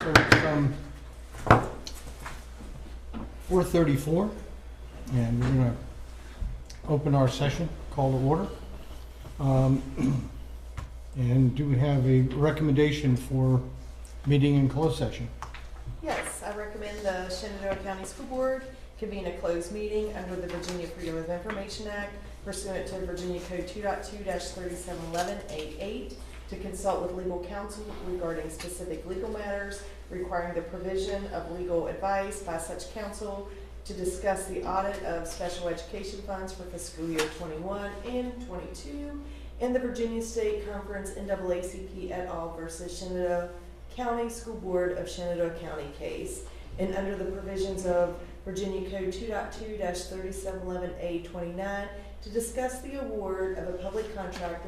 So it's 4:34, and we're going to open our session, call to order. And do we have a recommendation for meeting in closed session? Yes, I recommend the Shenandoah County School Board convene a closed meeting under the Virginia Freedom of Information Act pursuant to Virginia Code 2.2-3711A8 to consult with legal counsel regarding specific legal matters requiring the provision of legal advice by such counsel, to discuss the audit of special education funds for fiscal year 21 and 22 in the Virginia State Conference NAACP et al. Versus Shenandoah County School Board of Shenandoah County case, and under the provisions of Virginia Code 2.2-3711A29 to discuss the award of a public contract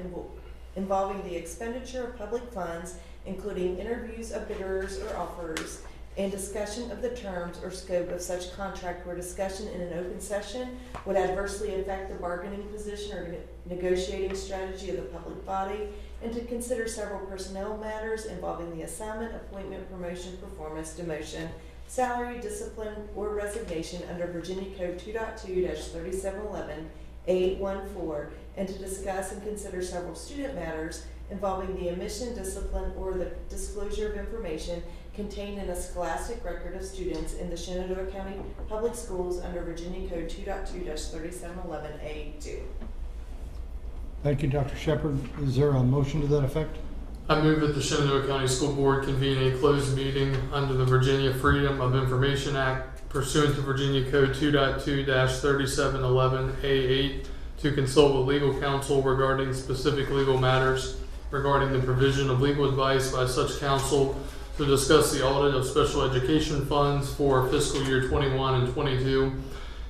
involving the expenditure of public funds, including interviews of bidders or offers, and discussion of the terms or scope of such contract where discussion in an open session would adversely affect the bargaining position or negotiating strategy of the public body, and to consider several personnel matters involving the assignment, appointment, promotion, performance, demotion, salary, discipline, or resignation under Virginia Code 2.2-3711A14, and to discuss and consider several student matters involving the admission, discipline, or the disclosure of information contained in a scholastic record of students in the Shenandoah County Public Schools under Virginia Code 2.2-3711A2. Thank you, Dr. Shepard. Is there a motion to that effect? I move that the Shenandoah County School Board convene a closed meeting under the Virginia Freedom of Information Act pursuant to Virginia Code 2.2-3711A8 to consult with legal counsel regarding specific legal matters regarding the provision of legal advice by such counsel, to discuss the audit of special education funds for fiscal year 21 and 22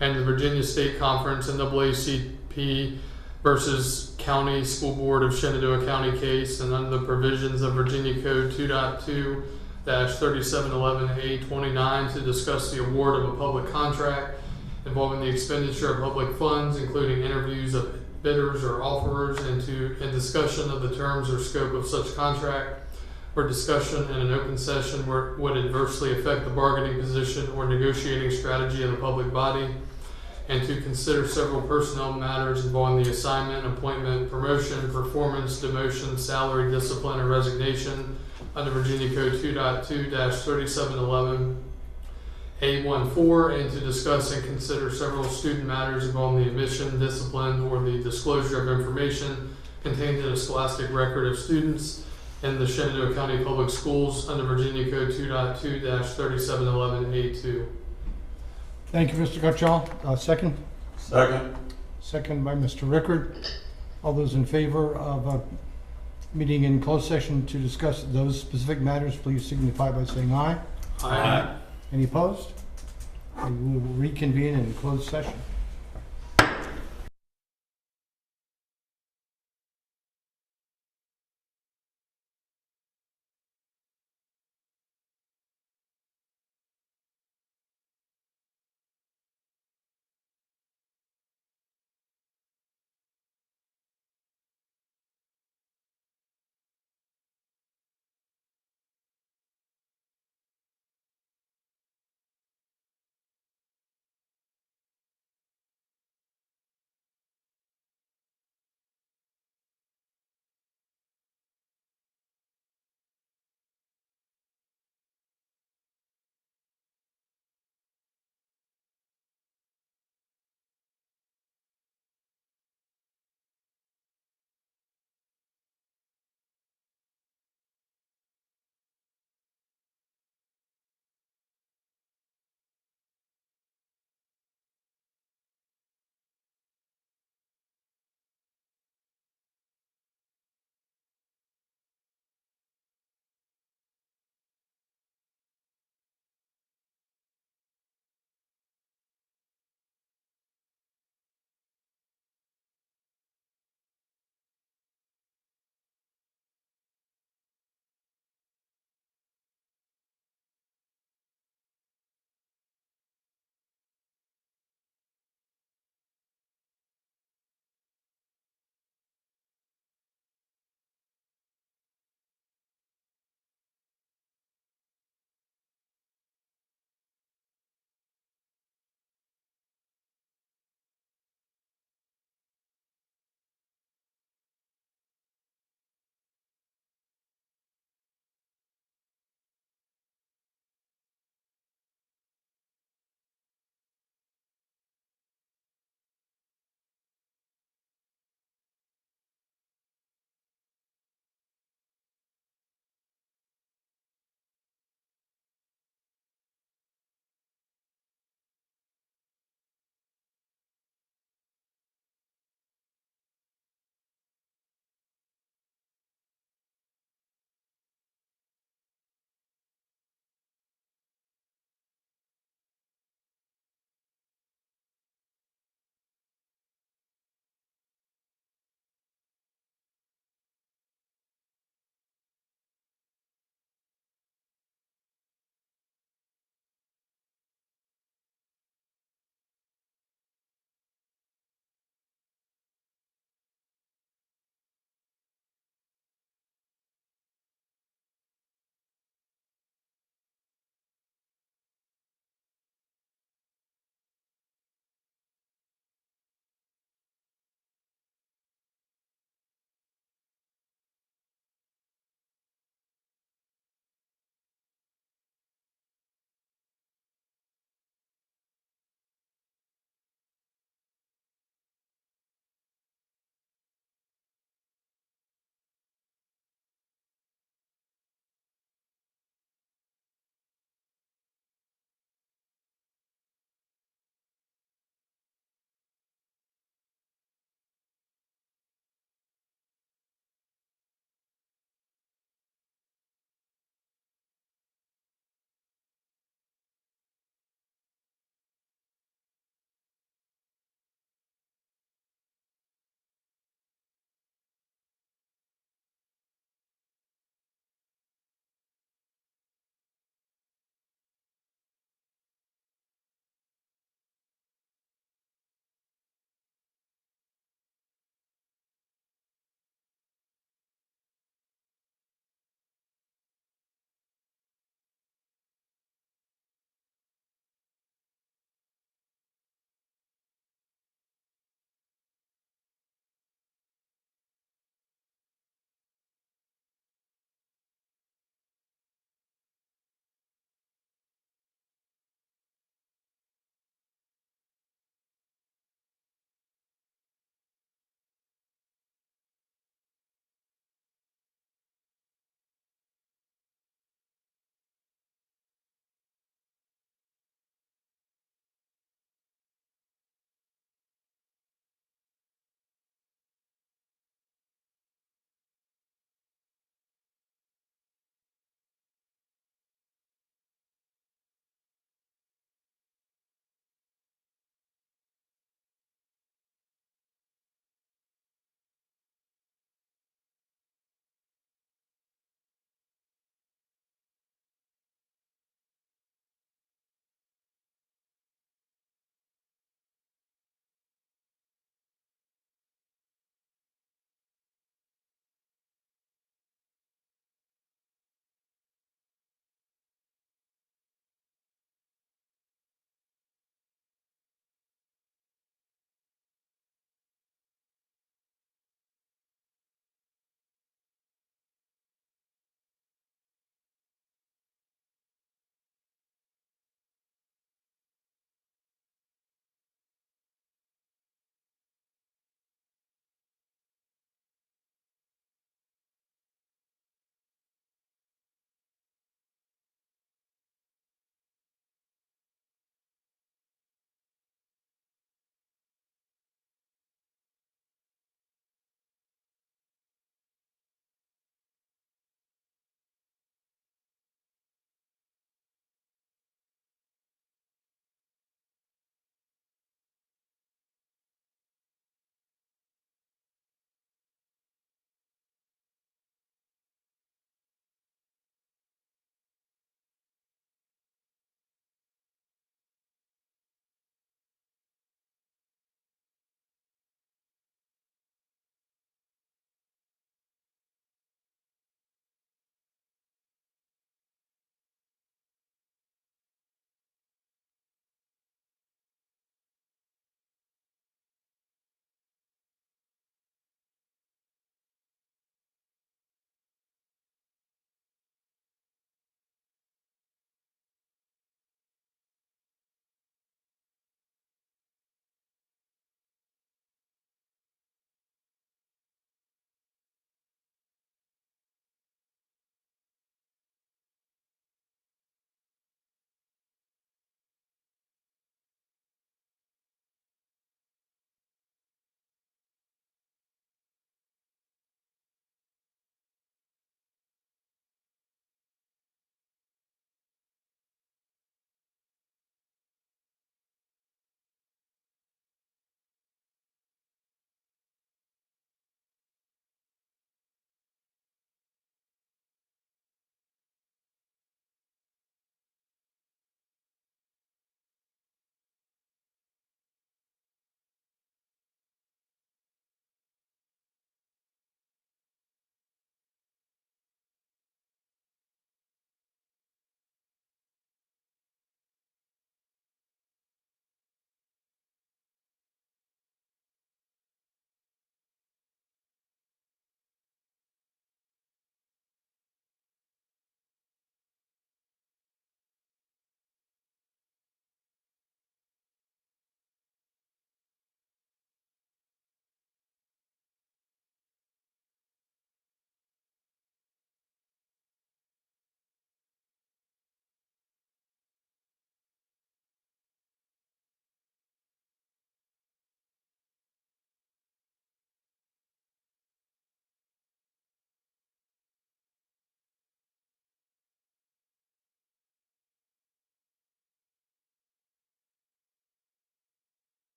and the Virginia State Conference NAACP versus County School Board of Shenandoah County case, and under the provisions of Virginia Code 2.2-3711A29 to discuss the award of a public contract involving the expenditure of public funds, including interviews of bidders or offerers, and discussion of the terms or scope of such contract, where discussion in an open session would adversely affect the bargaining position or negotiating strategy of the public body, and to consider several personnel matters involving the assignment, appointment, promotion, performance, demotion, salary, discipline, or resignation under Virginia Code 2.2-3711A14, and to discuss and consider several student matters involving the admission, discipline, or the disclosure of information contained in a scholastic record of students in the Shenandoah County Public Schools under Virginia Code 2.2-3711A2. Thank you, Mr. Gutschall. Second? Second. Second by Mr. Rickard. All those in favor of meeting in closed session to discuss those specific matters, please signify by saying aye. Aye. Any opposed? We will reconvene in closed session.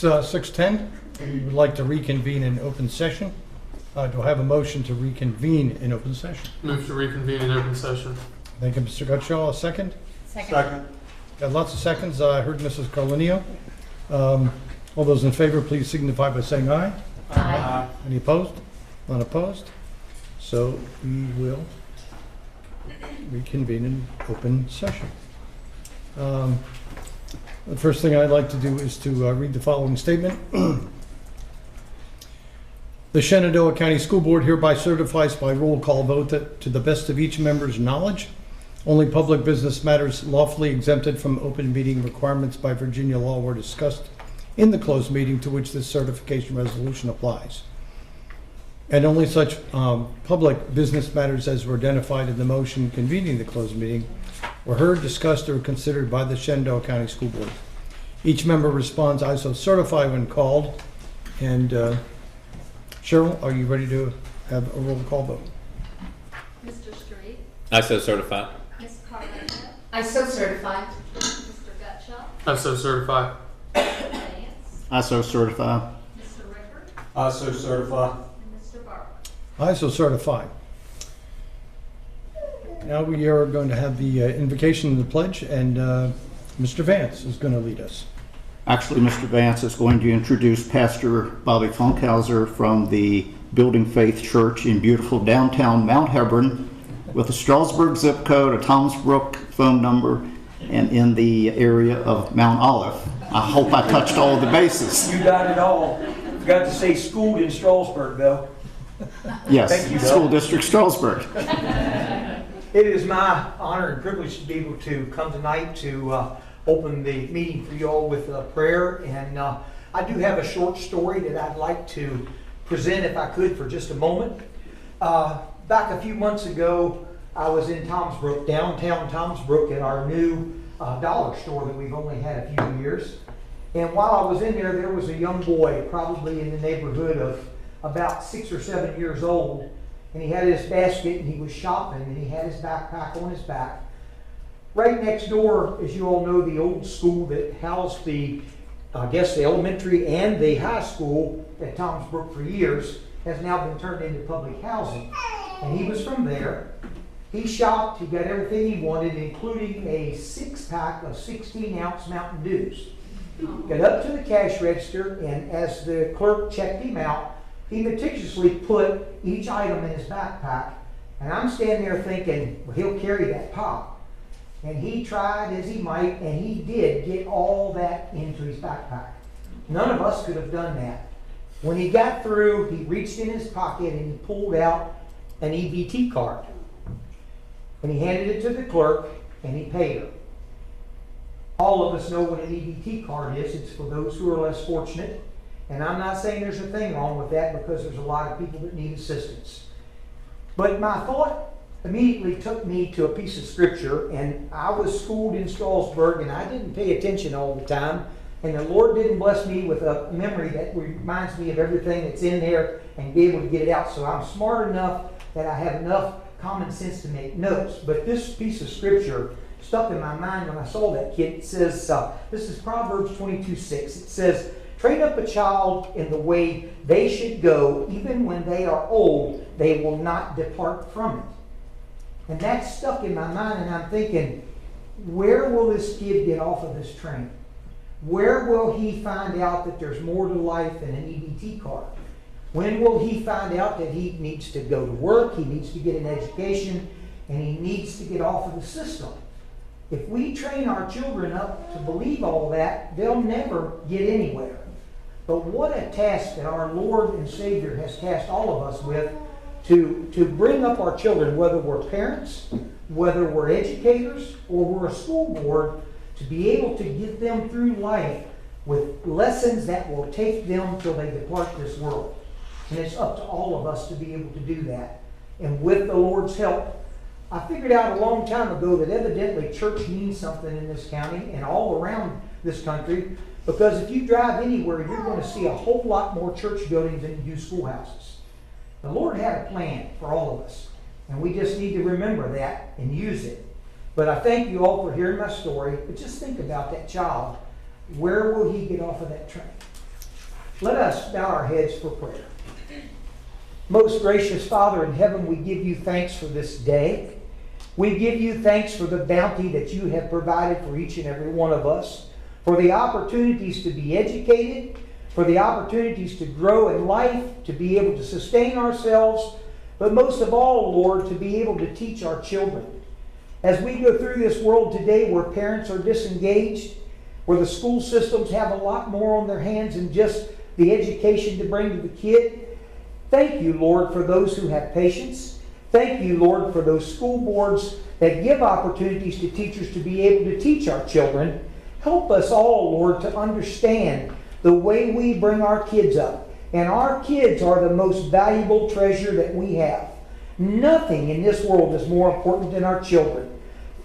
6:10. We would like to reconvene in open session. Do I have a motion to reconvene in open session? Move to reconvene in open session. Thank you, Mr. Gutschall. A second? Second. Got lots of seconds. I heard Mrs. Carlinio. All those in favor, please signify by saying aye. Aye. Any opposed? None opposed? So we will reconvene in open session. The first thing I'd like to do is to read the following statement. The Shenandoah County School Board hereby certifies by roll call vote that to the best of each member's knowledge, only public business matters lawfully exempted from open meeting requirements by Virginia law were discussed in the closed meeting to which this certification resolution applies. And only such public business matters as were identified in the motion convening the closed meeting were heard, discussed, or considered by the Shenandoah County School Board. Each member responds, I so certify when called. And Cheryl, are you ready to have a roll call vote? Mr. Street, I so certify. Ms. Carlino, I so certify. Mr. Gutschall, I so certify. Mr. Vance, I so certify. Mr. Rickard, I so certify. and Mr. Barber. I so certify. Now we are going to have the invocation and the pledge, and Mr. Vance is going to lead us. Actually, Mr. Vance is going to introduce Pastor Bobby Funkhauser from the Building Faith Church in beautiful downtown Mount Hebron with a Strasburg zip code, a Thomas Brook phone number, and in the area of Mount Olive. I hope I touched all the bases. You got it all. Forgot to say schooled in Strasburg, though. Yes, Thank you, Bill. School District Strasburg. It is my honor and privilege to be able to come tonight to open the meeting for you all with prayer. And I do have a short story that I'd like to present, if I could, for just a moment. Back a few months ago, I was in Thomas Brook, downtown Thomas Brook, at our new dollar store that we've only had a few years. And while I was in there was a young boy, probably in the neighborhood of about 6 or 7 years old, and he had his basket and he was shopping and he had his backpack on his back. Right next door, as you all know, the old school that housed the elementary and the high school at Thomas Brook for years has now been turned into public housing. And he was from there. He shopped, he got everything he wanted, including a 6-pack of 16-ounce Mountain Dews. Got up to the cash register, and as the clerk checked him out, he meticulously put each item in his backpack. And I'm standing there thinking, well, he'll carry that pop. And he tried as he might, and he did get all that into his backpack. None of us could have done that. When he got through, he reached in his pocket and he pulled out an EBT card. And he handed it to the clerk, and he paid her. All of us know what an EBT card is. It's for those who are less fortunate. And I'm not saying there's a thing wrong with that, because there's a lot of people that need assistance. But my thought immediately took me to a piece of scripture, and I was schooled in Strasburg, and I didn't pay attention all the time. And the Lord didn't bless me with a memory that reminds me of everything that's in there and be able to get it out. So I'm smart enough that I have enough common sense to make notes. But this piece of scripture stuck in my mind when I saw that kid. It says, this is Proverbs 22:6. It says, train up a child in the way they should go, even when they are old, they will not depart from it. And that stuck in my mind, and I'm thinking, where will this kid get off of this train? Where will he find out that there's more to life than an EBT card? When will he find out that he needs to go to work, he needs to get an education, and he needs to get off of the system? If we train our children up to believe all that, they'll never get anywhere. But what a task that our Lord and Savior has tasked all of us with, to bring up our children, whether we're parents, whether we're educators, or we're a school board, to be able to get them through life with lessons that will take them till they depart this world. And it's up to all of us to be able to do that. And with the Lord's help, I figured out a long time ago that evidently church means something in this county and all around this country, because if you drive anywhere, you're going to see a whole lot more church buildings than you do schoolhouses. The Lord had a plan for all of us, and we just need to remember that and use it. But I thank you all for hearing my story. But just think about that child. Where will he get off of that train? Let us bow our heads for prayer. Most gracious Father in heaven, we give you thanks for this day. We give you thanks for the bounty that you have provided for each and every one of us, for the opportunities to be educated, for the opportunities to grow in life, to be able to sustain ourselves, but most of all, Lord, to be able to teach our children. As we go through this world today where parents are disengaged, where the school systems have a lot more on their hands than just the education to bring to the kid, thank you, Lord, for those who have patience. Thank you, Lord, for those school boards that give opportunities to teachers to be able to teach our children. Help us all, Lord, to understand the way we bring our kids up. And our kids are the most valuable treasure that we have. Nothing in this world is more important than our children.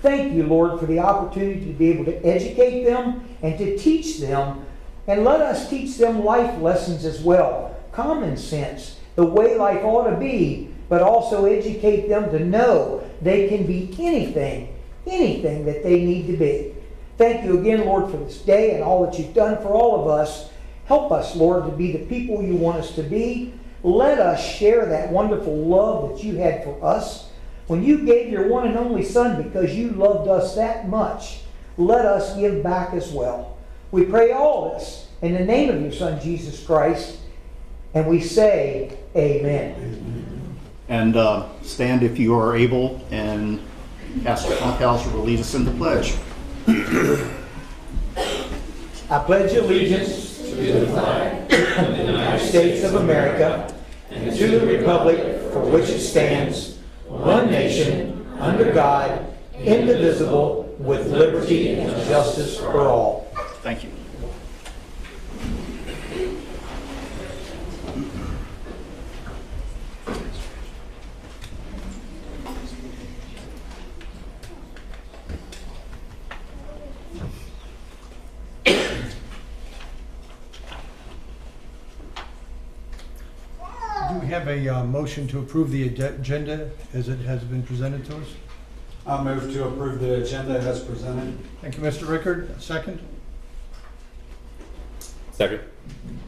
Thank you, Lord, for the opportunity to be able to educate them and to teach them. And let us teach them life lessons as well. Common sense, the way life ought to be, but also educate them to know they can be anything that they need to be. Thank you again, Lord, for this day and all that you've done for all of us. Help us, Lord, to be the people you want us to be. Let us share that wonderful love that you had for us. When you gave your one and only Son because you loved us that much, let us give back as well. We pray all this in the name of your Son, Jesus Christ, and we say, Amen. And stand if you are able, and Pastor Funkhauser will lead us in the pledge. I pledge allegiance to the flag of the United States of America and to the republic for which it stands, one nation, under God, indivisible, with liberty and justice for all. Thank you. Do we have a motion to approve the agenda as it has been presented to us? I'll move to approve the agenda as presented. Thank you, Mr. Rickard. Second? Second.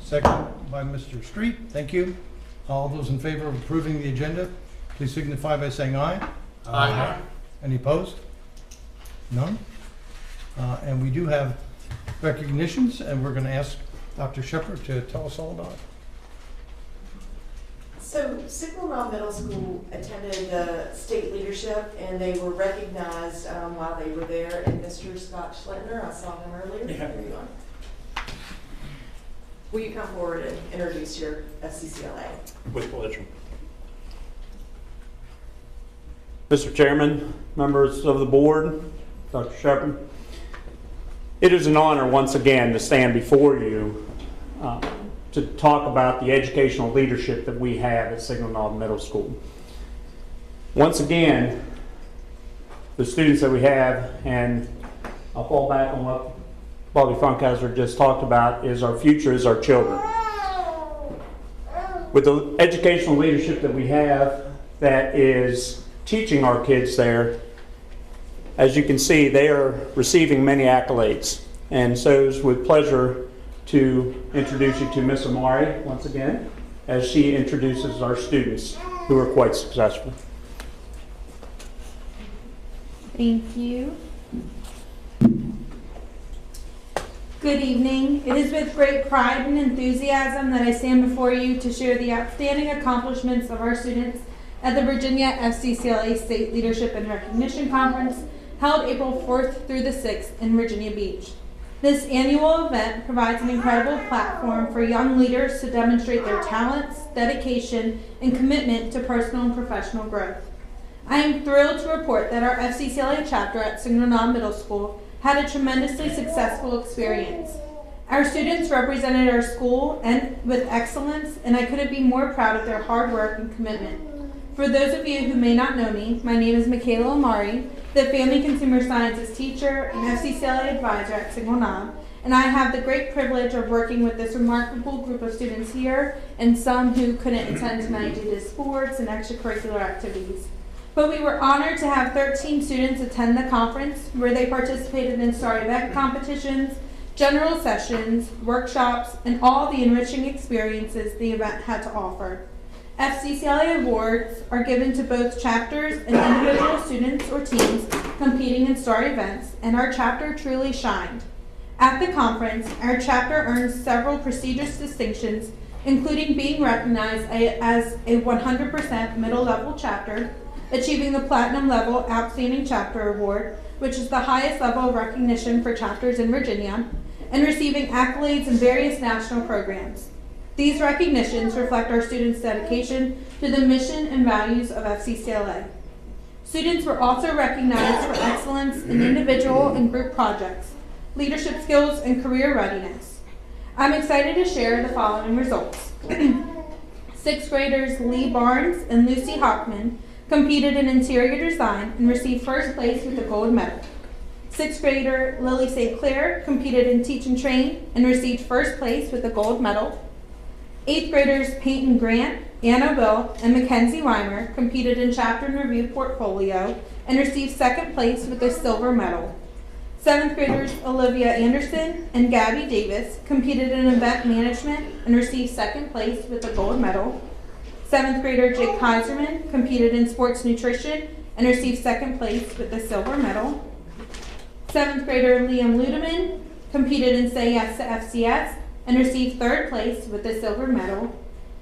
Second by Mr. Street. Thank you. All those in favor of approving the agenda, please signify by saying aye. Aye. Any opposed? None? And we do have recognitions, and we're going to ask Dr. Shepherd to tell us all about it. So Signal Knob Middle School attended the state leadership, and they were recognized while they were there. And Mr. Scott Schlettner, I saw him earlier. Yeah. There you are. Will you come forward and introduce your SCCLA? With pleasure. Mr. Chairman, members of the board, Dr. Shepherd, it is an honor once again to stand before you to talk about the educational leadership that we have at Signal Knob Middle School. Once again, the students that we have, and I'll fall back on what Bobby Funkhauser just talked about, is our future is our children. With the educational leadership that we have that is teaching our kids there, as you can see, they are receiving many accolades. And so it's with pleasure to introduce you to Miss Amari once again, as she introduces our students who are quite successful. Thank you. Good evening. It is with great pride and enthusiasm that I stand before you to share the outstanding accomplishments of our students at the Virginia FCCLA State Leadership and Recognition Conference held April 4th through the 6th in Virginia Beach. This annual event provides an incredible platform for young leaders to demonstrate their talents, dedication, and commitment to personal and professional growth. I am thrilled to report that our FCCLA chapter at Signal Knob Middle School had a tremendously successful experience. Our students represented our school and with excellence, and I couldn't be more proud of their hard work and commitment. For those of you who may not know me, my name is Michaela Amari, the Family Consumer Sciences teacher and FCCLA advisor at Signal Knob, and I have the great privilege of working with this remarkable group of students here and some who couldn't attend tonight due to sports and extracurricular activities. But we were honored to have 13 students attend the conference where they participated in star event competitions, general sessions, workshops, and all the enriching experiences the event had to offer. FCCLA awards are given to both chapters and individual students or teams competing in STAR events, and our chapter truly shined. At the conference, our chapter earned several prestigious distinctions, including being recognized as a 100% middle level chapter, achieving the Platinum Level Outstanding Chapter Award, which is the highest level of recognition for chapters in Virginia, and receiving accolades in various national programs. These recognitions reflect our students' dedication to the mission and values of FCCLA. Students were also recognized for excellence in individual and group projects, leadership skills, and career readiness. I'm excited to share the following results. Sixth graders Lee Barnes and Lucy Hockman competed in interior design and received first place with a gold medal. Sixth grader Lily St. Clair competed in teach and train and received first place with a gold medal. Eighth graders Peyton Grant, Anna Will, and Mackenzie Weimer competed in chapter and review portfolio and received second place with a silver medal. Seventh graders Olivia Anderson and Gabby Davis competed in event management and received second place with a gold medal. Seventh grader Jake Kaiserman competed in sports nutrition and received second place with a silver medal. Seventh grader Liam Ludeman competed in Say Yes to FCS and received third place with a silver medal.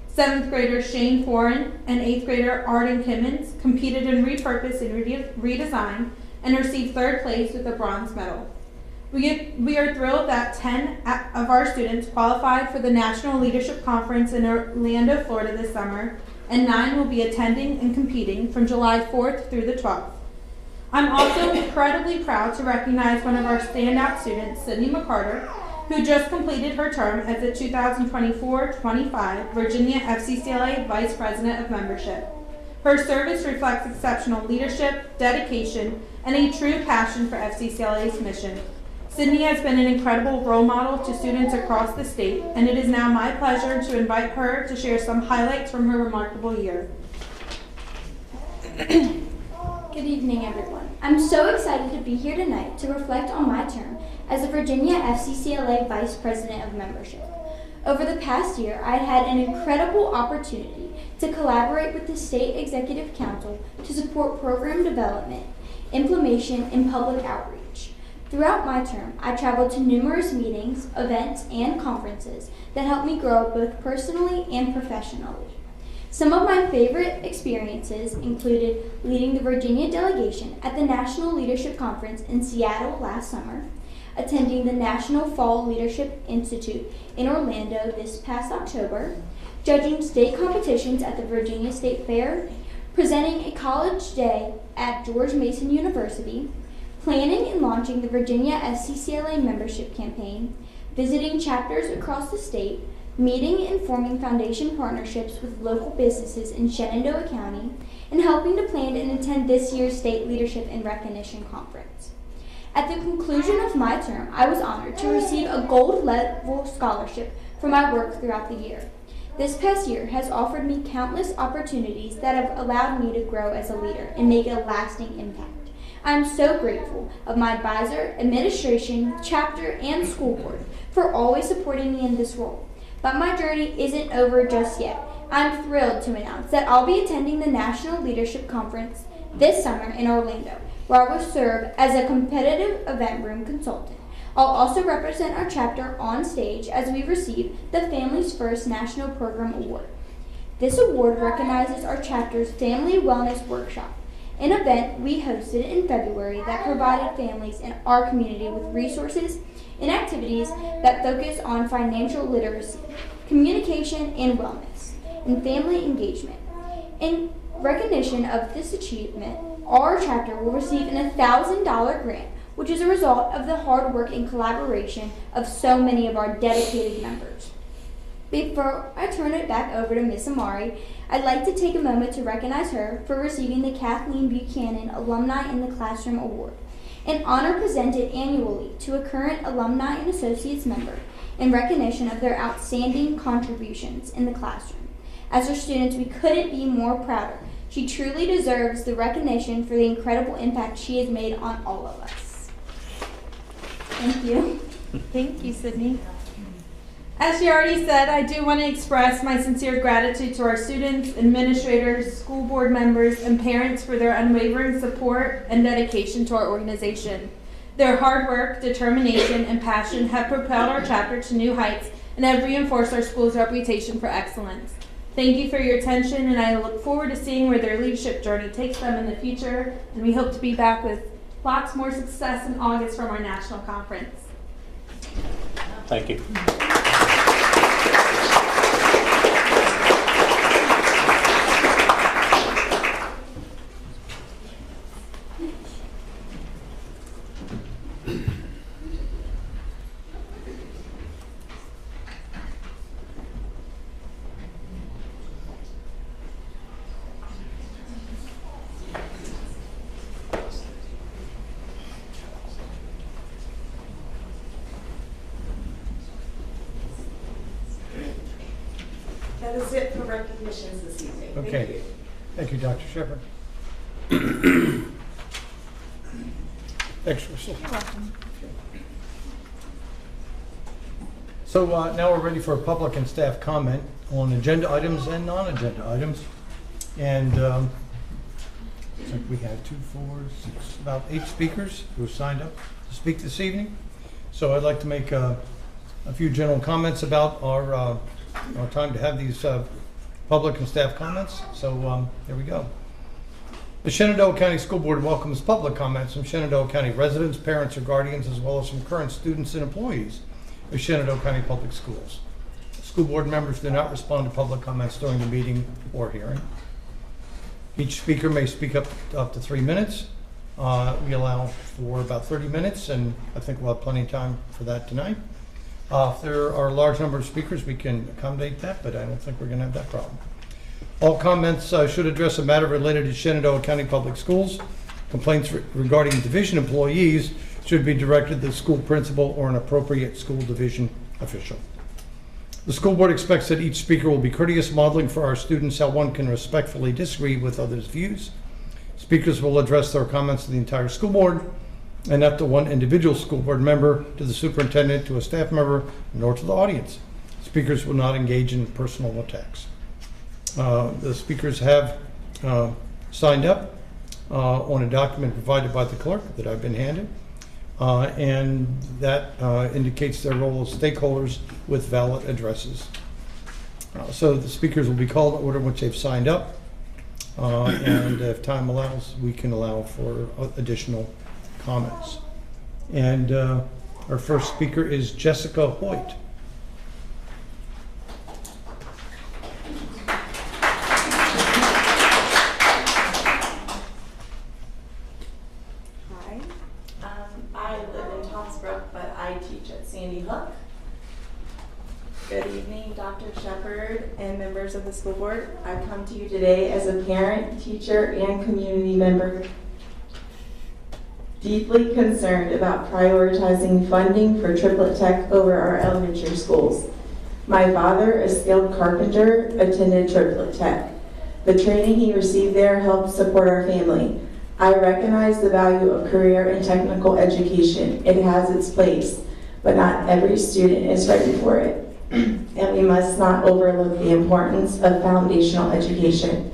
Seventh grader Shane Foran and eighth grader Arden Kimmons competed in repurpose and redesign and received third place with a bronze medal. We are thrilled that 10 of our students qualified for the National Leadership Conference in Orlando, Florida this summer, and 9 will be attending and competing from July 4th through the 12th. I'm also incredibly proud to recognize one of our standout students, Sydney McCarter, who just completed her term as the 2024-25 Virginia FCCLA Vice President of Membership. Her service reflects exceptional leadership, dedication, and a true passion for FCCLA's mission. Sydney has been an incredible role model to students across the state, and it is now my pleasure to invite her to share some highlights from her remarkable year. Good evening, everyone. I'm so excited to be here tonight to reflect on my term as the Virginia FCCLA Vice President of Membership. Over the past year, I had an incredible opportunity to collaborate with the State Executive Council to support program development, implementation, and public outreach. Throughout my term, I traveled to numerous meetings, events, and conferences that helped me grow both personally and professionally. Some of my favorite experiences included leading the Virginia delegation at the National Leadership Conference in Seattle last summer, attending the National Fall Leadership Institute in Orlando this past October, judging state competitions at the Virginia State Fair, presenting a college day at George Mason University, planning and launching the Virginia FCCLA membership campaign, visiting chapters across the state, meeting and forming foundation partnerships with local businesses in Shenandoah County, and helping to plan and attend this year's State Leadership and Recognition Conference. At the conclusion of my term, I was honored to receive a gold level scholarship for my work throughout the year. This past year has offered me countless opportunities that have allowed me to grow as a leader and make a lasting impact. I am so grateful of my advisor, administration, chapter, and school board for always supporting me in this role. But my journey isn't over just yet. I'm thrilled to announce that I'll be attending the National Leadership Conference this summer in Orlando, where I will serve as a competitive event room consultant. I'll also represent our chapter on stage as we receive the Families First National Program Award. This award recognizes our chapter's Family Wellness Workshop, an event we hosted in February that provided families in our community with resources and activities that focus on financial literacy, communication and wellness, and family engagement. In recognition of this achievement, our chapter will receive an $1,000 grant, which is a result of the hard work and collaboration of so many of our dedicated members. Before I turn it back over to Ms. Amari, I'd like to take a moment to recognize her for receiving the Kathleen Buchanan Alumni in the Classroom Award, an honor presented annually to a current alumni and associates member in recognition of their outstanding contributions in the classroom. As her students, we couldn't be more prouder. She truly deserves the recognition for the incredible impact she has made on all of us. Thank you. Thank you, Sydney. As she already said, I do want to express my sincere gratitude to our students, administrators, school board members, and parents for their unwavering support and dedication to our organization. Their hard work, determination, and passion have propelled our chapter to new heights and have reinforced our school's reputation for excellence. Thank you for your attention, and I look forward to seeing where their leadership journey takes them in the future, and we hope to be back with lots more success in August from our national conference. Thank you. That is it for recognitions this evening. Thank Okay. you. Thank you, Dr. Shepherd. Thanks, Crystal. You're welcome. So now we're ready for a public and staff comment on agenda items and non-agenda items. And looks like we have 2, 4, 6, about 8 speakers who have signed up to speak this evening. So I'd like to make a few general comments about our time to have these public and staff comments. So here we go. The Shenandoah County School Board welcomes public comments from Shenandoah County residents, parents, or guardians, as well as from current students and employees of Shenandoah County Public Schools. School board members do not respond to public comments during the meeting or hearing. Each speaker may speak up to 3 minutes. We allow for about 30 minutes, and I think we'll have plenty of time for that tonight. If there are a large number of speakers, we can accommodate that, but I don't think we're going to have that problem. All comments should address a matter related to Shenandoah County Public Schools. Complaints regarding division employees should be directed to the school principal or an appropriate school division official. The school board expects that each speaker will be courteous, modeling for our students how one can respectfully disagree with others' views. Speakers will address their comments to the entire school board and not to one individual school board member, to the superintendent, to a staff member, nor to the audience. Speakers will not engage in personal attacks. The speakers have signed up on a document provided by the clerk that I've been handed, and that indicates their role as stakeholders with valid addresses. So the speakers will be called in order in which they've signed up, and if time allows, we can allow for additional comments. And our first speaker is Jessica Hoyt. Hi, I live in Tonsbrook, but I teach at Sandy Hook. Good evening, Dr. Shepherd and members of the school board. I come to you today as a parent, teacher, and community member, deeply concerned about prioritizing funding for Triplet Tech over our elementary schools. My father, a skilled carpenter, attended Triplet Tech. The training he received there helped support our family. I recognize the value of career and technical education. It has its place, but not every student is ready for it. And we must not overlook the importance of foundational education.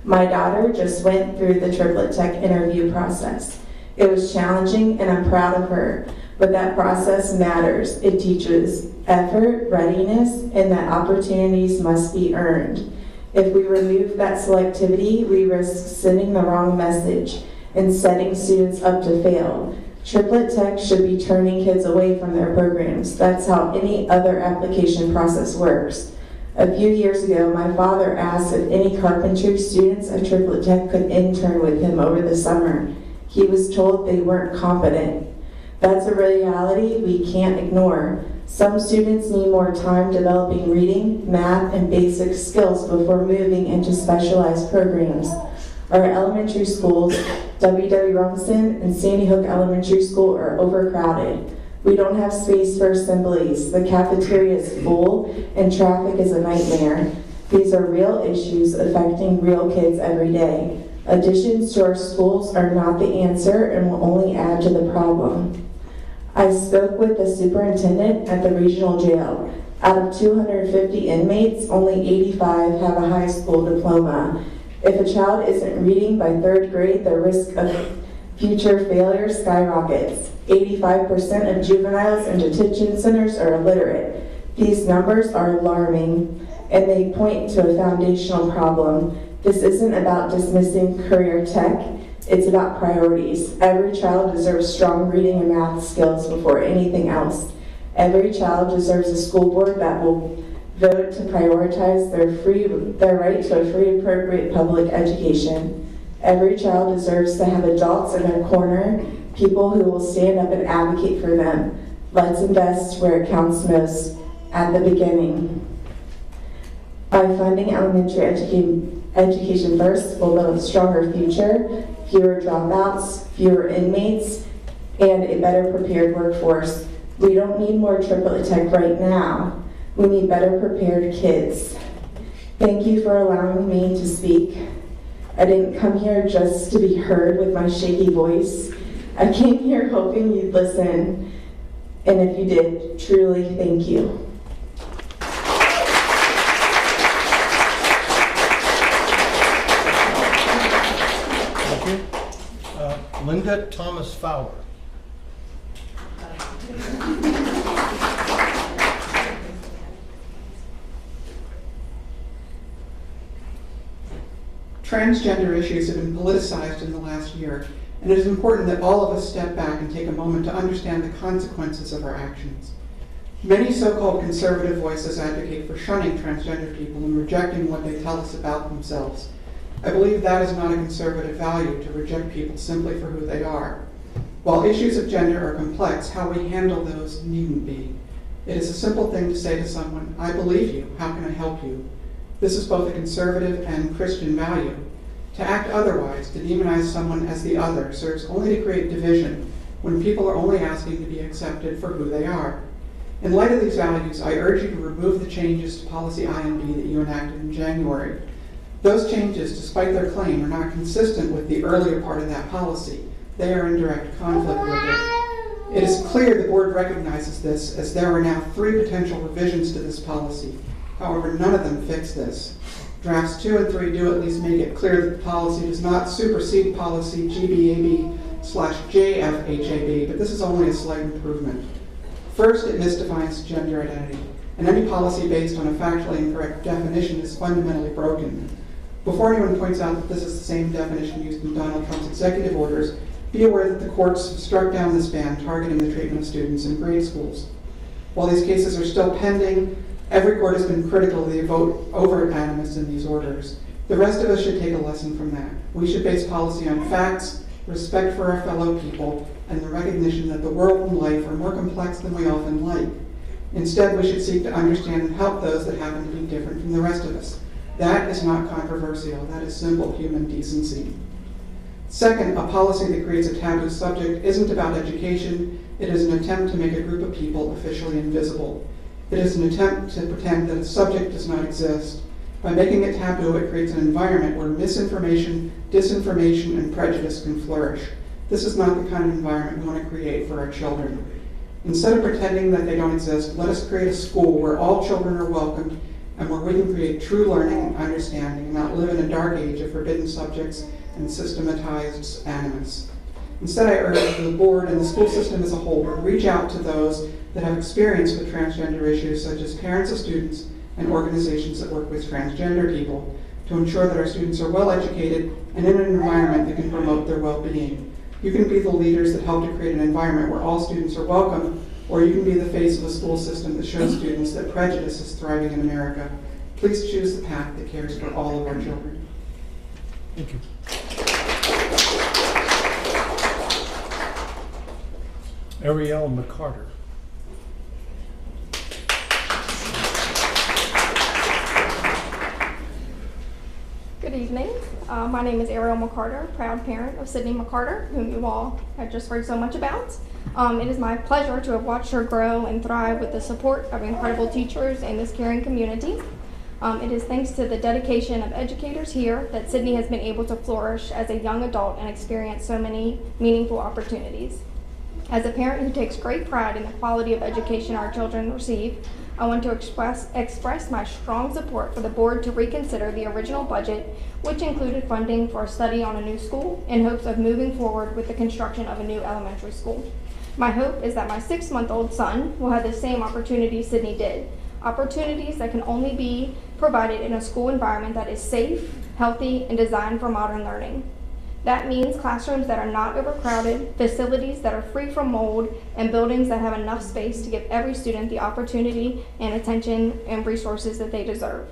My daughter just went through the Triplet Tech interview process. It was challenging, and I'm proud of her, but that process matters. It teaches effort, readiness, and that opportunities must be earned. If we remove that selectivity, we risk sending the wrong message and setting students up to fail. Triplet Tech should be turning kids away from their programs. That's how any other application process works. A few years ago, my father asked if any carpentry students at Triplet Tech could intern with him over the summer. He was told they weren't competent. That's a reality we can't ignore. Some students need more time developing reading, math, and basic skills before moving into specialized programs. Our elementary schools, W.W. Robinson and Sandy Hook Elementary School, are overcrowded. We don't have space for assemblies. The cafeteria is full and traffic is a nightmare. These are real issues affecting real kids every day. Additions to our schools are not the answer and will only add to the problem. I spoke with the superintendent at the regional jail. Out of 250 inmates, only 85 have a high school diploma. If a child isn't reading by 3rd grade, the risk of future failure skyrockets. 85% of juveniles in detention centers are illiterate. These numbers are alarming, and they point to a foundational problem. This isn't about dismissing career tech, it's about priorities. Every child deserves strong reading and math skills before anything else. Every child deserves a school board that will vote to prioritize their right to a free, appropriate public education. Every child deserves to have adults in their corner, people who will stand up and advocate for them. Let's invest where it counts most, at the beginning. By funding elementary education first, we'll build a stronger future, fewer dropouts, fewer inmates, and a better prepared workforce. We don't need more triplet tech right now. We need better prepared kids. Thank you for allowing me to speak. I didn't come here just to be heard with my shaky voice. I came here hoping you'd listen. And if you did, truly thank you. Thank you. Linda Thomas Fowler. Transgender issues have been politicized in the last year, and it is important that all of us step back and take a moment to understand the consequences of our actions. Many so-called conservative voices advocate for shunning transgender people and rejecting what they tell us about themselves. I believe that is not a conservative value, to reject people simply for who they are. While issues of gender are complex, how we handle those needn't be. It is a simple thing to say to someone, "I believe you, how can I help you?" This is both a conservative and Christian value. To act otherwise, to demonize someone as the other, serves only to create division when people are only asking to be accepted for who they are. In light of these values, I urge you to remove the changes to Policy INB that you enacted in January. Those changes, despite their claim, are not consistent with the earlier part of that policy. They are in direct conflict with it. It is clear the board recognizes this, as there are now 3 potential revisions to this policy. However, none of them fix this. Drafts 2 and 3 do at least make it clear that the policy does not supersede policy GBAB/JFHAB, but this is only a slight improvement. First, it misdefines gender identity, and any policy based on a factually incorrect definition is fundamentally broken. Before anyone points out that this is the same definition used in Donald Trump's executive orders, be aware that the courts have struck down this ban targeting the treatment of students in grade schools. While these cases are still pending, every court has been critical of the overt animus in these orders. The rest of us should take a lesson from that. We should base policy on facts, respect for our fellow people, and the recognition that the world and life are more complex than we often like. Instead, we should seek to understand and help those that happen to be different from the rest of us. That is not controversial. That is simple human decency. Second, a policy that creates a taboo subject isn't about education. It is an attempt to make a group of people officially invisible. It is an attempt to pretend that a subject does not exist. By making it taboo, it creates an environment where misinformation, disinformation, and prejudice can flourish. This is not the kind of environment we want to create for our children. Instead of pretending that they don't exist, let us create a school where all children are welcomed and where we can create true learning and understanding and not live in a dark age of forbidden subjects and systematized animus. Instead, I urge the board and the school system as a whole to reach out to those that have experience with transgender issues, such as parents of students and organizations that work with transgender people, to ensure that our students are well educated and in an environment that can promote their well-being. You can be the leaders that help to create an environment where all students are welcome, or you can be the face of a school system that shows students that prejudice is thriving in America. Please choose the path that cares for all of our children. Thank you. Ariel McCarter. Good evening. My name is Ariel McCarter, proud parent of Sydney McCarter, whom you all have just heard so much about. It is my pleasure to have watched her grow and thrive with the support of incredible teachers and this caring community. It is thanks to the dedication of educators here that Sydney has been able to flourish as a young adult and experience so many meaningful opportunities. As a parent who takes great pride in the quality of education our children receive, I want to express my strong support for the board to reconsider the original budget, which included funding for a study on a new school in hopes of moving forward with the construction of a new elementary school. My hope is that my 6-month-old son will have the same opportunities Sydney did, opportunities that can only be provided in a school environment that is safe, healthy, and designed for modern learning. That means classrooms that are not overcrowded, facilities that are free from mold, and buildings that have enough space to give every student the opportunity and attention and resources that they deserve.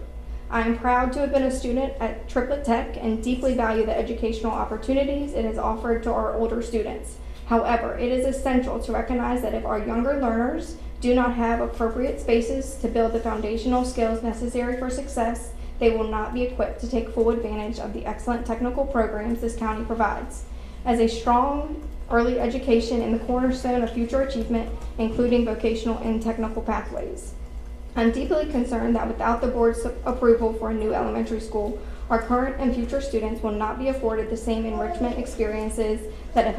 I am proud to have been a student at Triplet Tech and deeply value the educational opportunities it has offered to our older students. However, it is essential to recognize that if our younger learners do not have appropriate spaces to build the foundational skills necessary for success, they will not be equipped to take full advantage of the excellent technical programs this county provides. As a strong early education in the cornerstone of future achievement, including vocational and technical pathways. I'm deeply concerned that without the board's approval for a new elementary school, our current and future students will not be afforded the same enrichment experiences that have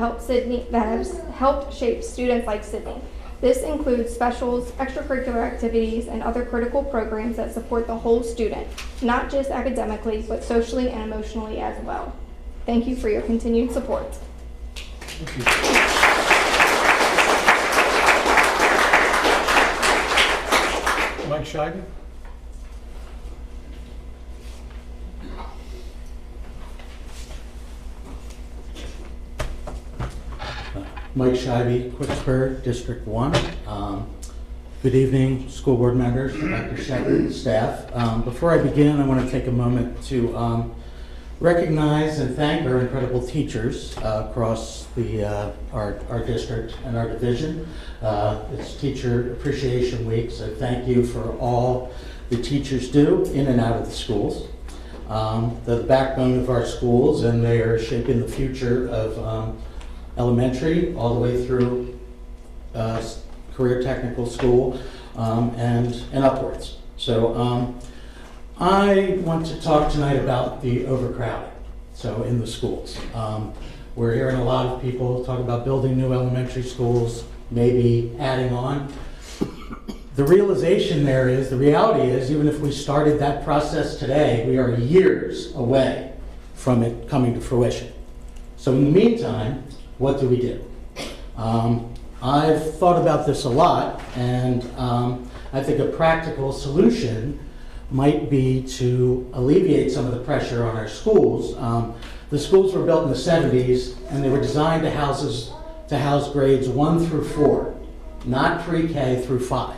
helped shape students like Sydney. This includes specials, extracurricular activities, and other critical programs that support the whole student, not just academically, but socially and emotionally as well. Thank you for your continued support. Thank you. Mike Scheibe? Mike Scheibe, Quicksburg, District 1. Good evening, school board members, Dr. Shepard, and staff. Before I begin, I want to take a moment to recognize and thank our incredible teachers across our district and our division. It's Teacher Appreciation Week, so thank you for all the teachers do in and out of the schools. They're the backbone of our schools, and they are shaping the future of elementary all the way through career technical school and upwards. So I want to talk tonight about the overcrowding in the schools. We're hearing a lot of people talk about building new elementary schools, maybe adding on. The realization there is, the reality is, even if we started that process today, we are years away from it coming to fruition. So in the meantime, what do we do? I've thought about this a lot, and I think a practical solution might be to alleviate some of the pressure on our schools. The schools were built in the 70s, and they were designed to house grades 1 through 4, not pre-K through 5.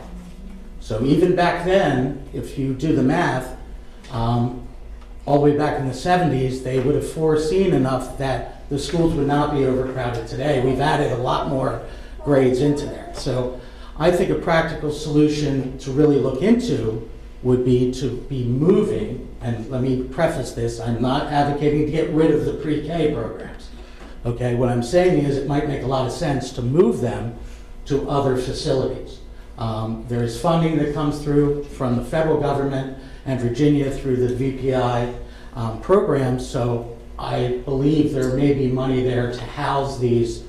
So even back then, if you do the math, all the way back in the 70s, they would have foreseen enough that the schools would not be overcrowded today. We've added a lot more grades into there. So I think a practical solution to really look into would be to be moving, and let me preface this, I'm not advocating to get rid of the pre-K programs. Okay, what I'm saying is it might make a lot of sense to move them to other facilities. There's funding that comes through from the federal government and Virginia through the VPI programs, so I believe there may be money there to house these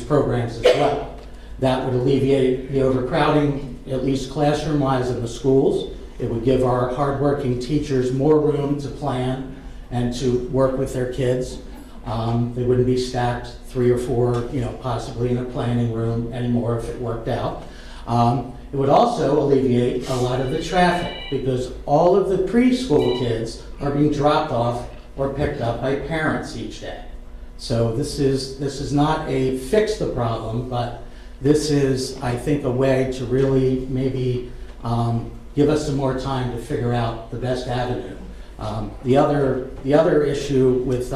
programs as well. That would alleviate the overcrowding, at least classroom-wise, in the schools. It would give our hardworking teachers more room to plan and to work with their kids. They wouldn't be stacked 3 or 4, possibly in a planning room anymore if it worked out. It would also alleviate a lot of the traffic because all of the preschool kids are being dropped off or picked up by parents each day. So this is not a fix the problem, but this is, I think, a way to really maybe give us some more time to figure out the best avenue. The other issue with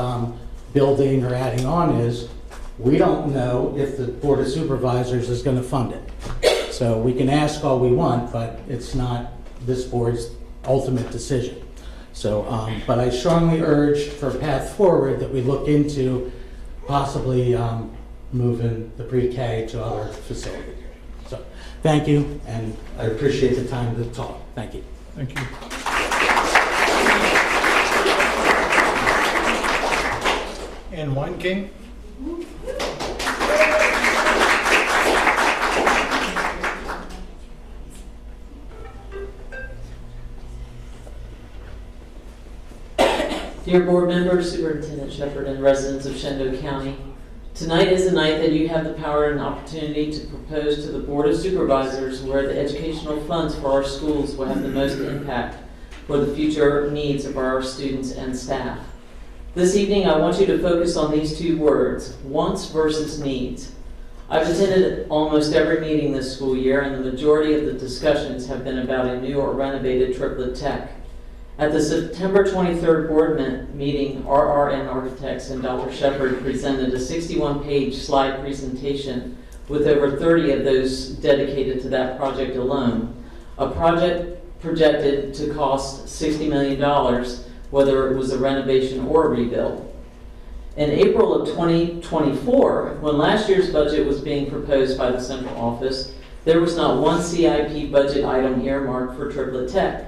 building or adding on is we don't know if the Board of Supervisors is going to fund it. So we can ask all we want, but it's not this board's ultimate decision. So, but I strongly urge for a path forward that we look into possibly moving the pre-K to other facilities. So, thank you, and I appreciate the time to talk. Thank you. Thank you. Ann Weinking? Dear board members, Superintendent Shepherd, and residents of Shenandoah County, tonight is the night that you have the power and opportunity to propose to the Board of Supervisors where the educational funds for our schools will have the most impact for the future needs of our students and staff. This evening, I want you to focus on these two words, wants versus needs. I've attended almost every meeting this school year, and the majority of the discussions have been about a new or renovated triplet tech. At the September 23rd board meeting, RRN Architects and Dr. Shepherd presented a 61-page slide presentation with over 30 of those dedicated to that project alone. A project projected to cost $60 million, whether it was a renovation or a rebuild. In April of 2024, when last year's budget was being proposed by the central office, there was not one CIP budget item earmarked for triplet tech.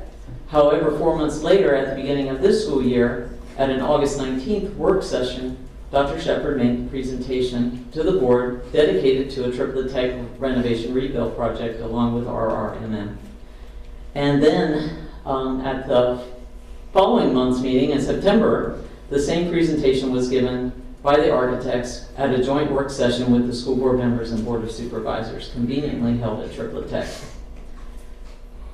However, 4 months later, at the beginning of this school year, at an August 19th work session, Dr. Shepherd made the presentation to the board dedicated to a triplet tech renovation rebuild project along with RRMM. And then at the following month's meeting in September, the same presentation was given by the architects at a joint work session with the school board members and board of supervisors, conveniently held at Triplet Tech.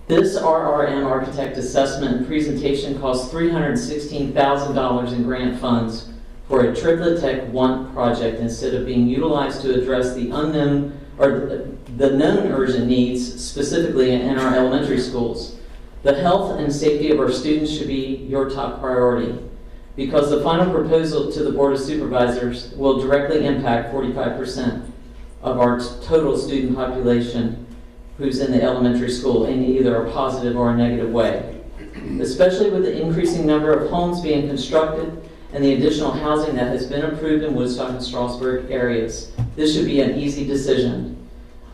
This RRM architect assessment and presentation cost $316,000 in grant funds for a Triplet Tech 1 project instead of being utilized to address the unknown or the known urgent needs, specifically in our elementary schools. The health and safety of our students should be your top priority, because the final proposal to the Board of Supervisors will directly impact 45% of our total student population who's in the elementary school in either a positive or a negative way. Especially with the increasing number of homes being constructed and the additional housing that has been approved in Woodstock and Strasburg areas, this should be an easy decision.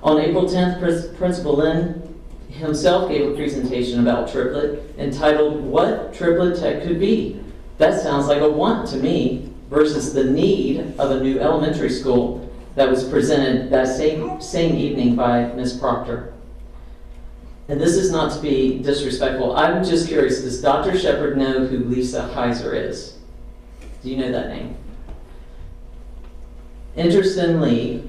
On April 10th, Principal Lynn himself gave a presentation about triplet entitled, "What Triplet Tech Could Be." That sounds like a want to me versus the need of a new elementary school that was presented that same evening by Ms. Proctor. And this is not to be disrespectful. I'm just curious, does Dr. Shepherd know who Lisa Heiser is? Do you know that name? Interestingly,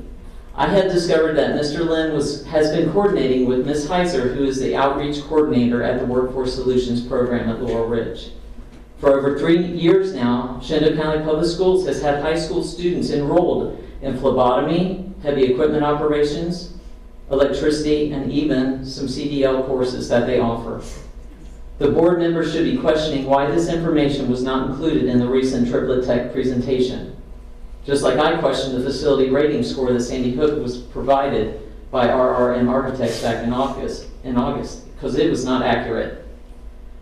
I had discovered that Mr. Lynn has been coordinating with Ms. Heiser, who is the outreach coordinator at the Workforce Solutions program at Laurel Ridge. For over 3 years now, Shenandoah County Public Schools has had high school students enrolled in phlebotomy, heavy equipment operations, electricity, and even some CDL courses that they offer. The board members should be questioning why this information was not included in the recent Triplet Tech presentation. Just like I questioned the facility rating score that Sandy Hook was provided by RRM Architects back in August, because it was not accurate.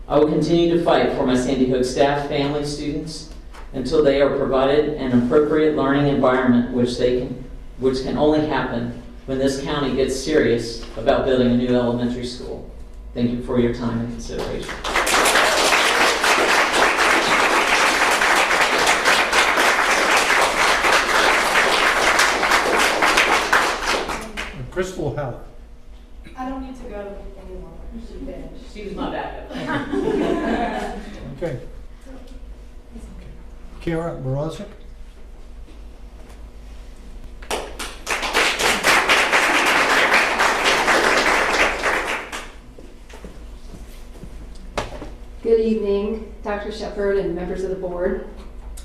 I will continue to fight for my Sandy Hook staff, family, students, until they are provided an appropriate learning environment, which can only happen when this county gets serious about building a new elementary school. Thank you for your time and consideration. Crystal Howard. I don't need to go anymore. She finished. She was my backup. Okay. Kara Morozic. Good evening, Dr. Shepherd and members of the board.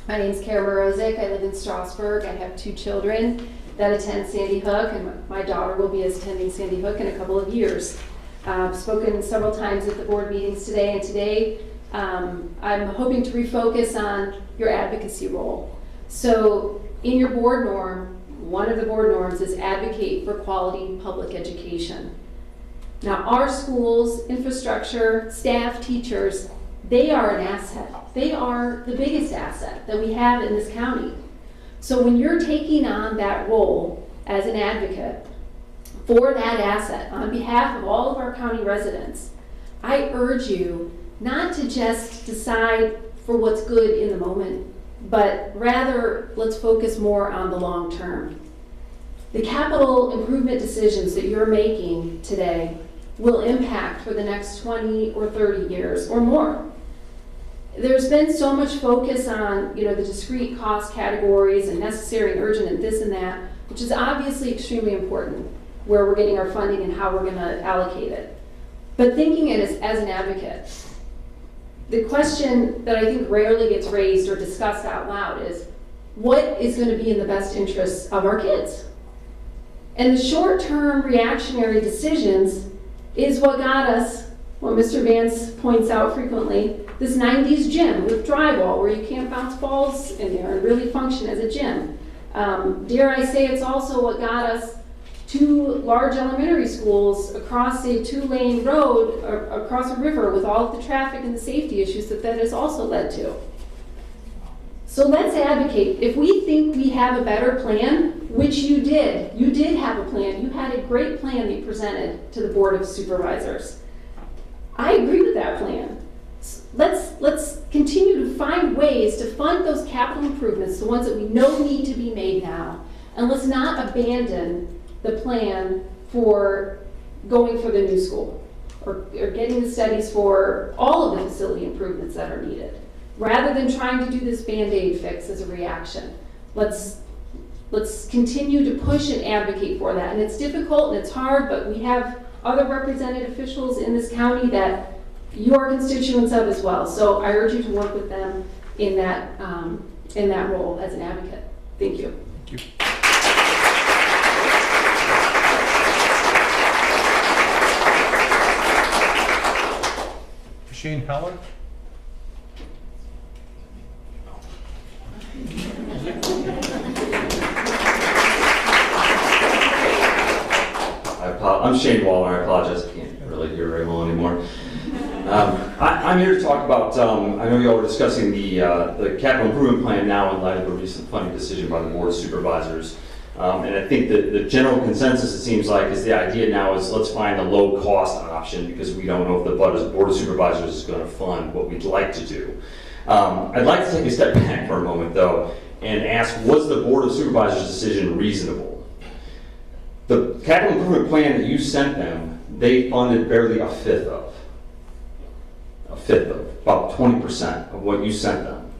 My name is Kara Morozic. I live in Strasburg. I have 2 children that attend Sandy Hook, and my daughter will be attending Sandy Hook in a couple of years. I've spoken several times at the board meetings today, and today I'm hoping to refocus on your advocacy role. So in your board norm, one of the board norms is advocate for quality public education. Now, our schools, infrastructure, staff, teachers, they are an asset. They are the biggest asset that we have in this county. So when you're taking on that role as an advocate for that asset on behalf of all of our county residents, I urge you not to just decide for what's good in the moment, but rather let's focus more on the long term. The capital improvement decisions that you're making today will impact for the next 20 or 30 years or more. There's been so much focus on, the discrete cost categories and necessary and urgent and this and that, which is obviously extremely important, where we're getting our funding and how we're going to allocate it. But thinking it as an advocate, the question that I think rarely gets raised or discussed out loud is, what is going to be in the best interests of our kids? And the short-term reactionary decisions is what got us, what Mr. Vance points out frequently, this 90s gym with drywall where you can't bounce balls in there and really function as a gym. Dare I say it's also what got us 2 large elementary schools across a 2-lane road, across a river with all of the traffic and the safety issues that has also led to. So let's advocate. If we think we have a better plan, which you did have a plan. You had a great plan that you presented to the Board of Supervisors. I agree with that plan. Let's continue to find ways to fund those capital improvements, the ones that we know need to be made now, and let's not abandon the plan for going for the new school or getting the studies for all of the facility improvements that are needed, rather than trying to do this Band-Aid fix as a reaction. Let's continue to push and advocate for that. And it's difficult and it's hard, but we have other represented officials in this county that you are constituents of as well. So I urge you to work with them in that role as an advocate. Thank you. Thank you. Shane Howard. I'm Shane Waller. I apologize. I can't really hear very well anymore. I'm here to talk about, I know you all were discussing the capital improvement plan now in light of the recent funding decision by the Board of Supervisors. And I think that the general consensus, it seems like, is the idea now is let's find a low-cost option because we don't know if the Board of Supervisors is going to fund what we'd like to do. I'd like to take a step back for a moment, though, and ask, was the Board of Supervisors' decision reasonable? The capital improvement plan that you sent them, they funded barely a fifth of, about 20% of what you sent them.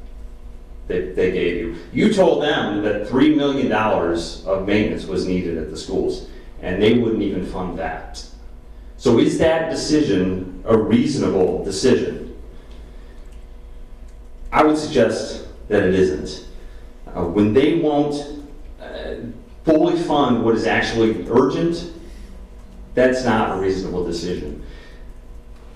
They gave you. You told them that $3 million of maintenance was needed at the schools, and they wouldn't even fund that. So is that decision a reasonable decision? I would suggest that it isn't. When they won't fully fund what is actually urgent, that's not a reasonable decision.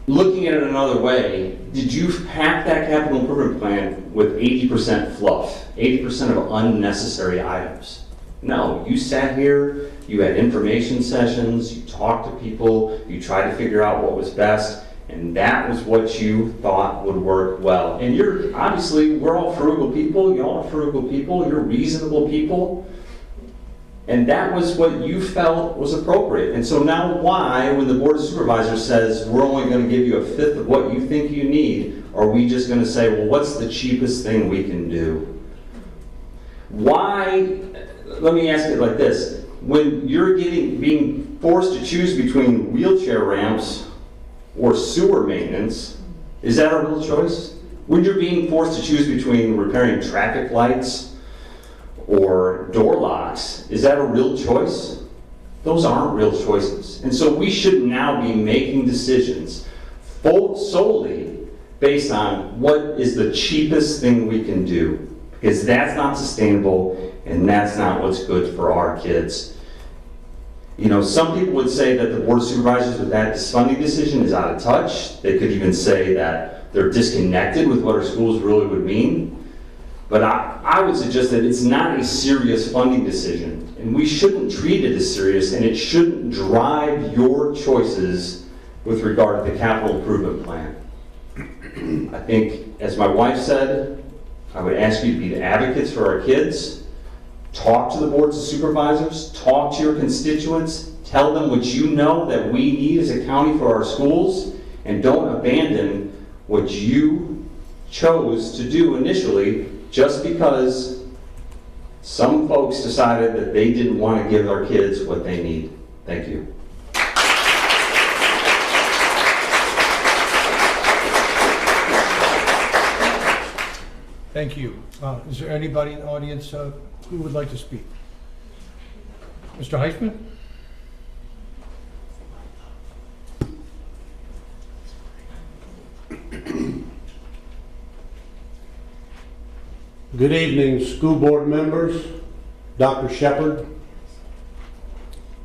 Looking at it another way, did you pack that capital improvement plan with 80% fluff, 80% of unnecessary items? No, you sat here, you had information sessions, you talked to people, you tried to figure out what was best, and that was what you thought would work well. And you're, obviously, we're all frugal people, y'all are frugal people, you're reasonable people. And that was what you felt was appropriate. And so now why, when the Board of Supervisors says, we're only going to give you a fifth of what you think you need, are we just going to say, well, what's the cheapest thing we can do? Why, let me ask it like this. When you're being forced to choose between wheelchair ramps or sewer maintenance, is that a real choice? When you're being forced to choose between repairing traffic lights or door locks, is that a real choice? Those aren't real choices. And so we should now be making decisions solely based on what is the cheapest thing we can do, because that's not sustainable and that's not what's good for our kids. You know, some people would say that the Board of Supervisors with that funding decision is out of touch. They could even say that they're disconnected with what our schools really would mean. But I would suggest that it's not a serious funding decision, and we shouldn't treat it as serious, and it shouldn't drive your choices with regard to the capital improvement plan. I think, as my wife said, I would ask you to be the advocates for our kids. Talk to the boards of supervisors, talk to your constituents, tell them what you know that we need as a county for our schools, and don't abandon what you chose to do initially just because some folks decided that they didn't want to give our kids what they need. Thank you. Thank you. Is there anybody in the audience who would like to speak? Mr. Heisman? Good evening, school board members, Dr. Shepard.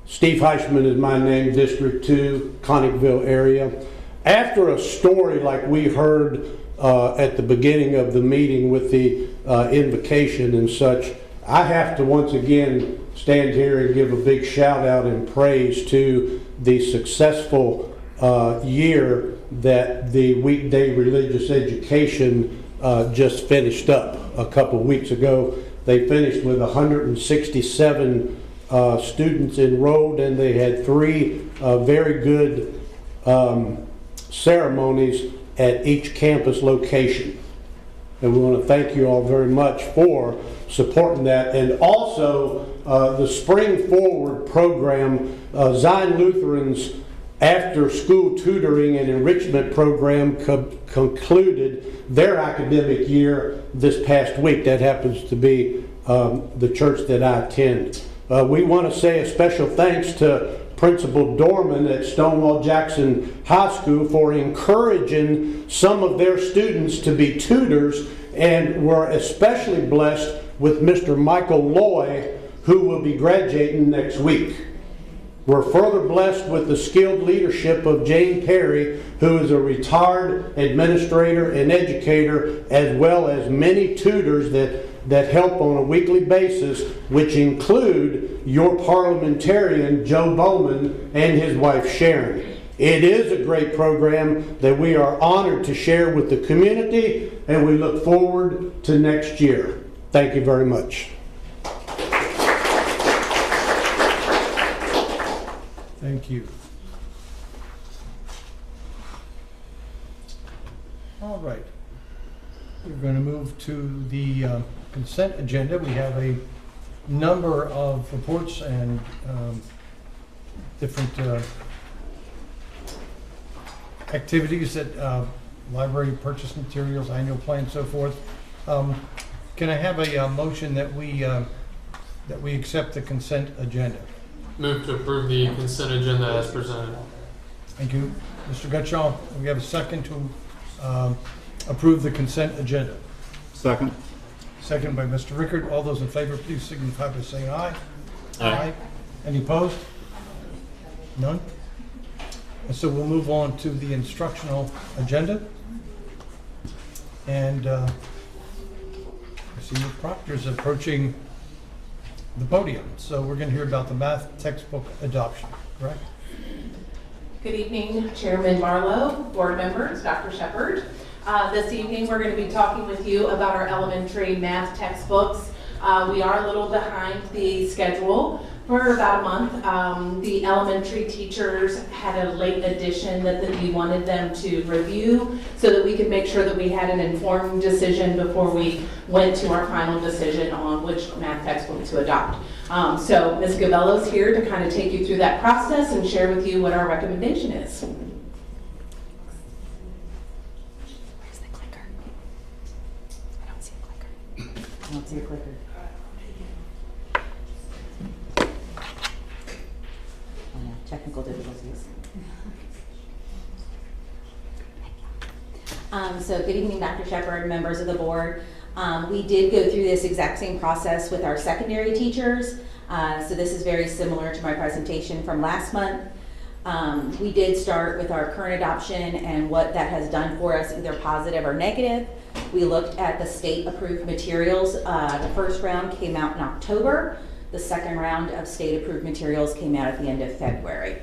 Steve Heisman is my name, District 2, Connickville area. After a story like we heard at the beginning of the meeting with the invocation and such, I have to once again stand here and give a big shout out and praise to the successful year that the weekday religious education just finished up a couple weeks ago. They finished with 167 students enrolled, and they had 3 very good ceremonies at each campus location. And we want to thank you all very much for supporting that. And also the Spring Forward program, Zion Lutheran's after school tutoring and enrichment program concluded their academic year this past week. That happens to be the church that I attend. We want to say a special thanks to Principal Dorman at Stonewall Jackson High School for encouraging some of their students to be tutors, and we're especially blessed with Mr. Michael Loy, who will be graduating next week. We're further blessed with the skilled leadership of Jane Perry, who is a retired administrator and educator, as well as many tutors that help on a weekly basis, which include your parliamentarian, Joe Bowman, and his wife, Sharon. It is a great program that we are honored to share with the community, and we look forward to next year. Thank you very much. Thank you. All right. We're going to move to the consent agenda. We have a number of reports and different activities that library purchase materials, annual plan, so forth. Can I have a motion that we accept the consent agenda? Move to approve the consent agenda as presented. Thank you. Mr. Gutschall, we have a second to approve the consent agenda. Second. Second by Mr. Rickard. All those in favor, please signify by saying aye. Aye. Any opposed? None? And so we'll move on to the instructional agenda. And I see the proctor's approaching the podium. So we're going to hear about the math textbook adoption, correct? Good evening, Chairman Barlow, board members, Dr. Shepard. This evening we're going to be talking with you about our elementary math textbooks. We are a little behind the schedule for about a month. The elementary teachers had a late edition that we wanted them to review so that we could make sure that we had an informed decision before we went to our final decision on which math textbook to adopt. So Ms. Gabello's here to kind of take you through that process and share with you what our recommendation is. Where's the clicker? I don't see a clicker. I don't see a clicker. Technical difficulties. So good evening, Dr. Shepard, members of the board. We did go through this exact same process with our secondary teachers. So this is very similar to my presentation from last month. We did start with our current adoption and what that has done for us, either positive or negative. We looked at the state approved materials. The first round came out in October. The second round of state approved materials came out at the end of February.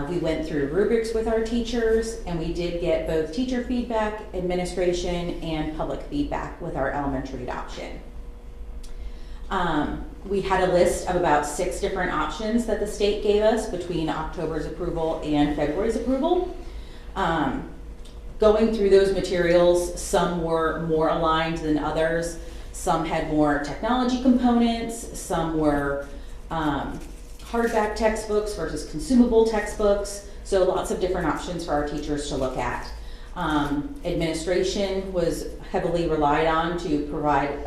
We went through rubrics with our teachers, and we did get both teacher feedback, administration, and public feedback with our elementary adoption. We had a list of about 6 different options that the state gave us between October's approval and February's approval. Going through those materials, some were more aligned than others. Some had more technology components, some were hardback textbooks versus consumable textbooks, so lots of different options for our teachers to look at. Administration was heavily relied on to provide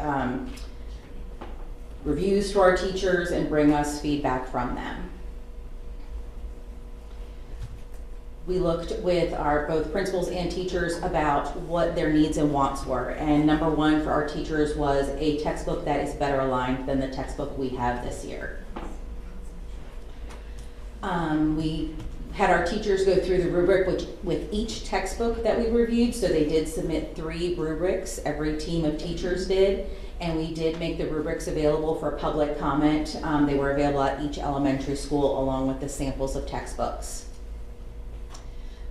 reviews to our teachers and bring us feedback from them. We looked with our both principals and teachers about what their needs and wants were. And number one for our teachers was a textbook that is better aligned than the textbook we have this year. We had our teachers go through the rubric with each textbook that we reviewed. So they did submit 3 rubrics, every team of teachers did. And we did make the rubrics available for public comment. They were available at each elementary school along with the samples of textbooks.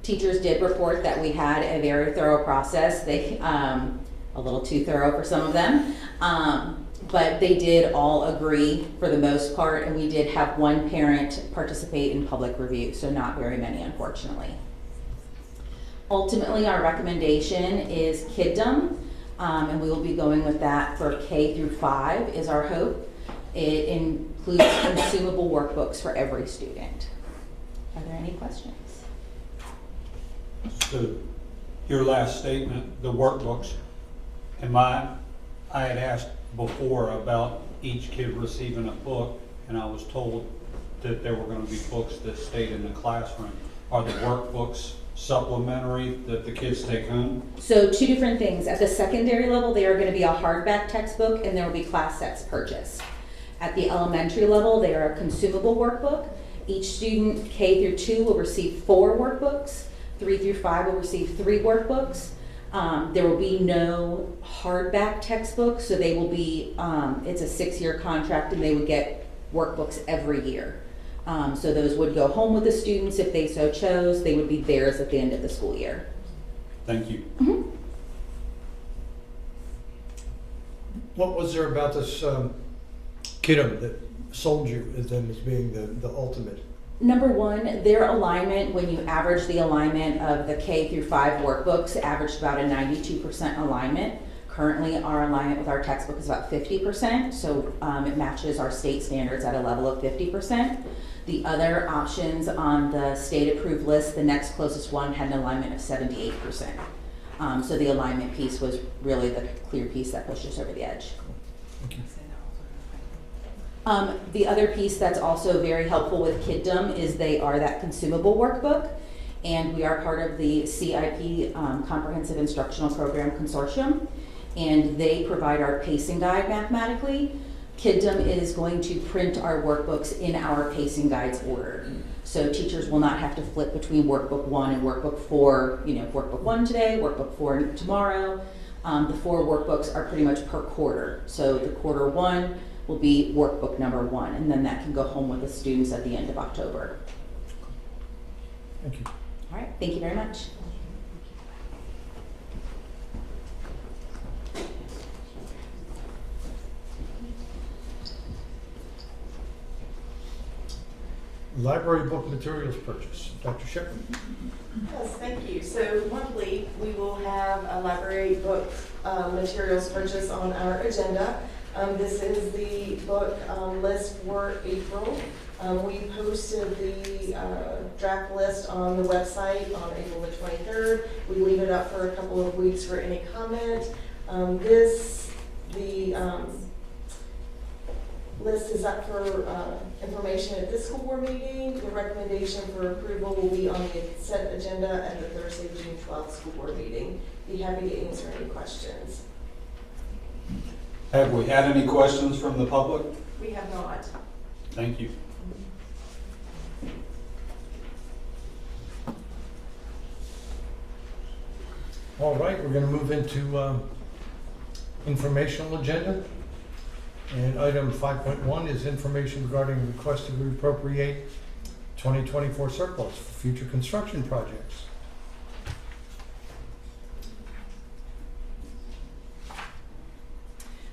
Teachers did report that we had a very thorough process. They, a little too thorough for some of them, but they did all agree for the most part, and we did have one parent participate in public review, so not very many, unfortunately. Ultimately, our recommendation is KidDom, and we will be going with that for K through 5 is our hope. It includes consumable workbooks for every student. Are there any questions? So, your last statement, the workbooks, I had asked before about each kid receiving a book, and I was told that there were going to be books that stayed in the classroom. Are the workbooks supplementary that the kids take home? So 2 different things. At the secondary level, they are going to be a hardback textbook, and there will be class sets purchased. At the elementary level, they are a consumable workbook. Each student, K through 2, will receive 4 workbooks. 3 through 5 will receive 3 workbooks. There will be no hardback textbooks, so they will be, it's a 6-year contract, and they would get workbooks every year. So those would go home with the students if they so chose. They would be theirs at the end of the school year. Thank you. Mm-hmm. What was there about this KidDom that sold you as them as being the ultimate? Number one, their alignment, when you average the alignment of the K through 5 workbooks, averaged about a 92% alignment. Currently, our alignment with our textbook is about 50%, so it matches our state standards at a level of 50%. The other options on the state-approved list, the next closest one had an alignment of 78%. So the alignment piece was really the clear piece that pushed us over the edge. The other piece that's also very helpful with KidDom is they are that consumable workbook, and we are part of the CIP Comprehensive Instructional Program Consortium, and they provide our pacing guide mathematically. KidDom is going to print our workbooks in our pacing guides order. So teachers will not have to flip between workbook 1 and workbook 4, workbook 1 today, workbook 4 tomorrow. The 4 workbooks are pretty much per quarter. So the quarter 1 will be workbook number 1, and then that can go home with the students at the end of October. Thank you. All right, thank you very much. Library book materials purchase. Dr. Shepard. Yes, thank you. So monthly, we will have a library book materials purchase on our agenda. This is the book list for April. We posted the draft list on the website on April the 23rd. We leave it up for a couple of weeks for any comment. List is up for information at this school board meeting. The recommendation for approval will be on the set agenda at the Thursday, June 12th school board meeting. Be happy to answer any questions. Have we had any questions from the public? We have not. Thank you. All right, we're going to move into informational agenda. And item 5.1 is information regarding request to reappropriate 2024 surplus for future construction projects.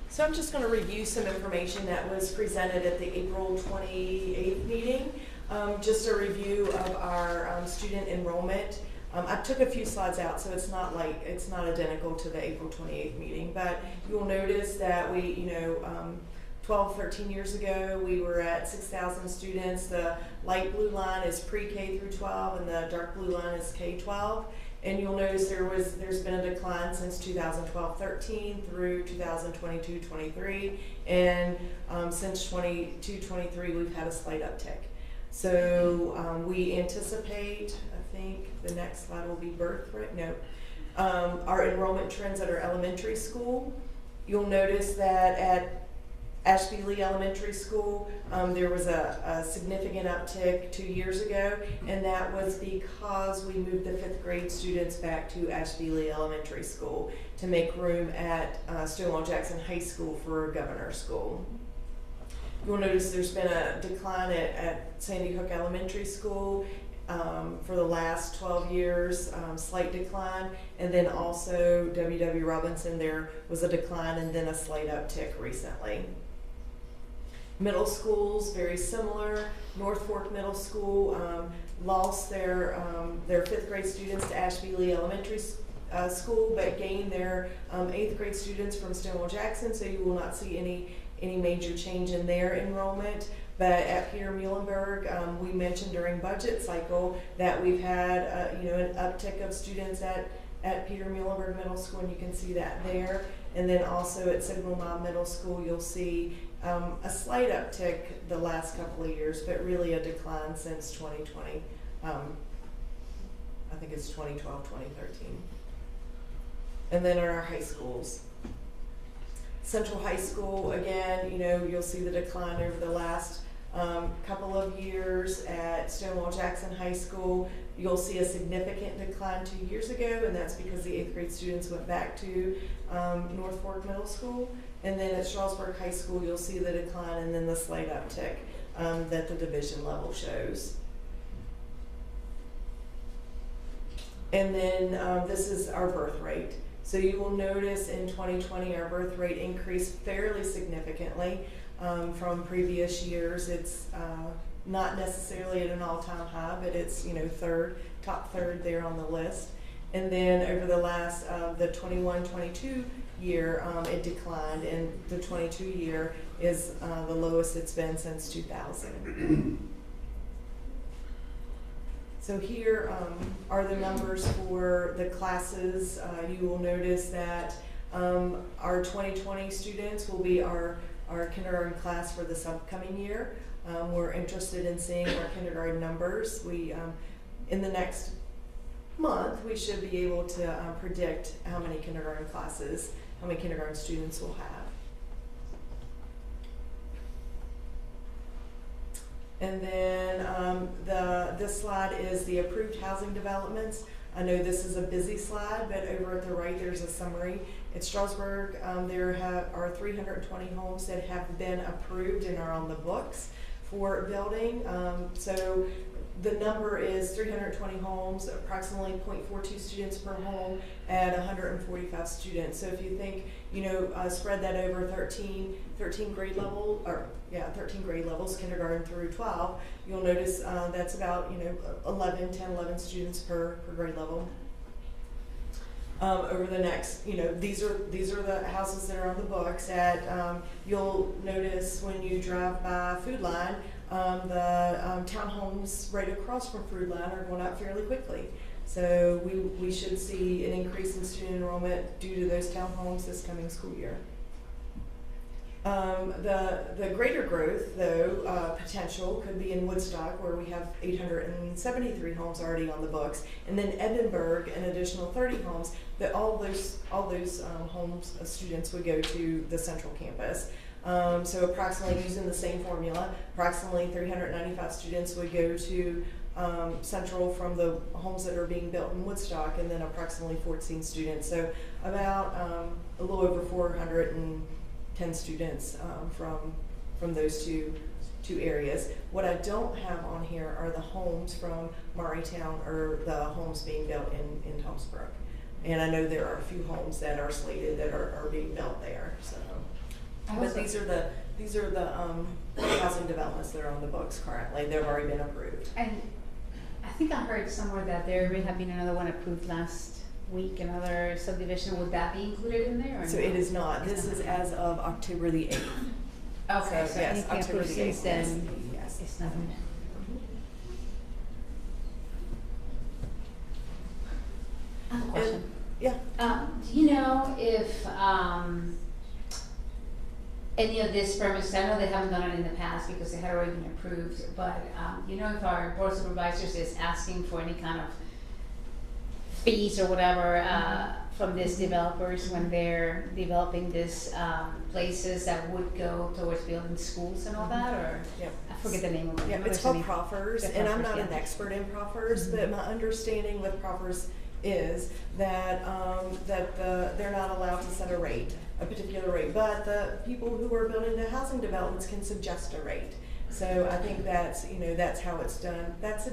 So I'm just going to review some information that was presented at the April 28th meeting. Just a review of our student enrollment. I took a few slides out, so it's not identical to the April 28th meeting, but you'll notice that we, 12, 13 years ago, we were at 6,000 students. The light blue line is pre-K through 12, and the dark blue line is K-12. And you'll notice there's been a decline since 2012-13 through 2022-23, and since 22-23 we've had a slight uptick. So we anticipate, I think the next slide will be birth rate. No, our enrollment trends at our elementary school. You'll notice that at Ashby Lee Elementary School, there was a significant uptick 2 years ago, and that was because we moved the 5th grade students back to Ashby Lee Elementary School to make room at Stonewall Jackson High School for Governor School. You'll notice there's been a decline at Sandy Hook Elementary School for the last 12 years, slight decline, and then also W.W. Robinson, there was a decline and then a slight uptick recently. Middle schools, very similar. North Fork Middle School lost their 5th grade students to Ashby Lee Elementary School, but gained their 8th grade students from Stonewall Jackson, so you will not see any major change in their enrollment. But at Peter Muhlenberg, we mentioned during budget cycle that we've had an uptick of students at Peter Muhlenberg Middle School, and you can see that there. And then also at Signal Knob Middle School, you'll see a slight uptick the last couple of years, but really a decline since 2020. I think it's 2012, 2013. And then in our high schools. Central High School, again, you'll see the decline over the last couple of years. At Stonewall Jackson High School, you'll see a significant decline 2 years ago, and that's because the 8th grade students went back to North Fork Middle School. And then at Strasburg High School, you'll see the decline and then the slight uptick that the division level shows. And then this is our birth rate. So you will notice in 2020 our birth rate increased fairly significantly from previous years. It's not necessarily at an all-time high, but it's top third there on the list. And then over the last the 21-22 year, it declined, and the 22 year is the lowest it's been since 2000. So here are the numbers for the classes. You will notice that our 2020 students will be our kindergarten class for this upcoming year. We're interested in seeing our kindergarten numbers. We, in the next month, we should be able to predict how many kindergarten students we'll have. And then this slide is the approved housing developments. I know this is a busy slide, but over at the right there's a summary. At Strasburg, there are 320 homes that have been approved and are on the books for building. So the number is 320 homes, approximately 0.42 students per home at 145 students. So if you think, spread that over 13 grade level, 13 grade levels, kindergarten through 12, you'll notice that's about 11 students per grade level. Over the next, these are the houses that are on the books. You'll notice when you drive by Food Line, the townhomes right across from Food Line are going up fairly quickly. So we should see an increase in student enrollment due to those townhomes this coming school year. The greater growth, though, potential could be in Woodstock, where we have 873 homes already on the books, and then Edinburgh, an additional 30 homes. That all those homes students would go to the central campus. So approximately, using the same formula, approximately 395 students would go to Central from the homes that are being built in Woodstock, and then approximately 14 students. So about a little over 410 students from those two areas. What I don't have on here are the homes from Murraytown or the homes being built in Tomsbrook. And I know there are a few homes that are slated that are being built there. So, but these are the housing developments that are on the books currently. They've already been approved. And I think I heard somewhere that there may have been another one approved last week, another subdivision. Would that be included in there? Or So no? it is not. This is as of October the 8th. Okay, so yes, anything October approved the since 8th. then, Yes. it's nothing. a question. Yeah. Do you know if any of this premises, I know they haven't done it in the past because they had already been approved, but you know if our board of supervisors is asking for any kind of fees or whatever from these developers when they're developing these places that would go towards building schools and all that, or Yep. I forget the name of it. Yeah, it's called proffers, and I'm not an expert in proffers, Mm-hmm. but my understanding with proffers is that they're not allowed to set a particular rate, but the people who are building the housing developments can suggest a rate. So I think that's how it's done. That's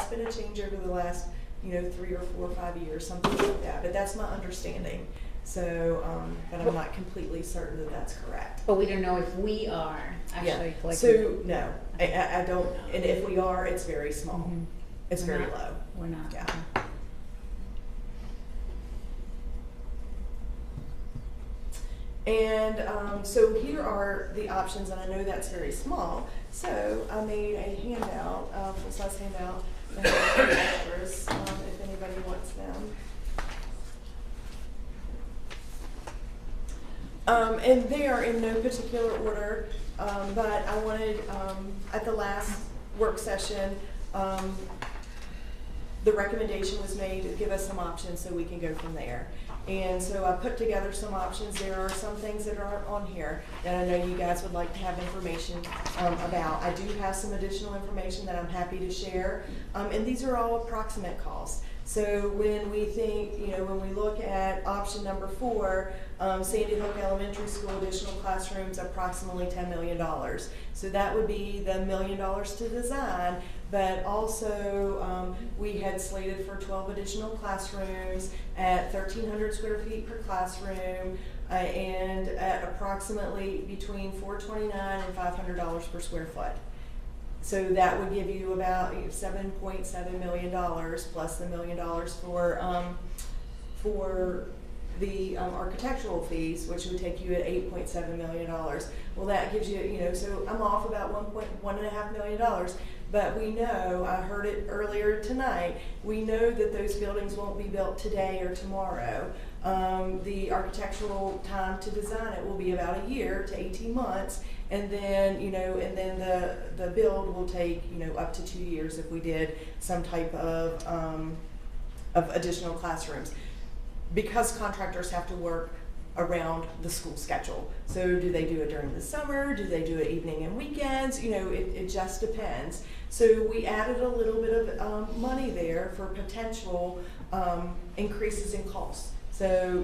been a change over the last 3 or 4 or 5 years, something like that. But that's my understanding. So, but I'm not completely certain that that's correct. But we don't know if we are actually collecting. So no, I don't. And if we are, it's very small. Mm-hmm. It's We're very not. low. We're not. Yeah. And so here are the options, and I know that's very small. So I made a handout, full-size handout, that has the extras, if anybody wants them. And they are in no particular order, but I wanted, at the last work session, the recommendation was made to give us some options so we can go from there. And so I put together some options. There are some things that aren't on here that I know you guys would like to have information about. I do have some additional information that I'm happy to share. And these are all approximate costs. So when we think, when we look at option number 4, Sandy Hook Elementary School additional classrooms, approximately $10 million. So that would be the $1 million to design, but also we had slated for 12 additional classrooms at 1,300 square feet per classroom and at approximately between $429 and $500 per square foot. So that would give you about $7.7 million plus the $1 million for the architectural fees, which would take you at $8.7 million. Well, that gives you, so I'm off about $1.5 million. But we know, I heard it earlier tonight, we know that those buildings won't be built today or tomorrow. The architectural time to design it will be about a year to 18 months. And then, the build will take, up to 2 years if we did some type of additional classrooms. Because contractors have to work around the school schedule. So do they do it during the summer? Do they do it evening and weekends? It just depends. So we added a little bit of money there for potential increases in costs. So,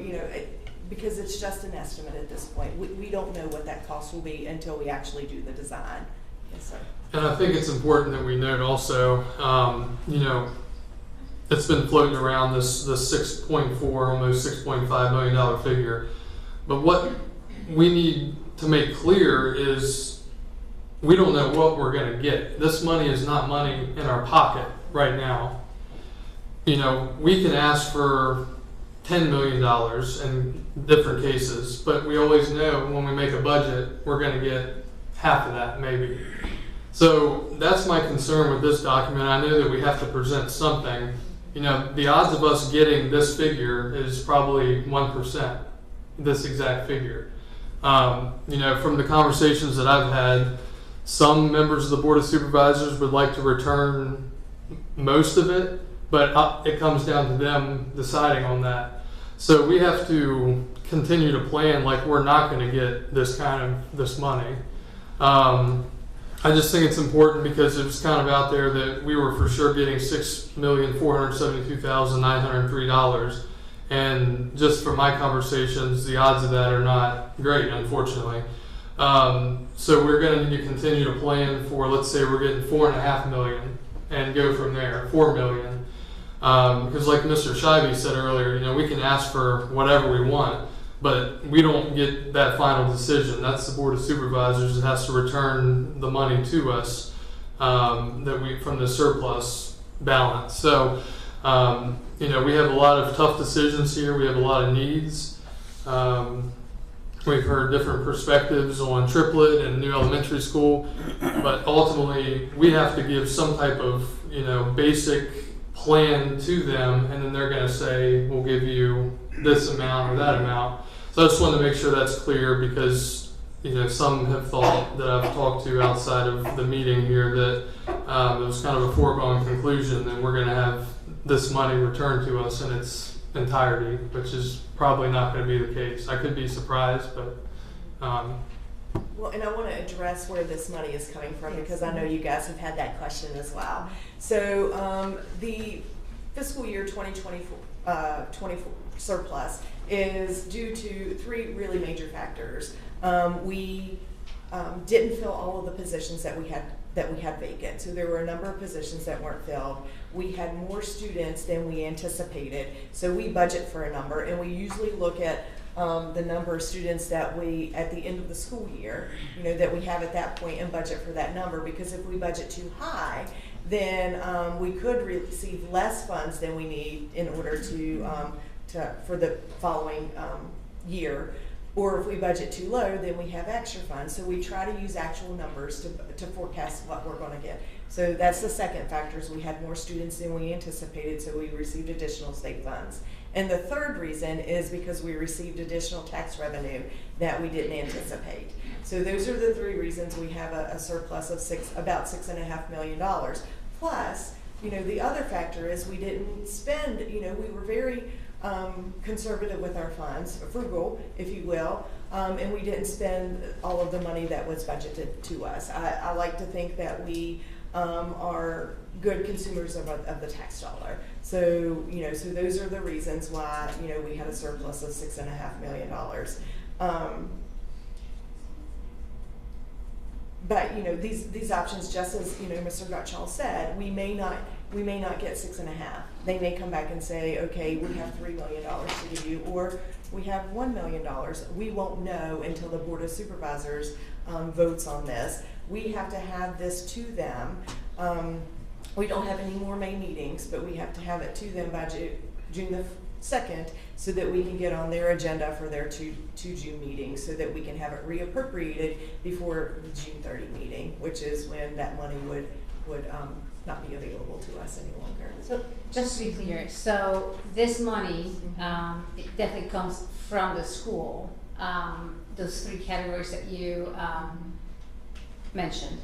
because it's just an estimate at this point. We don't know what that cost will be until we actually do the design. Yes, sir. And I think it's important that we note also, it's been floating around this 6.4, almost $6.5 million figure. But what we need to make clear is we don't know what we're going to get. This money is not money in our pocket right now. We can ask for $10 million in different cases, but we always know when we make a budget, we're going to get half of that maybe. So that's my concern with this document. I know that we have to present something. The odds of us getting this figure is probably 1%, this exact figure. From the conversations that I've had, some members of the Board of Supervisors would like to return most of it, but it comes down to them deciding on that. So we have to continue to plan like we're not going to get this money. I just think it's important because it was kind of out there that we were for sure getting $6,472,903, and just from my conversations, the odds of that are not great, unfortunately. So we're going to need to continue to plan for, let's say we're getting $4.5 million, and go from there, $4 million. Because like Mr. Scheibe said earlier, we can ask for whatever we want, but we don't get that final decision. That's the Board of Supervisors that has to return the money to us from the surplus balance. So, we have a lot of tough decisions here. We have a lot of needs. We've heard different perspectives on triplet and new elementary school, but ultimately we have to give some type of, basic plan to them, and then they're going to say, we'll give you this amount or that amount. So I just wanted to make sure that's clear, because some have thought that I've talked to outside of the meeting here that it was kind of a foregone conclusion that we're going to have this money returned to us in its entirety, which is probably not going to be the case. I could be surprised, but well, and I want to address where this money is coming from, because I know you guys have had that question as well. So the fiscal year 2024 surplus is due to three really major factors. We didn't fill all of the positions that we had vacant. So there were a number of positions that weren't filled. We had more students than we anticipated. So we budget for a number, and we usually look at the number of students that we, at the end of the school year, that we have at that point, and budget for that number, because if we budget too high, then we could receive less funds than we need in order for the following year. Or if we budget too low, then we have extra funds. So we try to use actual numbers to forecast what we're going to get. So that's the second factor, is we had more students than we anticipated, so we received additional state funds. And the third reason is because we received additional tax revenue that we didn't anticipate. So those are the three reasons we have a surplus of about $6.5 million. Plus, the other factor is we didn't spend, we were very conservative with our funds, frugal, if you will, and we didn't spend all of the money that was budgeted to us. I like to think that we are good consumers of the tax dollar. So, so those are the reasons why, we had a surplus of $6.5 million. But, these options, just as, Mr. Gutschall said, we may not get 6.5. They may come back and say, okay, we have $3 million to give you, or we have $1 million. We won't know until the Board of Supervisors votes on this. We have to have this to them. We don't have any more May meetings, but we have to have it to them by June the 2nd, so that we can get on their agenda for their two June meetings, so that we can have it reappropriated before the June 30 meeting, which is when that money would not be available to us any longer. So just to be clear, so this money, it definitely comes from the school, those three categories that you mentioned.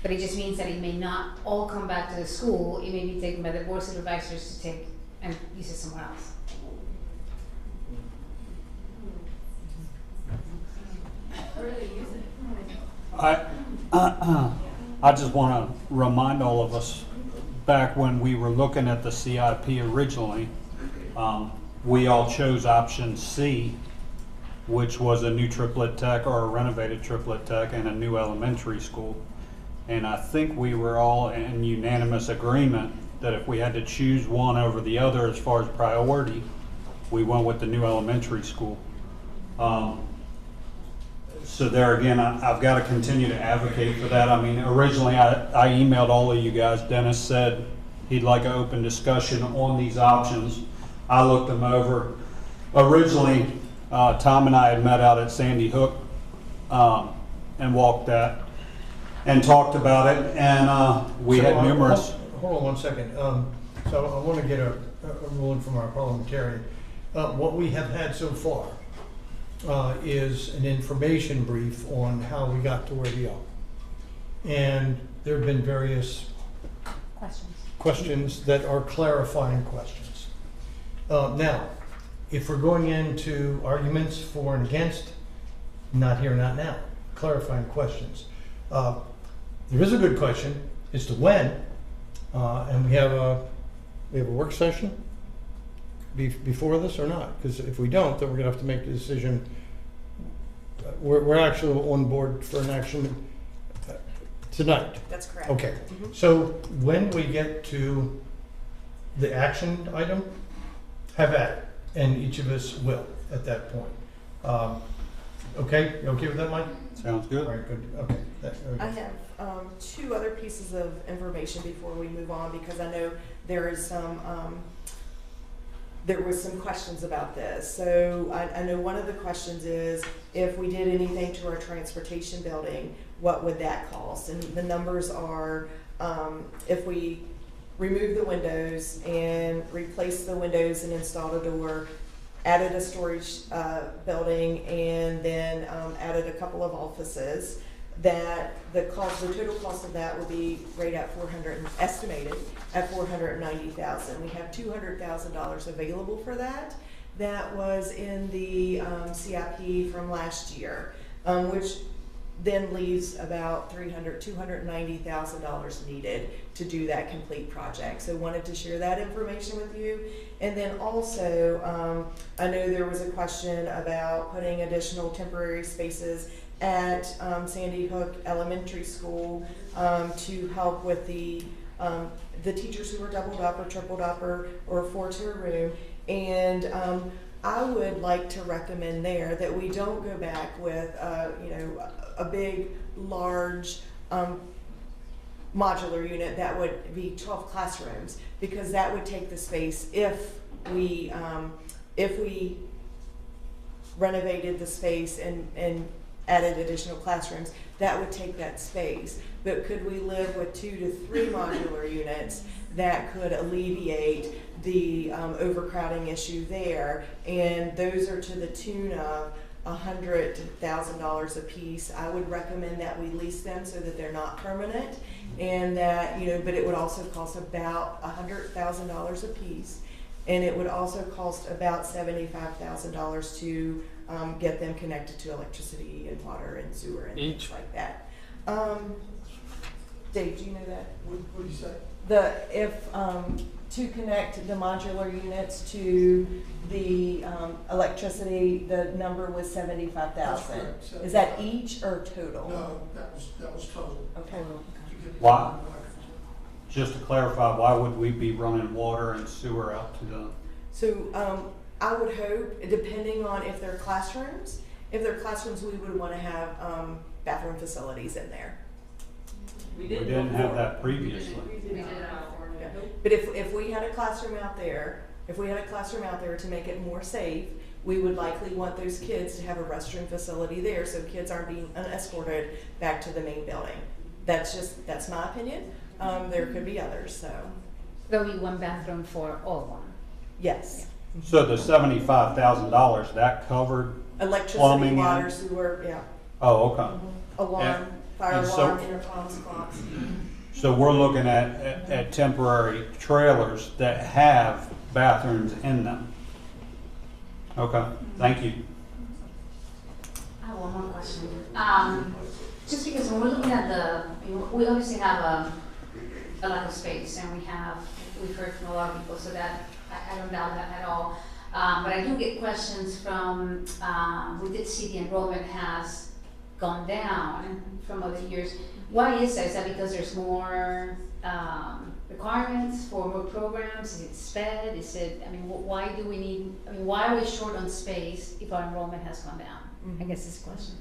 But it just means that it may not all come back to the school. It may be taken by the board of supervisors to take and use it somewhere else. Where do they use it? I just want to remind all of us, back when we were looking at the CIP originally, we all chose option C, which was a new triplet tech or a renovated triplet tech and a new elementary school. And I think we were all in unanimous agreement that if we had to choose one over the other as far as priority, we went with the new elementary school. So there again, I've got to continue to advocate for that. I mean, originally I emailed all of you guys. Dennis said he'd like an open discussion on these options. I looked them over. Originally, Tom and I had met out at Sandy Hook and walked that and talked about it, and we had numerous. Hold on one second. So I want to get a ruling from our parliamentarian. What we have had so far is an information brief on how we got to where we are. And there have been various questions that are clarifying questions. Now, if we're going into arguments for and against, not here, not now, clarifying questions. There is a good question as to when, and we have a work session before this or not? Because if we don't, then we're gonna have to make the decision. We're actually on board for an action tonight. That's correct. Okay, so when we get to the action item, have at it, and each of us will at that point. Okay, you okay with that, Mike? Sounds good. All right, good, okay. I have two other pieces of information before we move on, because I know there was some questions about this. So I know one of the questions is, if we did anything to our transportation building, what would that cost? And the numbers are, if we removed the windows and replaced the windows and installed a door, added a storage building, and then added a couple of offices. That the total cost of that would be right at estimated at $490,000. We have $200,000 available for that. That was in the CIP from last year, which then leaves about $290,000 needed to do that complete project. So wanted to share that information with you. And then also, I know there was a question about putting additional temporary spaces at Sandy Hook Elementary School to help with the teachers who are doubled up or tripled up or 4 to a room. And I would like to recommend there that we don't go back with a big, large modular unit that would be 12 classrooms, because that would take the space if we renovated the space and added additional classrooms, that would take that space. But could we live with 2 to 3 modular units that could alleviate the overcrowding issue there? And those are to the tune of $100,000 a piece. I would recommend that we lease them so that they're not permanent, and that, but it would also cost about $100,000 a piece, and it would also cost about $75,000 to get them connected to electricity and water and sewer and things like that. Dave, do you know that? What do you say? To connect the modular units to the electricity, the number was $75,000. Is that each or total? No, that was total. Okay. Why? Just to clarify, why would we be running water and sewer out to them? So I would hope, depending on if they're classrooms, we would want to have bathroom facilities in there. We didn't have that previously. But if we had a classroom out there, to make it more safe, we would likely want those kids to have a restroom facility there, so kids aren't being unescorted back to the main building. That's my opinion. There could be others, so. There'll be one bathroom for all of them. Yes. So the $75,000, that covered Electricity, plumbing, water, and sewer, yeah. Oh, okay. Alarm, fire and alarm, intercoms, clocks. So we're looking at temporary trailers that have bathrooms in them. Okay, thank you. I have one more question. Just because when we're looking at we obviously have a lack of space, and we've heard from a lot of people, so that I don't doubt that at all. But I do get questions from, we did see the enrollment has gone down from other years. Why is that? Is that because there's more requirements for more programs? Is it sped? Why are we short on space if our enrollment has gone down? I guess this question.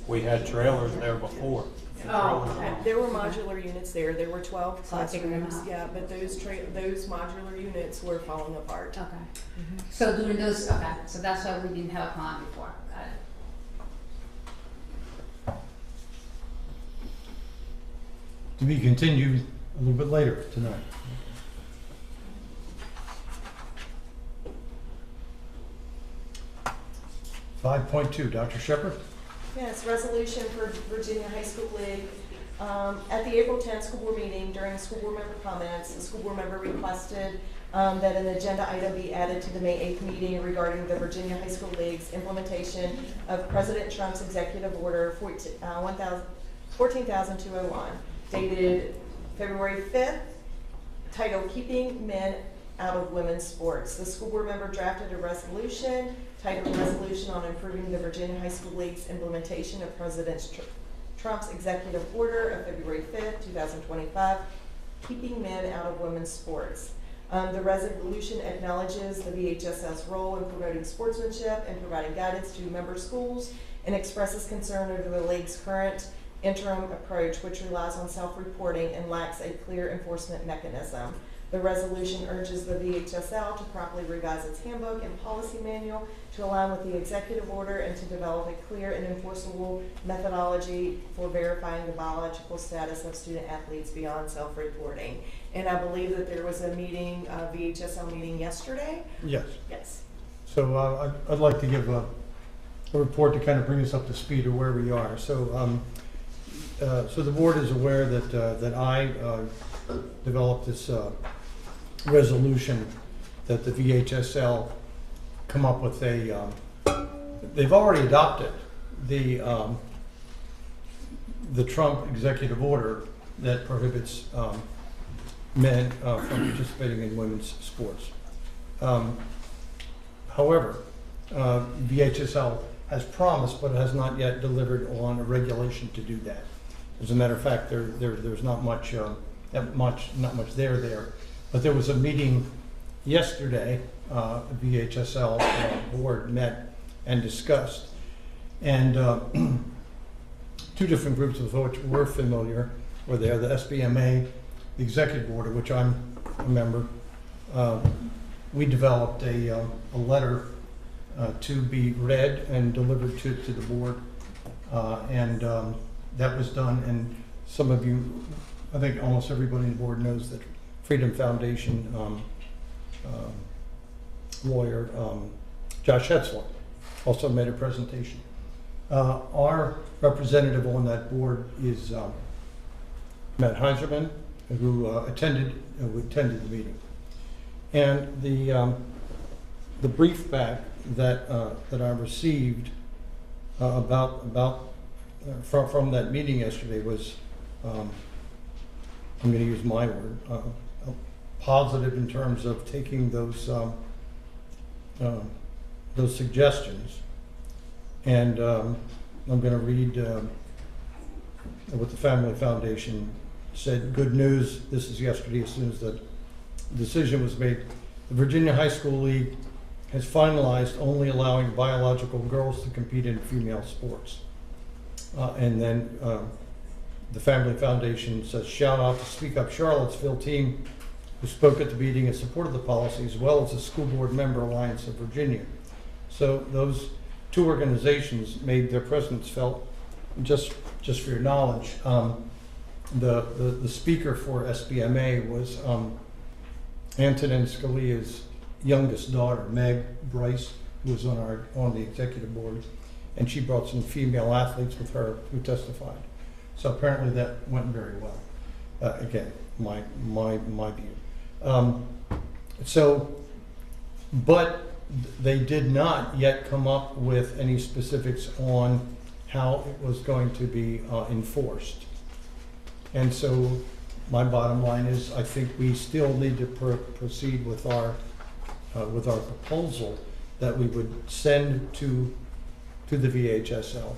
We had trailers there before. There were modular units there. There were 12 classrooms, yeah, but those modular units were falling apart. Okay. So doing those, so that's why we didn't have a plan before. Got it. To be continued a little bit later tonight. (5.2), Dr. Shepherd. Yes, resolution for Virginia High School League. At the April 10th school board meeting, during school board member comments, the school board member requested that an agenda item be added to the May 8th meeting regarding the Virginia High School League's implementation of President Trump's executive order 14,201, dated February 5th, titled Keeping Men Out of Women's Sports. The school board member drafted a resolution titled Resolution on Improving the Virginia High School League's Implementation of President Trump's Executive Order of February 5th, 2025, Keeping Men Out of Women's Sports. The resolution acknowledges the VHSL's role in promoting sportsmanship and providing guidance to member schools, and expresses concern over the league's current interim approach, which relies on self-reporting and lacks a clear enforcement mechanism. The resolution urges the VHSL to promptly revise its handbook and policy manual to align with the executive order and to develop a clear and enforceable methodology for verifying the biological status of student athletes beyond self-reporting. And I believe that there was a meeting, a VHSL meeting yesterday? Yes. Yes. So I'd like to give a report to kind of bring us up to speed of where we are. So, so the board is aware that I developed this resolution that the VHSL come up with a, they've already adopted the Trump executive order that prohibits men from participating in women's sports. However, VHSL has promised, but has not yet delivered on a regulation to do that. As a matter of fact, there's not much there. But there was a meeting yesterday. The VHSL board met and discussed, and two different groups of which were familiar were there: the SBMA, the executive board, of which I'm a member. We developed a letter to be read and delivered to the board, and that was done. And some of you, I think almost everybody on the board knows that Freedom Foundation lawyer Josh Hetzler also made a presentation. Our representative on that board is Matt Heiserman, who attended the meeting. And the brief back that I received from that meeting yesterday was, I'm going to use my word, positive in terms of taking those suggestions. And I'm going to read what the Family Foundation said. Good news, this is yesterday, as soon as the decision was made. The Virginia High School League has finalized only allowing biological girls to compete in female sports. And then the Family Foundation says, shout out to Speak Up Charlottesville team who spoke at the meeting in support of the policy, as well as the School Board Member Alliance of Virginia. So those two organizations made their presence felt. Just for your knowledge, the speaker for SBMA was Antonin Scalia's youngest daughter, Meg Bryce, who was on the executive board, and she brought some female athletes with her who testified. So apparently that went very well. Again, my view. But they did not yet come up with any specifics on how it was going to be enforced. And so my bottom line is, I think we still need to proceed with our proposal that we would send to the VHSL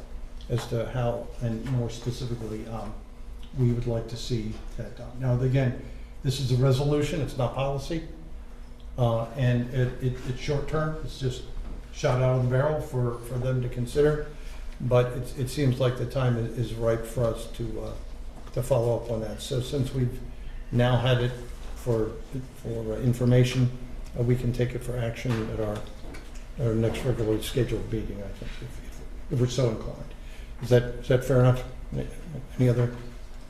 as to how, and more specifically, we would like to see that done. Now, again, this is a resolution, it's not policy, and it's short term. It's just shot out of the barrel for them to consider, but it seems like the time is ripe for us to follow up on that. So since we've now had it for information, we can take it for action at our next regularly scheduled meeting, I think, if we're so inclined. Is that fair enough? Any other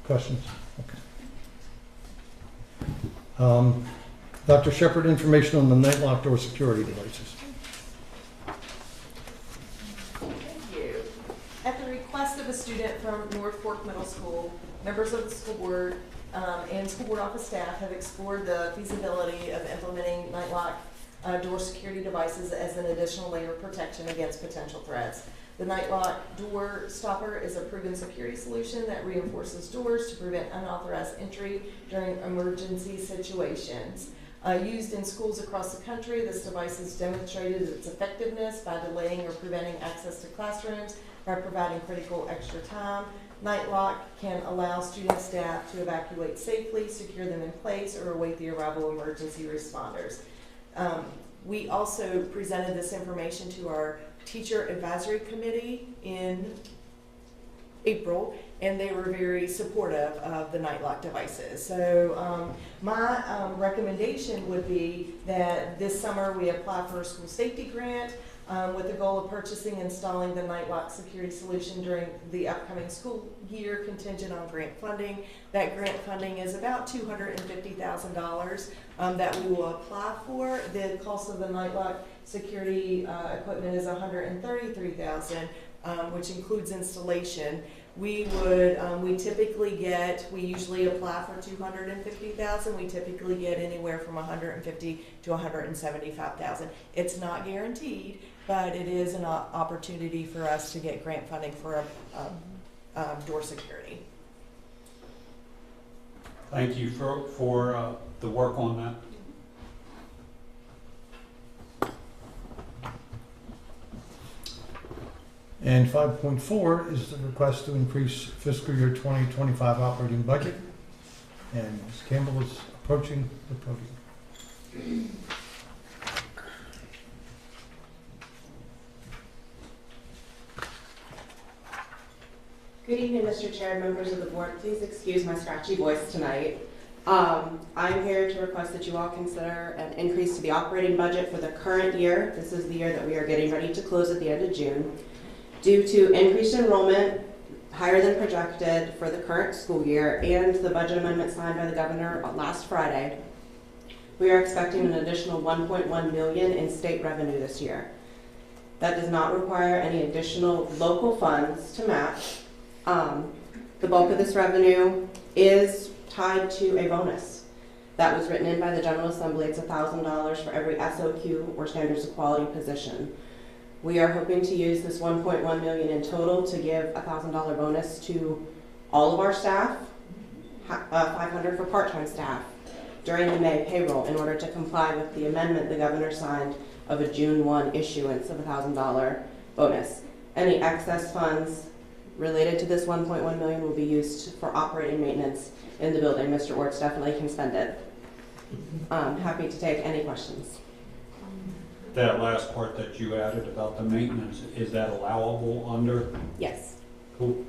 questions? Okay. Dr. Shepard, information on the night lock door security devices. Thank you. At the request of a student from North Fork Middle School, members of the school board and school board office staff have explored the feasibility of implementing night lock door security devices as an additional layer of protection against potential threats. The night lock door stopper is a proven security solution that reinforces doors to prevent unauthorized entry during emergency situations. Used in schools across the country, this device has demonstrated its effectiveness by delaying or preventing access to classrooms by providing critical extra time. Night lock can allow student staff to evacuate safely, secure them in place, or await the arrival of emergency responders. We also presented this information to our Teacher Advisory Committee in April, and they were very supportive of the night lock devices. So my recommendation would be that this summer we apply for a school safety grant with the goal of purchasing and installing the night lock security solution during the upcoming school year, contingent on grant funding. That grant funding is about $250,000 that we will apply for. The cost of the night lock security equipment is $133,000, which includes installation. We typically get, we usually apply for $250,000. We typically get anywhere from $150,000 to $175,000. It's not guaranteed, but it is an opportunity for us to get grant funding for door security. Thank you for the work on that. And 5.4 is the request to increase fiscal year 2025 operating budget. And Ms. Campbell is approaching the podium. Good evening, Mr. Chair, members of the board. Please excuse my scratchy voice tonight. I'm here to request that you all consider an increase to the operating budget for the current year. This is the year that we are getting ready to close at the end of June. Due to increased enrollment, higher than projected for the current school year, and the budget amendment signed by the governor last Friday, we are expecting an additional $1.1 million in state revenue this year. That does not require any additional local funds to match. The bulk of this revenue is tied to a bonus that was written in by the General Assembly. It's $1,000 for every SOQ or Standards of Quality position. We are hoping to use this $1.1 million in total to give a $1,000 bonus to all of our staff, $500 for part-time staff during the May payroll in order to comply with the amendment the governor signed of a June 1 issuance of a $1,000 bonus. Any excess funds related to this $1.1 million will be used for operating maintenance in the building. Mr. Orts definitely can spend it. Happy to take any questions. That last part that you added about the maintenance, is that allowable under? Yes. Cool.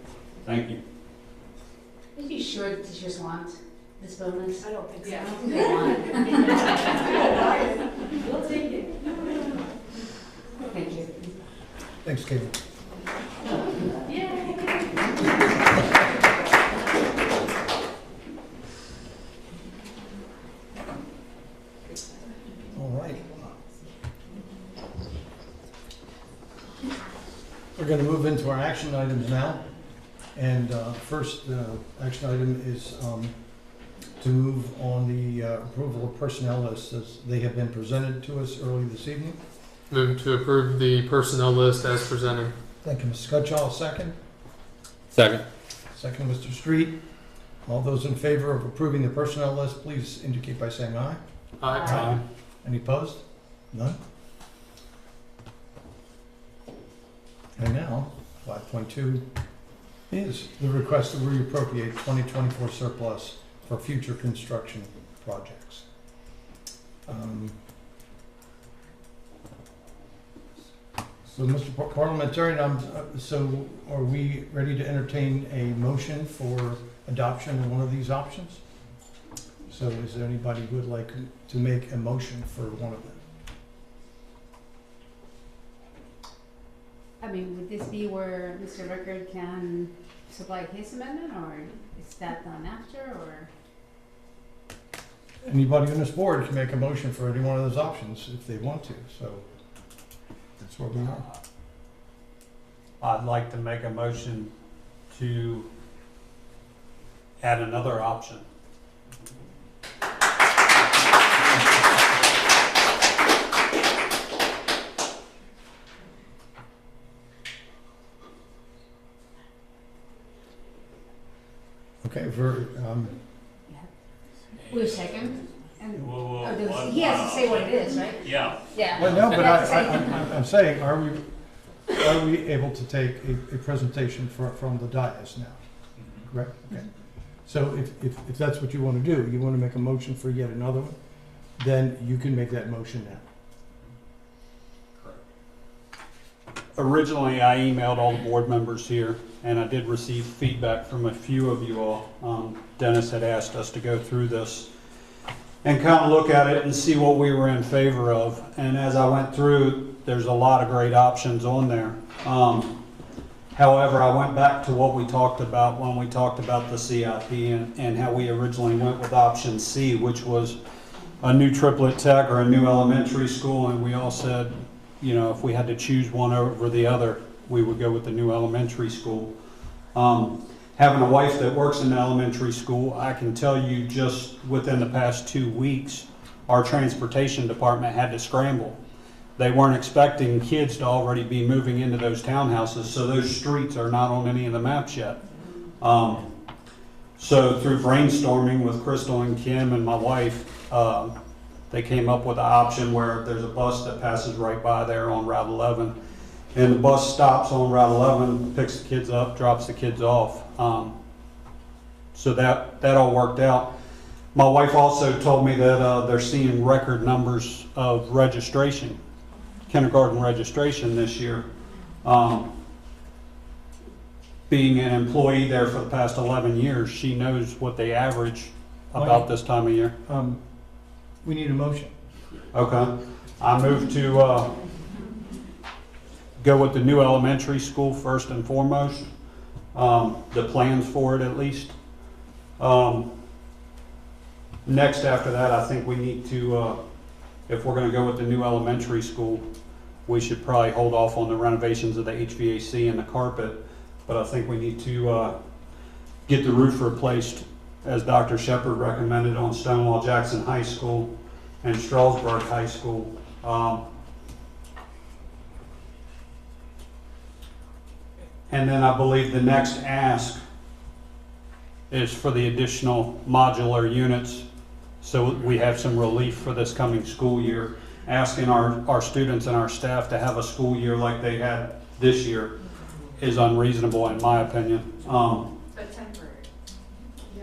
Thank you. Are you sure the teachers want this bonus? I don't think so. Yeah. I don't think they want it. We'll take it. Thank you. Thanks, Kate. All right. We're going to move into our action items now. And first action item is to move on the approval of personnel lists as they have been presented to us early this evening. Move to approve the personnel list as presented. Thank you, Mr. Scutchall. Second. Second. Second, Mr. Street. All those in favor of approving the personnel list, please indicate by saying aye. Aye. Aye. Any opposed? None. And now, 5.2 is the request to reappropriate 2024 surplus for future construction projects. So, Mr. Parliamentarian, so are we ready to entertain a motion for adoption of one of these options? So is there anybody who would like to make a motion for one of them? I mean, would this be where Mr. Rickard can supply his amendment, or is that done after, or? Anybody on this board can make a motion for any one of those options if they want to, so that's where we are. I'd like to make a motion to add another option. Okay, for, Wait a second. And Whoa, he has to say what it is, right? Yeah. Yeah. well, no, but I'm saying, are we able to take a presentation from the dais now? Correct? Okay. So if that's what you want to do, you want to make a motion for yet another one, then you can make that motion now. originally I emailed all the board members here, and I did receive feedback from a few of you all. Dennis had asked us to go through this and kind of look at it and see what we were in favor of. And as I went through, there's a lot of great options on there. However, I went back to what we talked about when we talked about the CIP and how we originally went with option C, which was a new triplet tech or a new elementary school, and we all said, you know, if we had to choose one over the other, we would go with the new elementary school. Having a wife that works in the elementary school, I can tell you just within the past 2 weeks, our transportation department had to scramble. They weren't expecting kids to already be moving into those townhouses, so those streets are not on any of the maps yet. So through brainstorming with Crystal and Kim and my wife, they came up with an option where there's a bus that passes right by there on Route 11. And the bus stops on Route 11, picks the kids up, drops the kids off. So that all worked out. My wife also told me that they're seeing record numbers of registration, kindergarten registration this year. Being an employee there for the past 11 years, she knows what they average about this time of year. We need a motion. Okay. I move to go with the new elementary school first and foremost. The plans for it at least. Next after that, I think we need to, if we're going to go with the new elementary school, we should probably hold off on the renovations of the HVAC and the carpet. But I think we need to get the roof replaced, as Dr. Shepard recommended, on Stonewall Jackson High School and Strasburg High School. And then I believe the next ask is for the additional modular units, so we have some relief for this coming school year. Asking our students and our staff to have a school year like they had this year is unreasonable in my opinion. But temporary.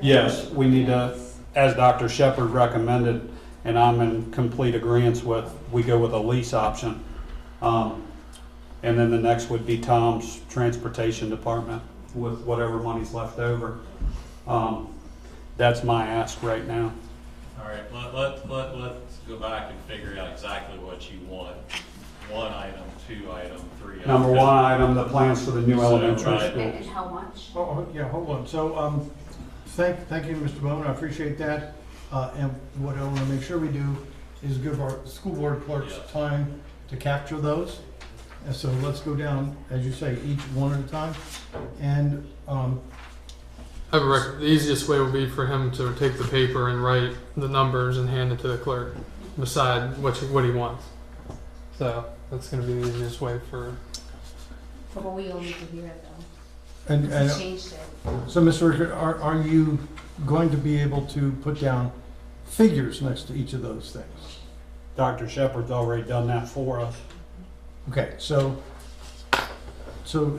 Yes, we need to, as Dr. Shepard recommended, and I'm in complete agreement with, we go with a lease option. And then the next would be Tom's transportation department with whatever money's left over. That's my ask right now. All right, let's go back and figure out exactly what you want. 1 item, 2 item, 3 item. Number 1 item, the plans for the new elementary school. And how much? Oh, yeah, hold on. So, thank you, Mr. Bone. I appreciate that. And what I want to make sure we do is give our school board clerks time to capture those. And so let's go down, as you say, each one at a time. And The easiest way would be for him to take the paper and write the numbers and hand it to the clerk, decide what he wants. So that's going to be the easiest way for. But we all need to hear it though. And He changed it. so, Mr. Rickard, are you going to be able to put down figures next to each of those things? Dr. Shepard's already done that for us. Okay, so Mr.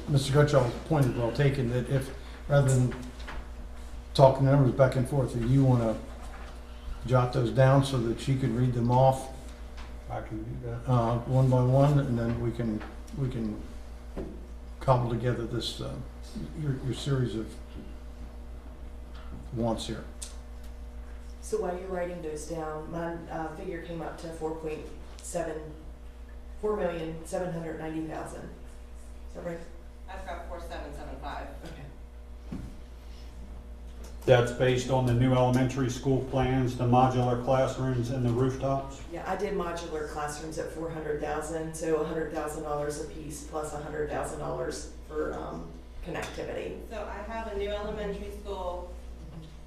Gutschall's point is well taken, that if, rather than talking numbers back and forth, if you want to jot those down so that she can read them off, I can do that. one by one, and then we can cobble together this, your series of wants here. So while you're writing those down, my figure came up to 4,790,000. Is that right? I've got 4,775. Okay. That's based on the new elementary school plans, the modular classrooms and the rooftops? Yeah, I did modular classrooms at 400,000, so $100,000 a piece plus $100,000 for connectivity. So I have a new elementary school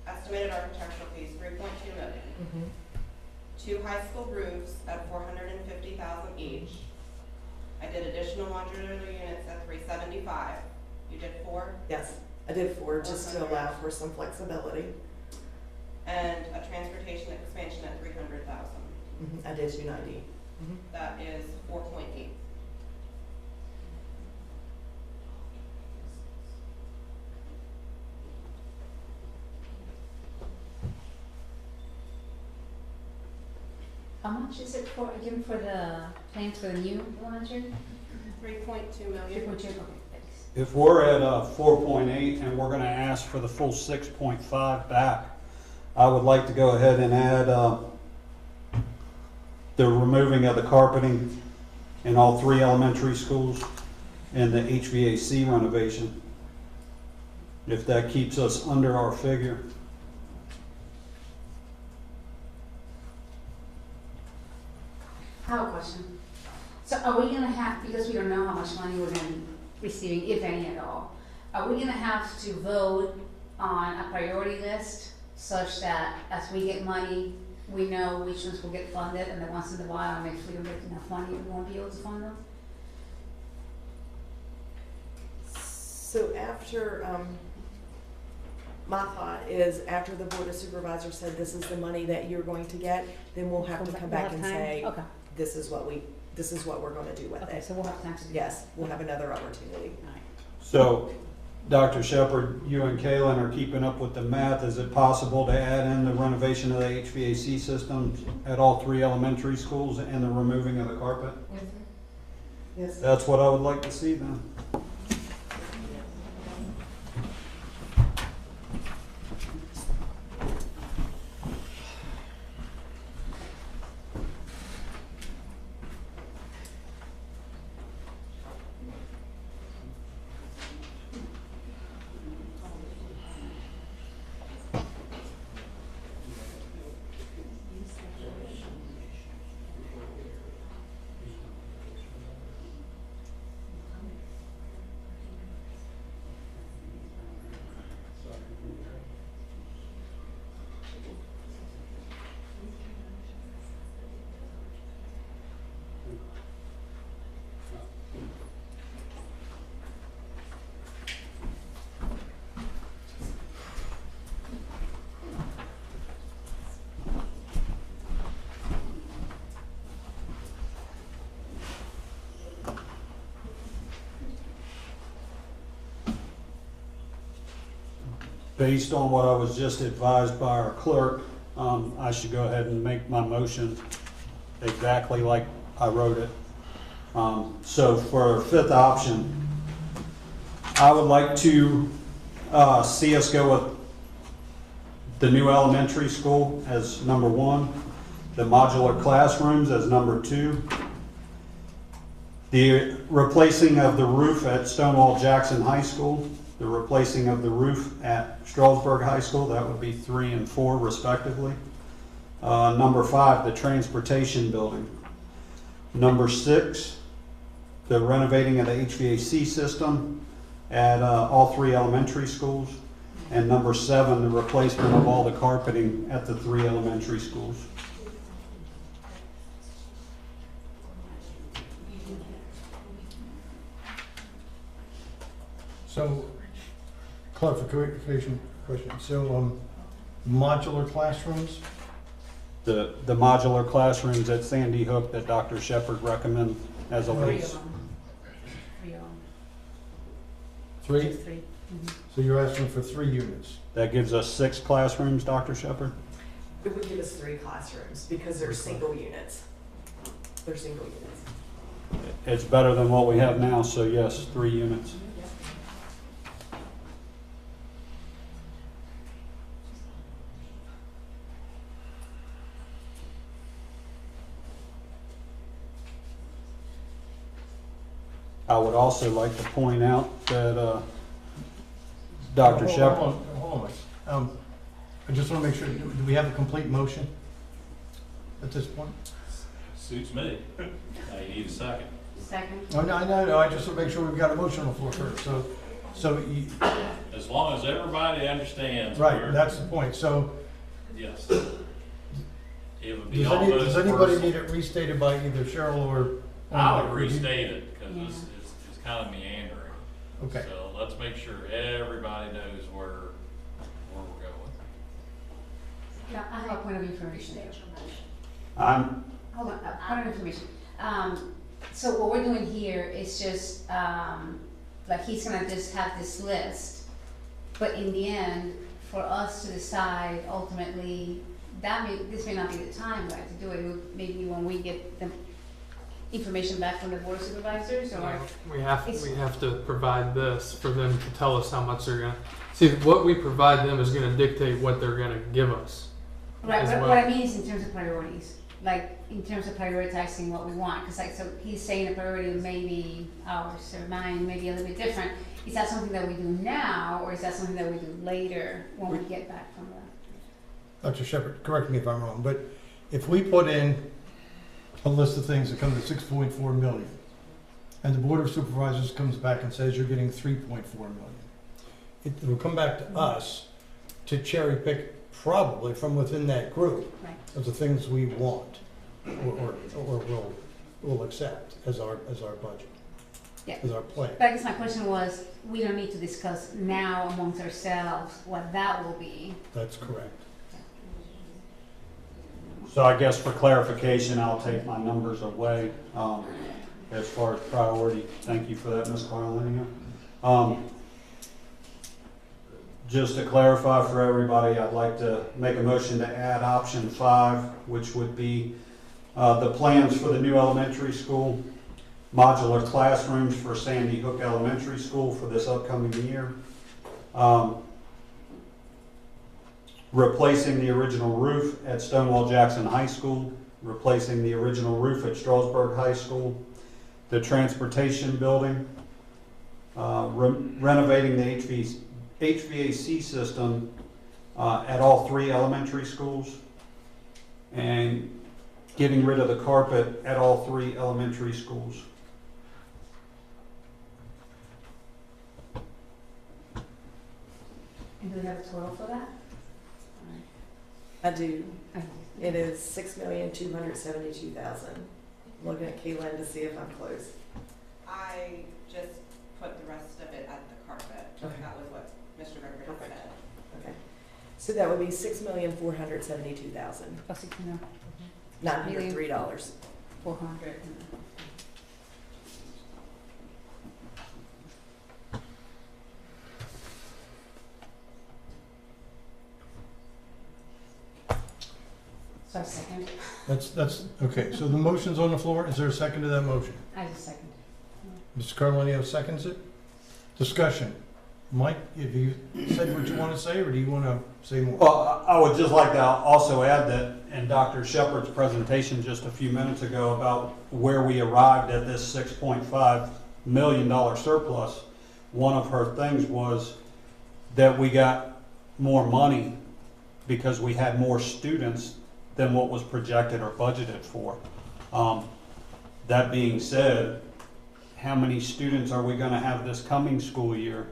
estimated architectural fees, $3.2 million. 2 high school roofs at $450,000 each. I did additional modular units at $375,000. You did 4? Yes, I did 4 just to allow for some flexibility. And a transportation expansion at $300,000. I did 290. That is 4.8. How much is it for, again, for the plans for the new elementary? 3.2 million. 3.2, okay, thanks. If we're at 4.8 and we're gonna ask for the full 6.5 back, I would like to go ahead and add the removing of the carpeting in all 3 elementary schools and the HVAC renovation, if that keeps us under our figure. I have a question. So are we gonna have, because we don't know how much money we're gonna be receiving, if any at all, are we gonna have to vote on a priority list such that as we get money, we know which ones will get funded, and the ones in the bottom, if we don't get enough money, we won't be able to fund them? So after, my thought is after the Board of Supervisors said this is the money that you're going to get, then we'll have to come back and say, Okay. this is what we're gonna do with Okay, it. so we'll have time to do that. Yes, we'll have another opportunity. All right. So, Dr. Shepard, you and Kaylin are keeping up with the math. Is it possible to add in the renovation of the HVAC systems at all 3 elementary schools and the removing of the carpet? Yes. That's what I would like to see then. Based on what I was just advised by our clerk, I should go ahead and make my motion exactly like I wrote it. So for 5th option, I would like to see us go with the new elementary school as number 1, the modular classrooms as number 2, the replacing of the roof at Stonewall Jackson High School, the replacing of the roof at Strasburg High School, that would be 3 and 4 respectively. Number 5, the transportation building. Number 6, the renovating of the HVAC system at all 3 elementary schools. And number 7, the replacement of all the carpeting at the 3 elementary schools. So, clarification question. So, modular classrooms? The modular classrooms at Sandy Hook that Dr. Shepard recommended as a 3 of lease. them. 3 of them. 3? Just 3. Mhm. So you're asking for 3 units? That gives us 6 classrooms, Dr. Shepard? It would give us 3 classrooms because they're single units. They're single units. It's better than what we have now, so yes, 3 units. I would also like to point out that Dr. Shepard. Hold on. I just want to make sure, do we have a complete motion at this point? Suits me. Now you need a second. Second. Oh, no, I just want to make sure we've got a motion on the floor first, so As long as everybody understands. right, where- that's the point, so. Yes. It would be Does almost anybody personal. need it restated by either Cheryl or? I would restate it, because it's kind of meandering. Okay. So let's make sure everybody knows where we're going. Yeah, I have a point of information. I'm, Hold on, point of information. So what we're doing here is just, like he's gonna just have this list, but in the end, for us to decide ultimately, this may not be the time, right, to do it. Maybe when we get the information back from the board of supervisors, or? We have to provide this for them to tell us how much they're gonna, see, what we provide them is gonna dictate what they're gonna give us. Right, as but well. what I mean is in terms of priorities, like in terms of prioritizing what we want, because like, so he's saying a priority may be ours or mine, maybe a little bit different. Is that something that we do now, or is that something that we do later when we get back from that? Dr. Shepherd, correct me if I'm wrong, but if we put in a list of things that come to 6.4 million, and the Board of Supervisors comes back and says you're getting 3.4 million, it will come back to us to cherry pick probably from within that group of the things we want or will accept as our budget, as our plan. But I guess my question was, we don't need to discuss now amongst ourselves what that will be. That's correct. So I guess for clarification, I'll take my numbers away as far as priority. Thank you for that, Ms. Carlini. Just to clarify for everybody, I'd like to make a motion to add option 5, which would be the plans for the new elementary school, modular classrooms for Sandy Hook Elementary School for this upcoming year, replacing the original roof at Stonewall Jackson High School, replacing the original roof at Strasburg High School, the transportation building, renovating the HVAC system at all 3 elementary schools, and getting rid of the carpet at all 3 elementary schools. And do we have a total for that? I do. It is $6,272,000. Looking at Kaylin to see if I'm close. I just put the rest of it at the carpet. Okay. That was what Mr. Gregory said. Okay. So that would be $6,472,000. $903. 400. So second. That's, okay, so the motion's on the floor. Is there a second to that motion? I just second. Mr. Carlenio seconds it. Discussion. Mike, have you said what you want to say, or do you want to say more? Well, I would just like to also add that in Dr. Shepherd's presentation just a few minutes ago about where we arrived at this $6.5 million surplus, one of her things was that we got more money because we had more students than what was projected or budgeted for. That being said, how many students are we going to have this coming school year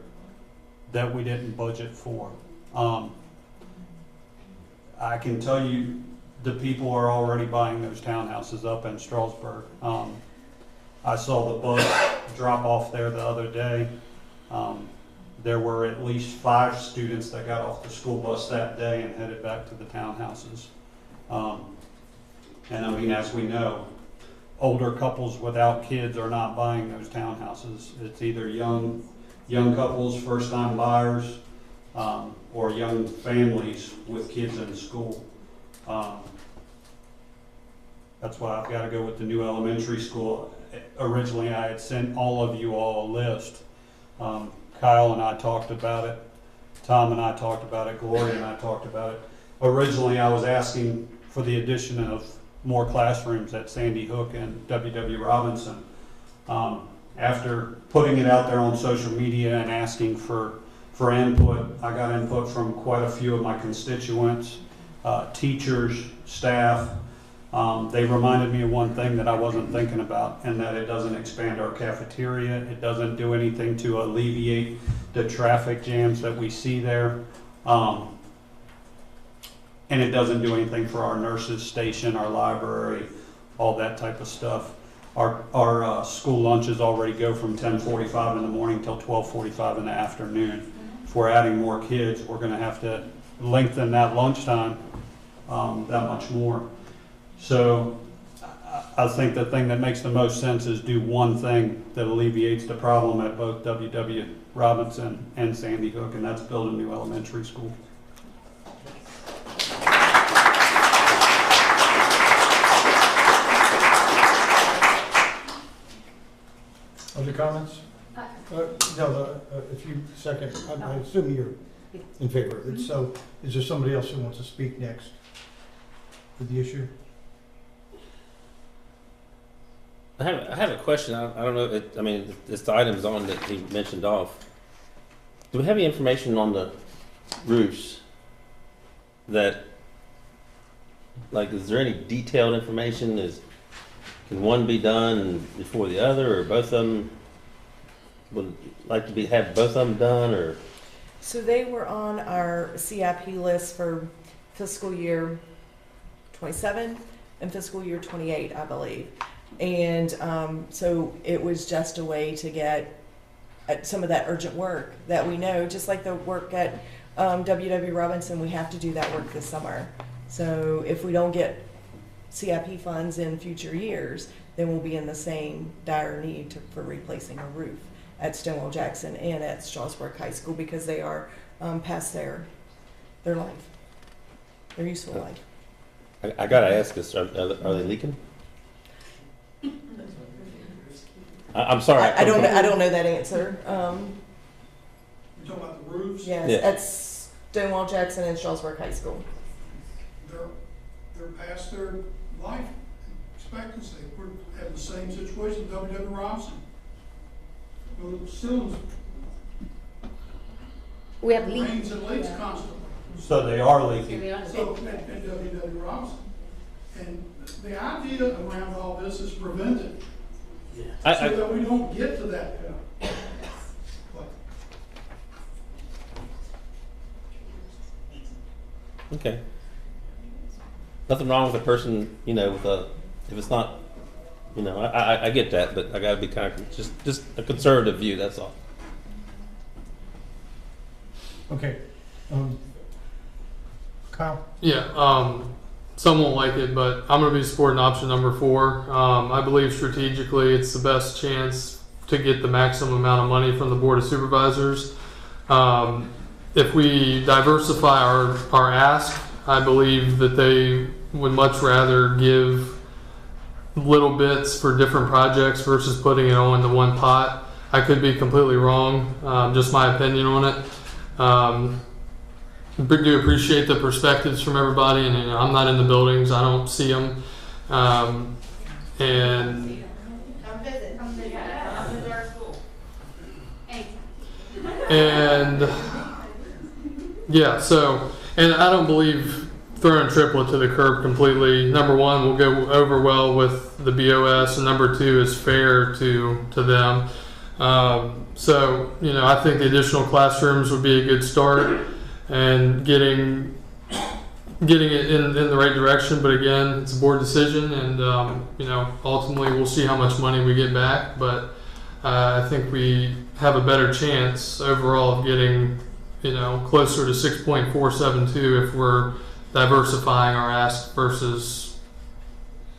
that we didn't budget for? I can tell you the people are already buying those townhouses up in Strasburg. I saw the bus drop off there the other day. There were at least 5 students that got off the school bus that day and headed back to the townhouses. And I mean, as we know, older couples without kids are not buying those townhouses. It's either young couples, first-time buyers, or young families with kids in school. That's why I've got to go with the new elementary school. Originally, I had sent all of you all a list. Kyle and I talked about it. Tom and I talked about it. Gloria and I talked about it. Originally, I was asking for the addition of more classrooms at Sandy Hook and W.W. Robinson. After putting it out there on social media and asking for input, I got input from quite a few of my constituents, teachers, staff. They reminded me of one thing that I wasn't thinking about, and that it doesn't expand our cafeteria. It doesn't do anything to alleviate the traffic jams that we see there. And it doesn't do anything for our nurses station, our library, all that type of stuff. Our school lunches already go from 10:45 in the morning till 12:45 in the afternoon. If we're adding more kids, we're going to have to lengthen that lunchtime that much more. So I think the thing that makes the most sense is do one thing that alleviates the problem at both W.W. Robinson and Sandy Hook, and that's build a new elementary school. comments? No, if you second, I assume you're in favor of it. So is there somebody else who wants to speak next for the issue? I have a question. I don't know. I mean, it's the items on that he mentioned off. Do we have any information on the roofs that, like, is there any detailed information? Can one be done before the other, or both of them would like to have both of them done, or? So they were on our CIP list for fiscal year 27 and fiscal year 28, I believe. And so it was just a way to get at some of that urgent work that we know, just like the work at W.W. Robinson, we have to do that work this summer. So if we don't get CIP funds in future years, then we'll be in the same dire need for replacing a roof at Stonewall Jackson and at Strasburg High School, because they are past their life, their useful life. I gotta ask this: are they leaking? I'm sorry. I don't know that answer. You're talking about the roofs? Yes, Yeah. at Stonewall Jackson and Strasburg High School. They're past their life expectancy. We're having the same situation with W.W. Robinson. The ceilings, We have rains and leaks constantly. So they are leaking. So, at W.W. Robinson. And the idea around all this is prevented. So that we don't get to that point. Okay. Nothing wrong with a person, if it's not, I get that, but I gotta be kind of, just a conservative view, that's all. Okay. Kyle? Yeah, some won't like it, but I'm going to be supporting option number 4. I believe strategically it's the best chance to get the maximum amount of money from the Board of Supervisors. If we diversify our ask, I believe that they would much rather give little bits for different projects versus putting it all into one pot. I could be completely wrong, just my opinion on it. I do appreciate the perspectives from everybody, and I'm not in the buildings, I don't see them. And Come visit our school. And yeah, so, and I don't believe throwing triplet to the curb completely. Number one, will go over well with the BOS, and number two is fair to them. So, I think the additional classrooms would be a good start, and getting it in the right direction. But again, it's a board decision, and ultimately we'll see how much money we get back. But I think we have a better chance overall of getting closer to 6.472 if we're diversifying our ask versus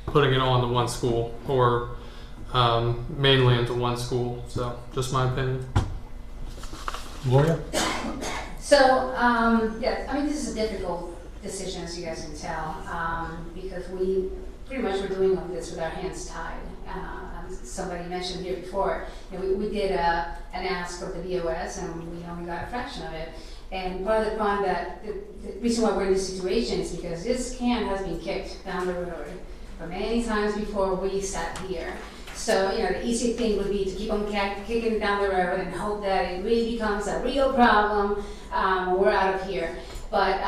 putting it all into one school, or mainly into one school. So just my opinion. Gloria? So, yes, this is a difficult decision, as you guys can tell, because we pretty much were doing all this with our hands tied. Somebody mentioned here before, we did an ask of the BOS, and we only got a fraction of it. And part of the problem the reason why we're in this situation is because this can has been kicked down the road for many times before we sat here. So, the easy thing would be to keep on kicking it down the road and hope that it really becomes a real problem when we're out of here. But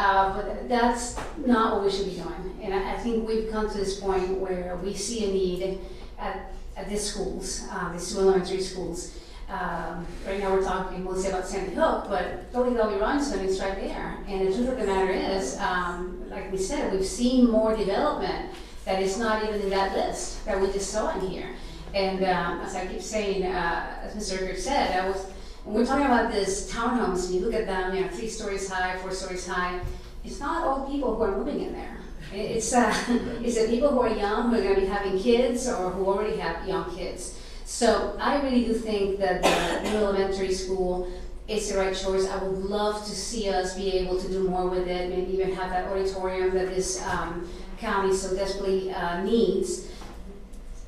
that's not what we should be doing. And I think we've come to this point where we see a need at these schools, these two elementary schools. Right now we're talking mostly about Sandy Hook, but W.W. Robinson is right there. And the truth of the matter is, like we said, we've seen more development that is not even in that list that we just saw in here. And as I keep saying, as Mr. Rickert said, when we're talking about this townhomes, and you look at them, 3 stories high, 4 stories high, it's not all people who are moving in there. It's the people who are young, who are going to be having kids, or who already have young kids. So I really do think that the new elementary school is the right choice. I would love to see us be able to do more with it, maybe even have that auditorium that this county so desperately needs.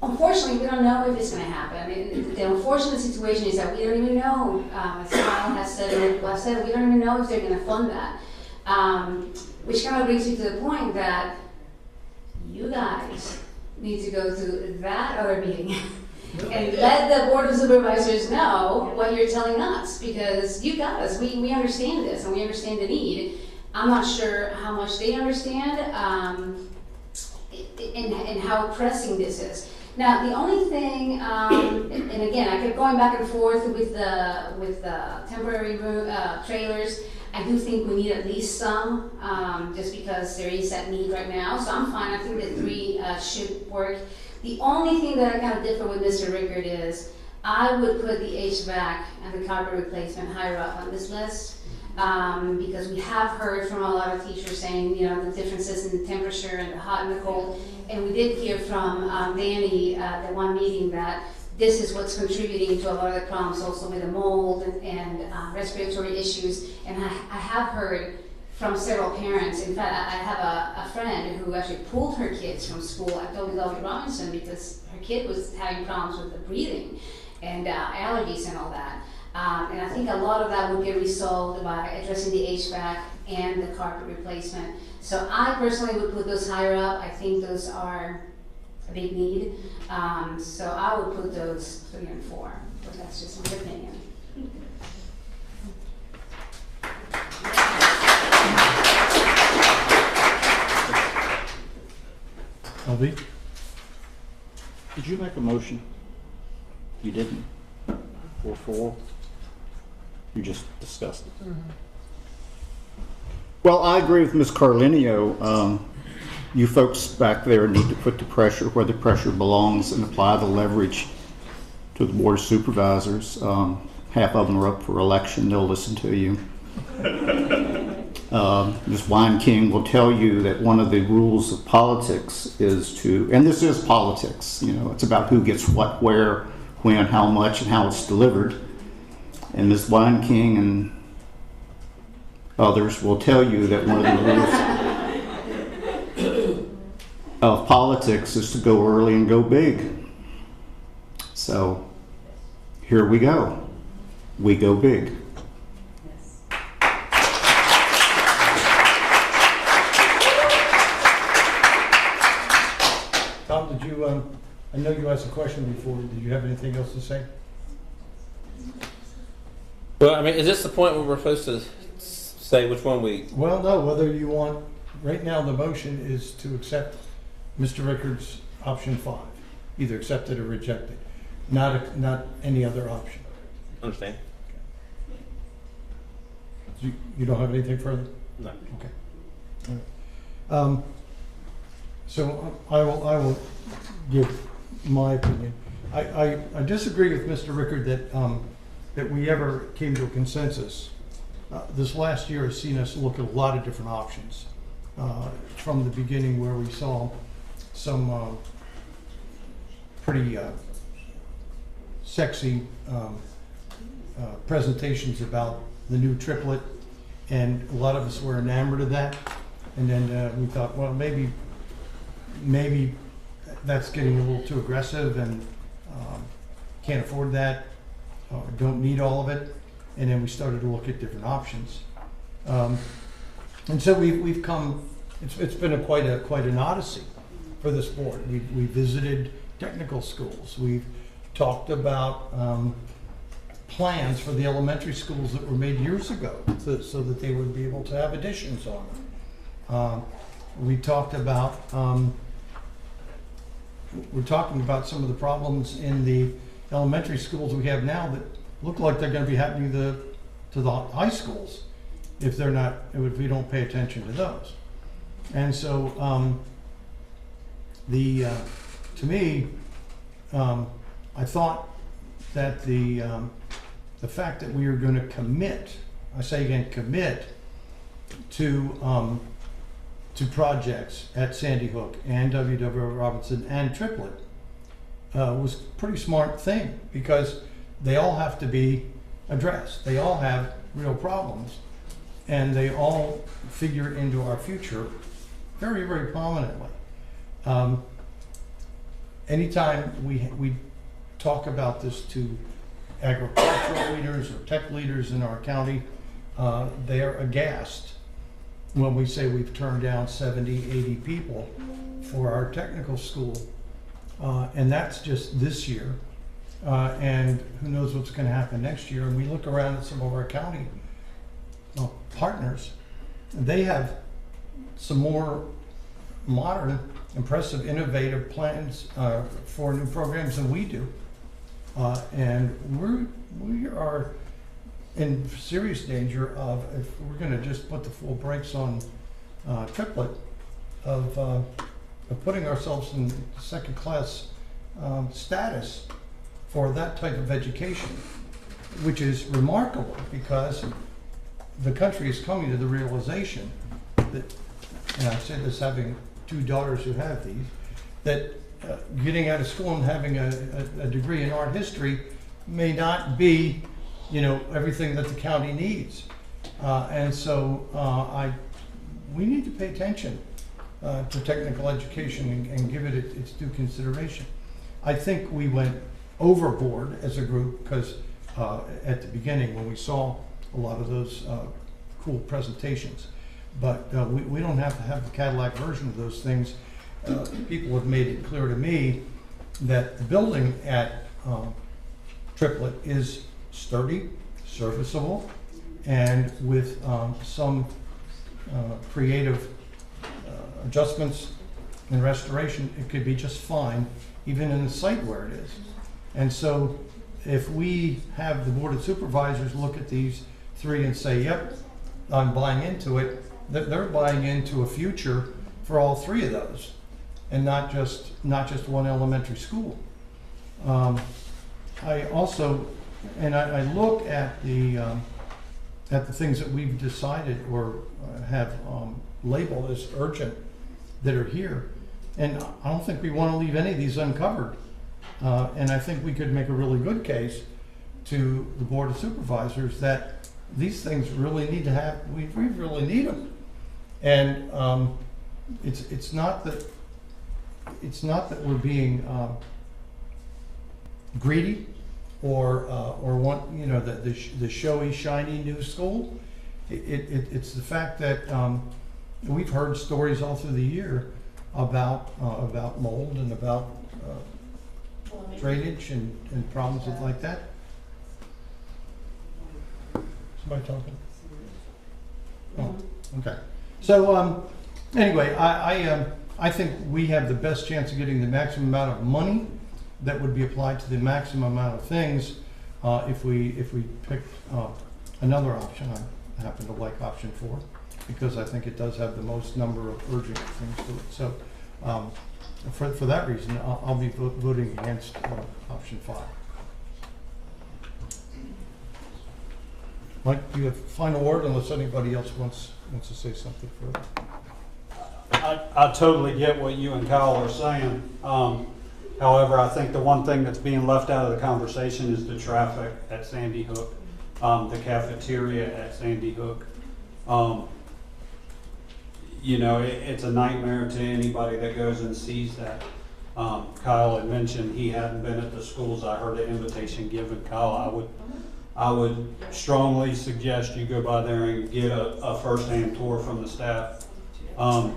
unfortunately, we don't know if it's going to happen. I mean, the unfortunate situation is that we don't even know, as Kyle has said, and I've said, we don't even know if they're going to fund that. Which kind of brings me to the point that you guys need to go to that other meeting and let the Board of Supervisors know what you're telling us, because you got us. We understand this and we understand the need. I'm not sure how much they understand and how pressing this is. Now, the only thing, and again, I kept going back and forth with the temporary trailers. I do think we need at least some, just because there is that need right now. So I'm fine. I think the 3 should work. The only thing that I kind of differ with Mr. Rickard is I would put the HVAC and the carpet replacement higher up on this list, because we have heard from a lot of teachers saying, you know, the differences in the temperature and the hot and the cold. And we did hear from Danny at the one meeting that this is what's contributing to a lot of the problems, also with the mold and respiratory issues. And I have heard from several parents. In fact, I have a friend who actually pulled her kids from school at W.W. Robinson because her kid was having problems with the breathing and allergies and all that. And I think a lot of that would get resolved by addressing the HVAC and the carpet replacement. So I personally would put those higher up. I think those are a big need. So I would put those 3 and 4, but that's just my opinion. LB? Did you make a motion? You didn't? 4-4? You just discussed it. Well, I agree with Ms. Carlinio. You folks back there need to put the pressure where the pressure belongs and apply the leverage to the Board of Supervisors. Half of them are up for election. They'll listen to you. Ms. Wine King will tell you that one of the rules of politics is to, and this is politics, you know, it's about who gets what, where, when, how much, and how it's delivered. And Ms. Wine King and others will tell you that one of the rules of politics is to go early and go big. So here we go. We go big. Tom, did you, I know you asked a question before. Did you have anything else to say? Well, I mean, is this the point where we're supposed to say which one we? Well, no, whether you want, right now the motion is to accept Mr. Rickard's option 5. Either accept it or reject it. Not any other option. Understand. You don't have anything further? No. Okay. All right. So I will give my opinion. I disagree with Mr. Rickard that we ever came to a consensus. This last year has seen us look at a lot of different options. From the beginning where we saw some pretty sexy presentations about the new triplet, and a lot of us were enamored of that. And then we thought, well, maybe that's getting a little too aggressive and can't afford that, or don't need all of it. And then we started to look at different options. And so we've come, it's been quite an odyssey for this board. We visited technical schools. We've talked about plans for the elementary schools that were made years ago so that they would be able to have additions on them. We talked about, we're talking about some of the problems in the elementary schools we have now that look like they're going to be happening to the high schools if we don't pay attention to those. And so to me, I thought that the fact that we are going to commit, I say again, commit to projects at Sandy Hook and W.W. Robinson and Triplet was a pretty smart thing, because they all have to be addressed. They all have real problems, and they all figure into our future very, very prominently. anytime we talk about this to agricultural leaders or tech leaders in our county, they are aghast when we say we've turned down 70, 80 people for our technical school. And that's just this year. And who knows what's going to happen next year. And we look around at some of our county partners, and they have some more modern, impressive, innovative plans for new programs than we do. And we are in serious danger of, if we're going to just put the full brakes on triplet, of putting ourselves in second class status for that type of education, which is remarkable because the country is coming to the realization that, and I say this having two daughters who have these, that getting out of school and having a degree in art history may not be, everything that the county needs. And so we need to pay attention to technical education and give it its due consideration. I think we went overboard as a group because at the beginning when we saw a lot of those cool presentations, but we don't have to have the Cadillac version of those things. People have made it clear to me that the building at Triplet is sturdy, serviceable, and with some creative adjustments and restoration, it could be just fine, even in the site where it is. And so if we have the Board of Supervisors look at these three and say, yep, I'm buying into it, they're buying into a future for all three of those, and not just one elementary school. I also, and I look at the things that we've decided or have labeled as urgent that are here, and I don't think we want to leave any of these uncovered. And I think we could make a really good case to the Board of Supervisors that these things really need to have, we really need them. And it's not that we're being greedy or want the showy, shiny new school. It's the fact that we've heard stories all through the year about mold and about drainage and problems like that. Somebody talking? Oh, okay. So anyway, I think we have the best chance of getting the maximum amount of money that would be applied to the maximum amount of things if we pick another option. I happen to like option 4 because I think it does have the most number of urgent things to it. So for that reason, I'll be voting against option 5. Mike, do you have final word unless anybody else wants to say something further? I totally get what you and Kyle are saying. However, I think the one thing that's being left out of the conversation is the traffic at Sandy Hook, the cafeteria at Sandy Hook. It's a nightmare to anybody that goes and sees that. Kyle had mentioned he hadn't been at the schools. I heard an invitation given. Kyle, I would strongly suggest you go by there and get a first-hand tour from the staff. I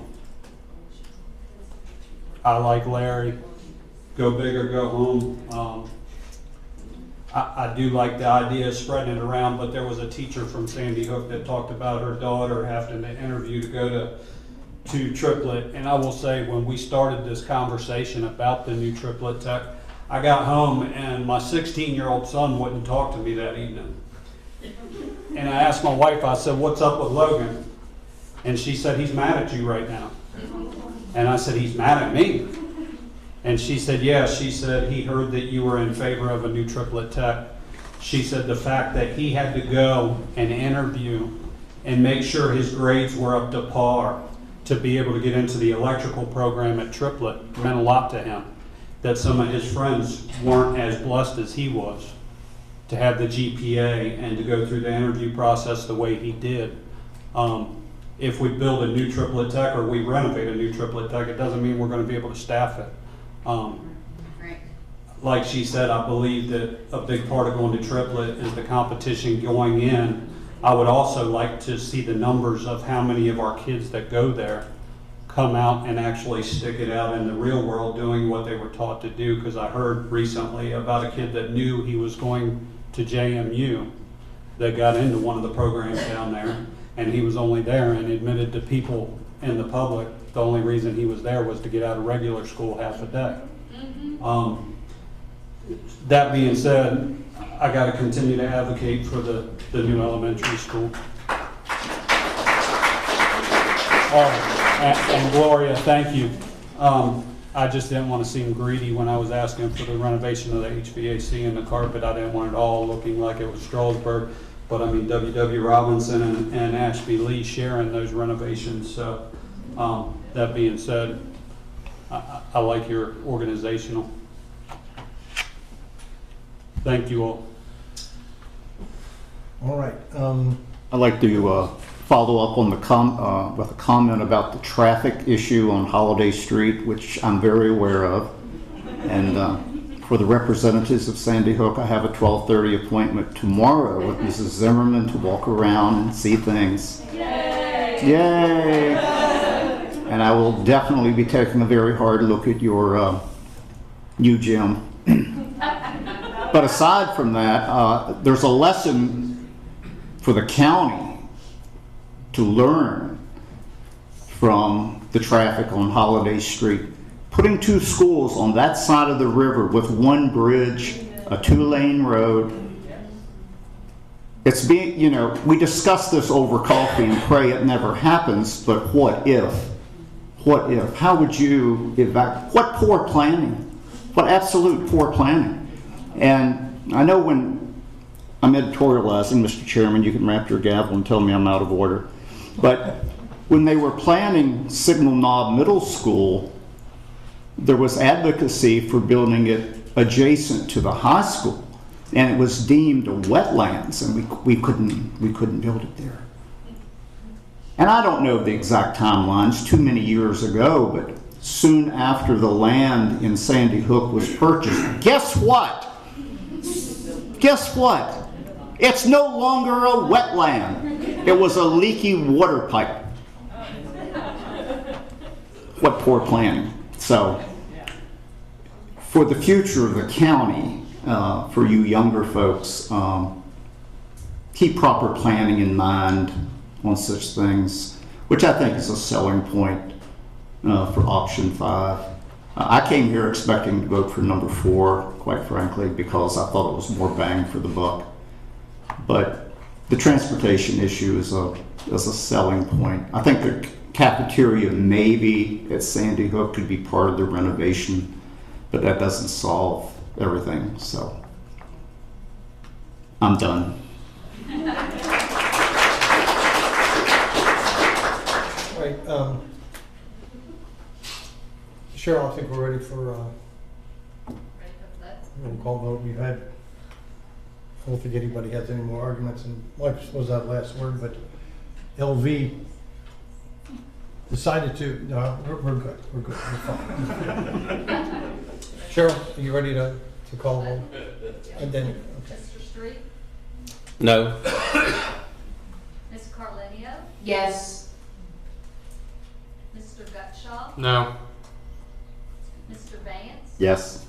like Larry. Go big or go home. I do like the idea of spreading it around, but there was a teacher from Sandy Hook that talked about her daughter having to interview to go to Triplet. And I will say, when we started this conversation about the new Triplet Tech, I got home and my 16-year-old son wouldn't talk to me that evening. And I asked my wife, I said, what's up with Logan? And she said, he's mad at you right now. And I said, he's mad at me? And she said, yeah. She said, he heard that you were in favor of a new Triplet Tech. She said the fact that he had to go and interview and make sure his grades were up to par to be able to get into the electrical program at Triplet meant a lot to him. That some of his friends weren't as blessed as he was to have the GPA and to go through the interview process the way he did. If we build a new Triplet Tech or we renovate a new Triplet Tech, it doesn't mean we're going to be able to staff it. like she said, I believe that a big part of going to triplet is the competition going in. I would also like to see the numbers of how many of our kids that go there come out and actually stick it out in the real world doing what they were taught to do, because I heard recently about a kid that knew he was going to JMU that got into one of the programs down there, and he was only there and admitted to people in the public the only reason he was there was to get out of regular school half a day. That being said, I got to continue to advocate for the new elementary school. And Gloria, thank you. I just didn't want to seem greedy when I was asking for the renovation of the HVAC and the carpet. I didn't want it all looking like it was Strasburg. But I mean, W.W. Robinson and Ashby Lee sharing those renovations. So that being said, I like your organizational. Thank you all. All right. I'd like to follow up on the with a comment about the traffic issue on Holiday Street, which I'm very aware of. And for the representatives of Sandy Hook, I have a 12:30 appointment tomorrow with Mrs. Zimmerman to walk around and see things. Yay! Yay! And I will definitely be taking a very hard look at your new gym. But aside from that, there's a lesson for the county to learn from the traffic on Holiday Street. Putting two schools on that side of the river with one bridge, a 2-lane road. It's being, you know, we discuss this over coffee and pray it never happens, but what if? What if? How would you evacuate? What poor planning? What absolute poor planning? And I know when I'm editorializing, Mr. Chairman, you can wrap your gavel and tell me I'm out of order. But when they were planning Signal Knob Middle School, there was advocacy for building it adjacent to the high school, and it was deemed a wetlands, and we couldn't build it there. And I don't know the exact timelines, too many years ago, but soon after the land in Sandy Hook was purchased, guess what? Guess what? It's no longer a wetland. It was a leaky water pipe. What poor planning. So, for the future of the county, for you younger folks, keep proper planning in mind on such things, which I think is a selling point for option 5. I came here expecting to vote for number 4, quite frankly, because I thought it was more bang for the buck. But the transportation issue is a selling point. I think the cafeteria maybe at Sandy Hook could be part of the renovation, but that doesn't solve everything. So I'm done. All right. Cheryl, I think we're ready for roll call vote. We've had, I don't think anybody has any more arguments, and Mike was that last word, but LV decided to, no, we're good, we're fine. Cheryl, are you ready to call roll? And then, okay. Mr. Street? No. Ms. Carlenio? Yes. Mr. Gutshaw? No. Mr. Vance? Yes.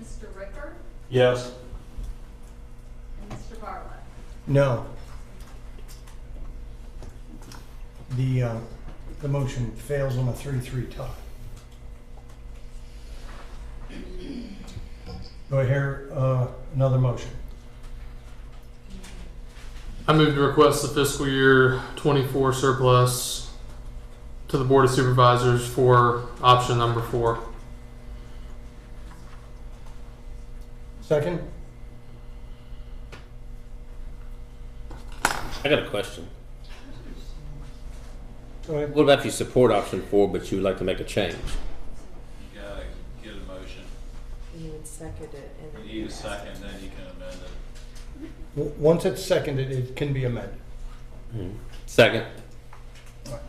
Mr. Ricker? Yes. And Mr. Barlow? No. The motion fails on a 3-3 tie. Do I hear another motion? I move to request the fiscal year 24 surplus to the Board of Supervisors for option number 4. Second? I got a question. Go ahead. What about if you support option 4, but you would like to make a change? You gotta get a motion. You would second it. And then You need a second, then you can amend it. Once it's seconded, it can be amended. Second. All right.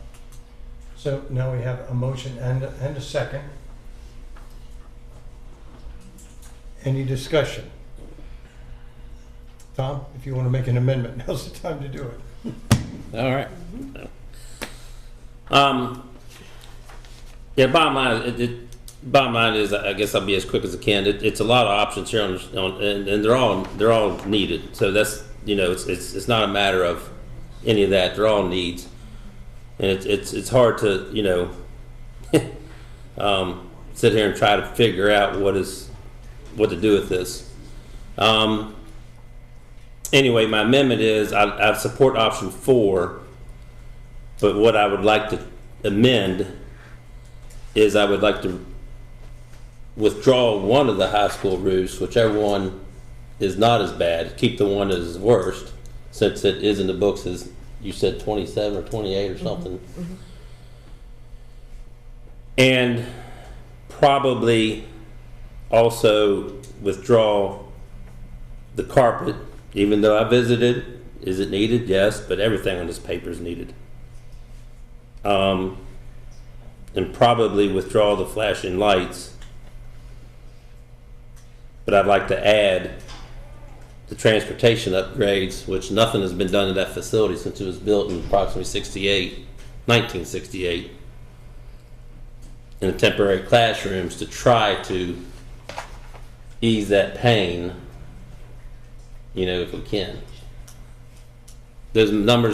So now we have a motion and a second. Any discussion? Tom, if you want to make an amendment, now's the time to do it. All right. Yeah, bottom line is, I guess I'll be as quick as I can. It's a lot of options here and they're all needed. So that's, it's not a matter of any of that. They're all needs. And it's hard to, sit here and try to figure out what to do with this. Anyway, my amendment is I support option 4, but what I would like to amend is I would like to withdraw one of the high school roofs, whichever one is not as bad, keep the one that is worst, since it is in the books as you said 27 or 28 or something. Mm-hmm. And probably also withdraw the carpet, even though I visited. Is it needed? Yes, but everything on this paper is needed. And probably withdraw the flashing lights. But I'd like to add the transportation upgrades, which nothing has been done to that facility since it was built in approximately 1968. And the temporary classrooms to try to ease that pain, if we can. Do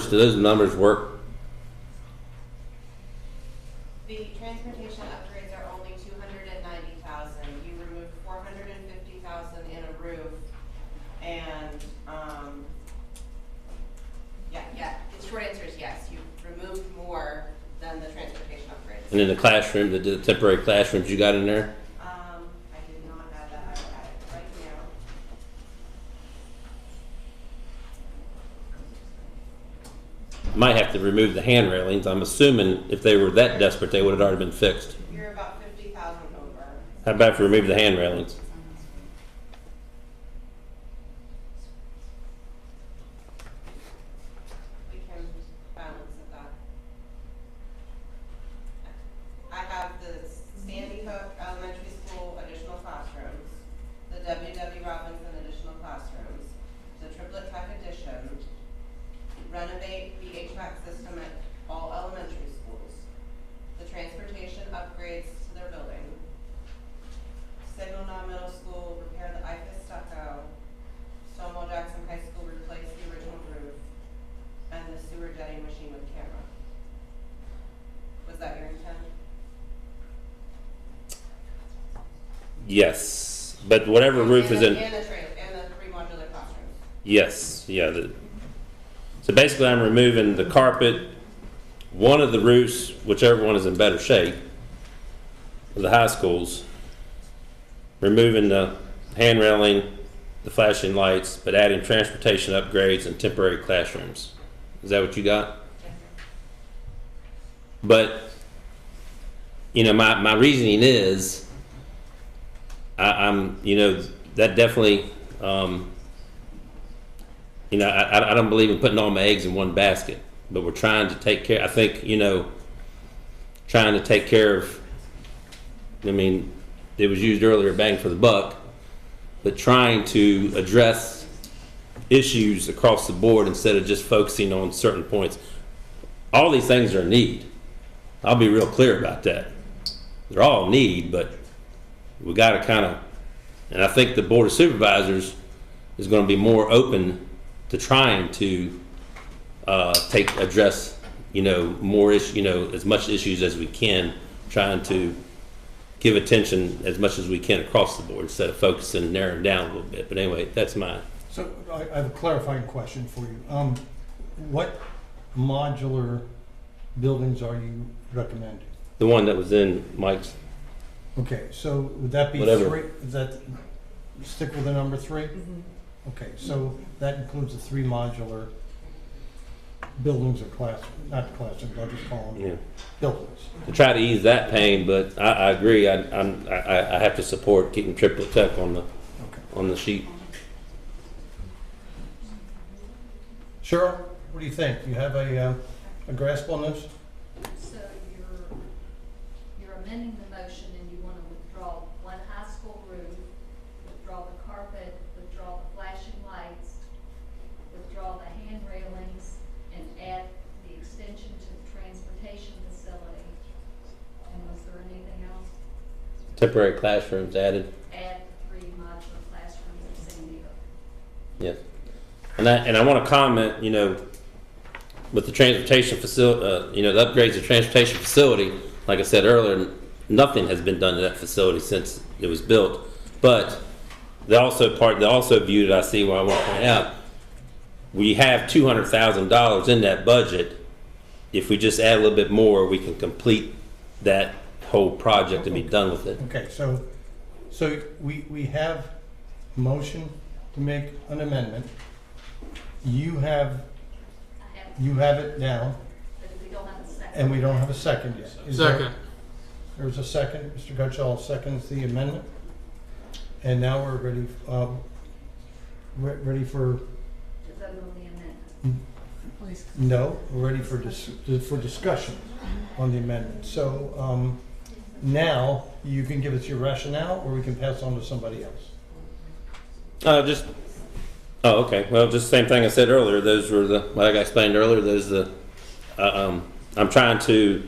those numbers work? The transportation upgrades are only $290,000. You removed $450,000 in a roof, and the short answer is yes. You removed more than the transportation upgrades. And in the classroom, the temporary classrooms you got in there? I did not add that. I will add it right now. Might have to remove the hand railings. I'm assuming if they were that desperate, they would have already been fixed. You're about 50,000 over. How about if we remove the hand railings? We can balance that. I have the Sandy Hook Elementary School additional classrooms, the W.W. Robinson additional classrooms, the triplet tech addition, renovate the HVAC system at all elementary schools, the transportation upgrades to their building, Signal Middle School repair the IFAS stucco, Stonewall Jackson High School replace the original roof, and the sewer jetting machine with camera. Was that your intent? Yes, but whatever roof is in. And the 3 modular classrooms. Yes, yeah. So basically, I'm removing the carpet, one of the roofs, whichever one is in better shape, of the high schools, removing the hand railing, the flashing lights, but adding transportation upgrades and temporary classrooms. Is that what you got? But, my reasoning is, I'm that definitely, I don't believe in putting all my eggs in one basket, but we're trying to take care, I think, trying to take care of, it was used earlier, bang for the buck, but trying to address issues across the board instead of just focusing on certain points. All these things are a need. I'll be real clear about that. They're all a need, but we got to and I think the Board of Supervisors is going to be more open to trying to address more as much issues as we can, trying to give attention as much as we can across the board instead of focusing and narrowing down a little bit. But anyway, that's mine. So I have a clarifying question for you. What modular buildings are you recommending? The one that was in Mike's. Okay, so would that be Whatever. 3? Is that stick with the number 3? Mm-hmm. Okay, so that includes the 3 modular buildings or not classrooms, I'll just call them buildings. To try to ease that pain, but I agree. I have to support keeping triplet tech on the sheet. Cheryl, what do you think? Do you have a grasp on this? So you're amending the motion and you want to withdraw one high school roof, withdraw Temporary classrooms added. Add 3 modular classrooms at Sandy Hook. Yes. And I want to comment, you know, with the transportation facility, you know, the upgrades to transportation facility, like I said earlier, nothing has been done to that facility since it was built. But the also view that I see what I want to point out, we have $200,000 in that budget. If we just add a little bit more, we can complete that whole project and be done with it. Okay, so we have a motion to make an amendment. You have it down, But if we don't have a second. and we don't have a second yet. Second. There's a second. Mr. Gutschall seconds the amendment. And now we're ready for, Does that move the amendment? no, we're ready for discussion on the amendment. So now you can give us your rationale, or we can pass on to somebody else. Okay. Well, just the same thing I said earlier. Those were like I explained earlier, I'm trying to,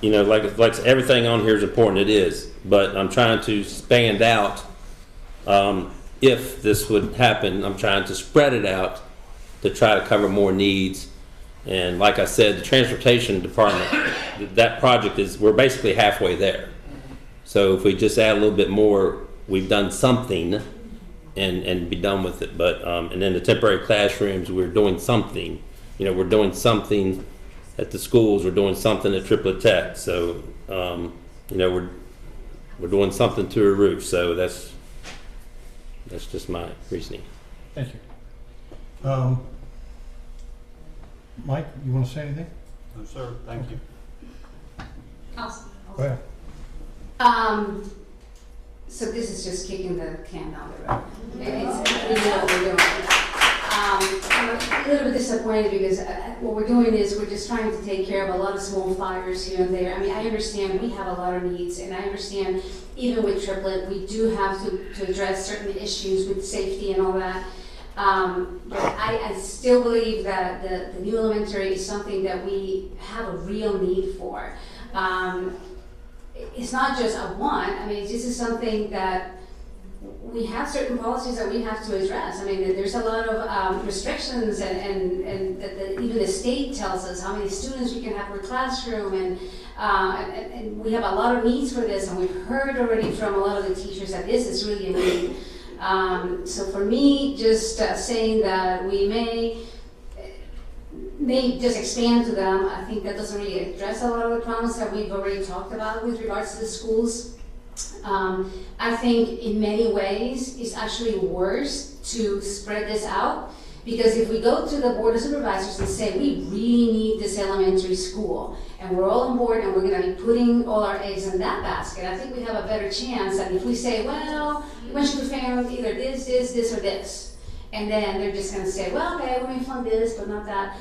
you know, like everything on here is important, it is, but I'm trying to expand out, if this would happen, I'm trying to spread it out to try to cover more needs. And like I said, the transportation department, that project we're basically halfway there. So if we just add a little bit more, we've done something and be done with it. But and then the temporary classrooms, we're doing something. You know, we're doing something at the schools. We're doing something at Triplet Tech. So you know, we're doing something to a roof. So that's just my reasoning. Thank you. Mike, you want to say anything? No, sir. Thank you. Go ahead. So this is just kicking the can down the road. It's really what we're doing. I'm a little bit disappointed because what we're doing is we're just trying to take care of a lot of small fires here and there. I mean, I understand we have a lot of needs, and I understand even with Triplet, we do have to address certain issues with safety and all that. But I still believe that the new elementary is something that we have a real need for. It's not just a want. I mean, this is something that we have certain policies that we have to address. I mean, there's a lot of restrictions, and even the state tells us how many students we can have per classroom, and we have a lot of needs for this, and we've heard already from a lot of the teachers that this is really a need. So for me, just saying that we may just expand to them, I think that doesn't really address a lot of the problems that we've already talked about with regards to the schools. I think in many ways it's actually worse to spread this out, because if we go to the Board of Supervisors and say we really need this elementary school and we're all on board and we're going to be putting all our eggs in that basket, I think we have a better chance than if we say, well, we want you to fund either this, or this. And then they're just going to say, well, okay, we're going to fund this, but not that.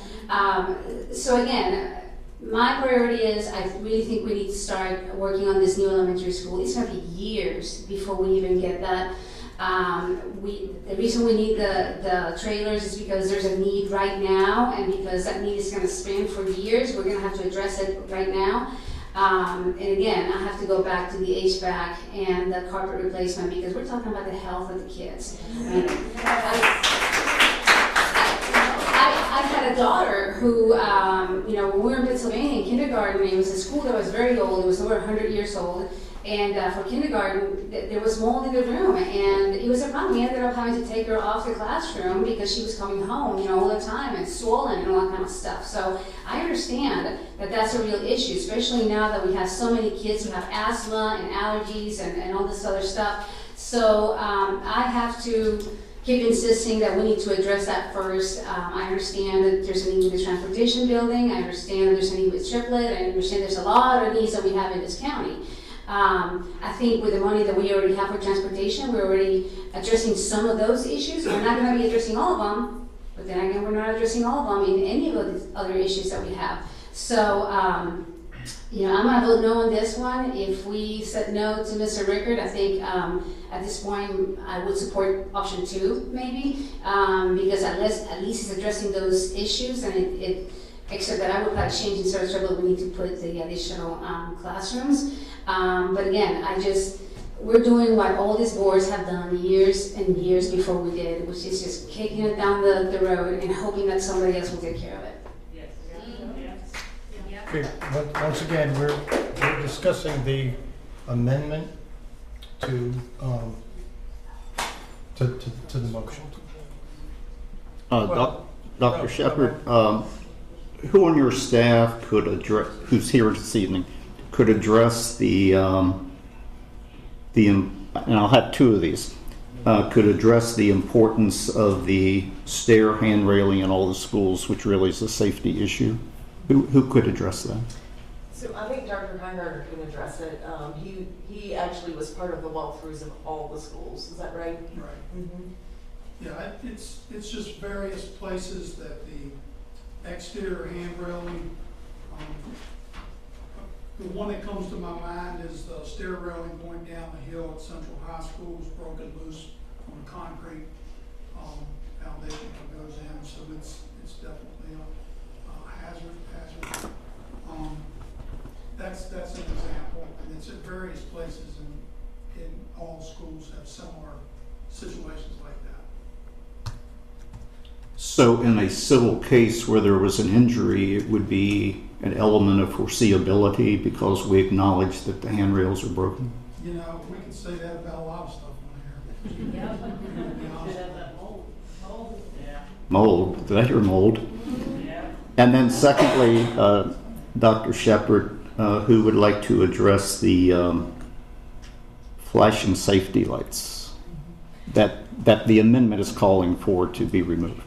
So again, my priority is I really think we need to start working on this new elementary school. It's going to be years before we even get that. The reason we need the trailers is because there's a need right now, and because that need is going to span for years, we're going to have to address it right now. And again, I have to go back to the HVAC and the carpet replacement, because we're talking about the health of the kids. I had a daughter who, you know, when we were in Pennsylvania in kindergarten, it was a school that was very old, it was over 100 years old, and for kindergarten, there was mold in the room, and it was a problem. We ended up having to take her off the classroom because she was coming home, you know, all the time, and swollen and all that kind of stuff. So I understand that that's a real issue, especially now that we have so many kids who have asthma and allergies and all this other stuff. So I have to keep insisting that we need to address that first. I understand that there's a need with the transportation building. I understand that there's a need with Triplet. I understand there's a lot of needs that we have in this county. I think with the money that we already have for transportation, we're already addressing some of those issues. We're not going to be addressing all of them, but then again, we're not addressing all of them in any of the other issues that we have. So, you know, I'm going to vote no on this one. If we said no to Mr. Rickard, I think at this point I would support option 2, maybe, because at least it's addressing those issues, and it except that I would like change in service but we need to put the additional classrooms. But again, we're doing what all these boards have done years and years before we did, which is just kicking it down the road and hoping that somebody else will take care of it. Okay, once again, we're discussing the amendment to the motion. Dr. Shepard, who on your staff could address, who's here this evening, could address and I'll have two of these, could address the importance of the stair hand railing in all the schools, which really is a safety issue? Who could address that? So I think Dr. Heinhardt can address it. He actually was part of the walkthroughs of all the schools. Is that right? Right. Mm-hmm. Yeah, it's just various places that the exterior hand railing, the one that comes to my mind is the stair railing going down the hill at Central High School was broken loose on a concrete foundation that goes in, so it's definitely a hazard. That's an example, and it's at various places, and all schools have similar situations like that. So in a civil case where there was an injury, it would be an element of foreseeability because we acknowledge that the handrails are broken? You know, we can say that about a lot of stuff on here. Mold, did I hear mold? And then secondly, Dr. Shepard, who would like to address the flashing safety lights that the amendment is calling for to be removed?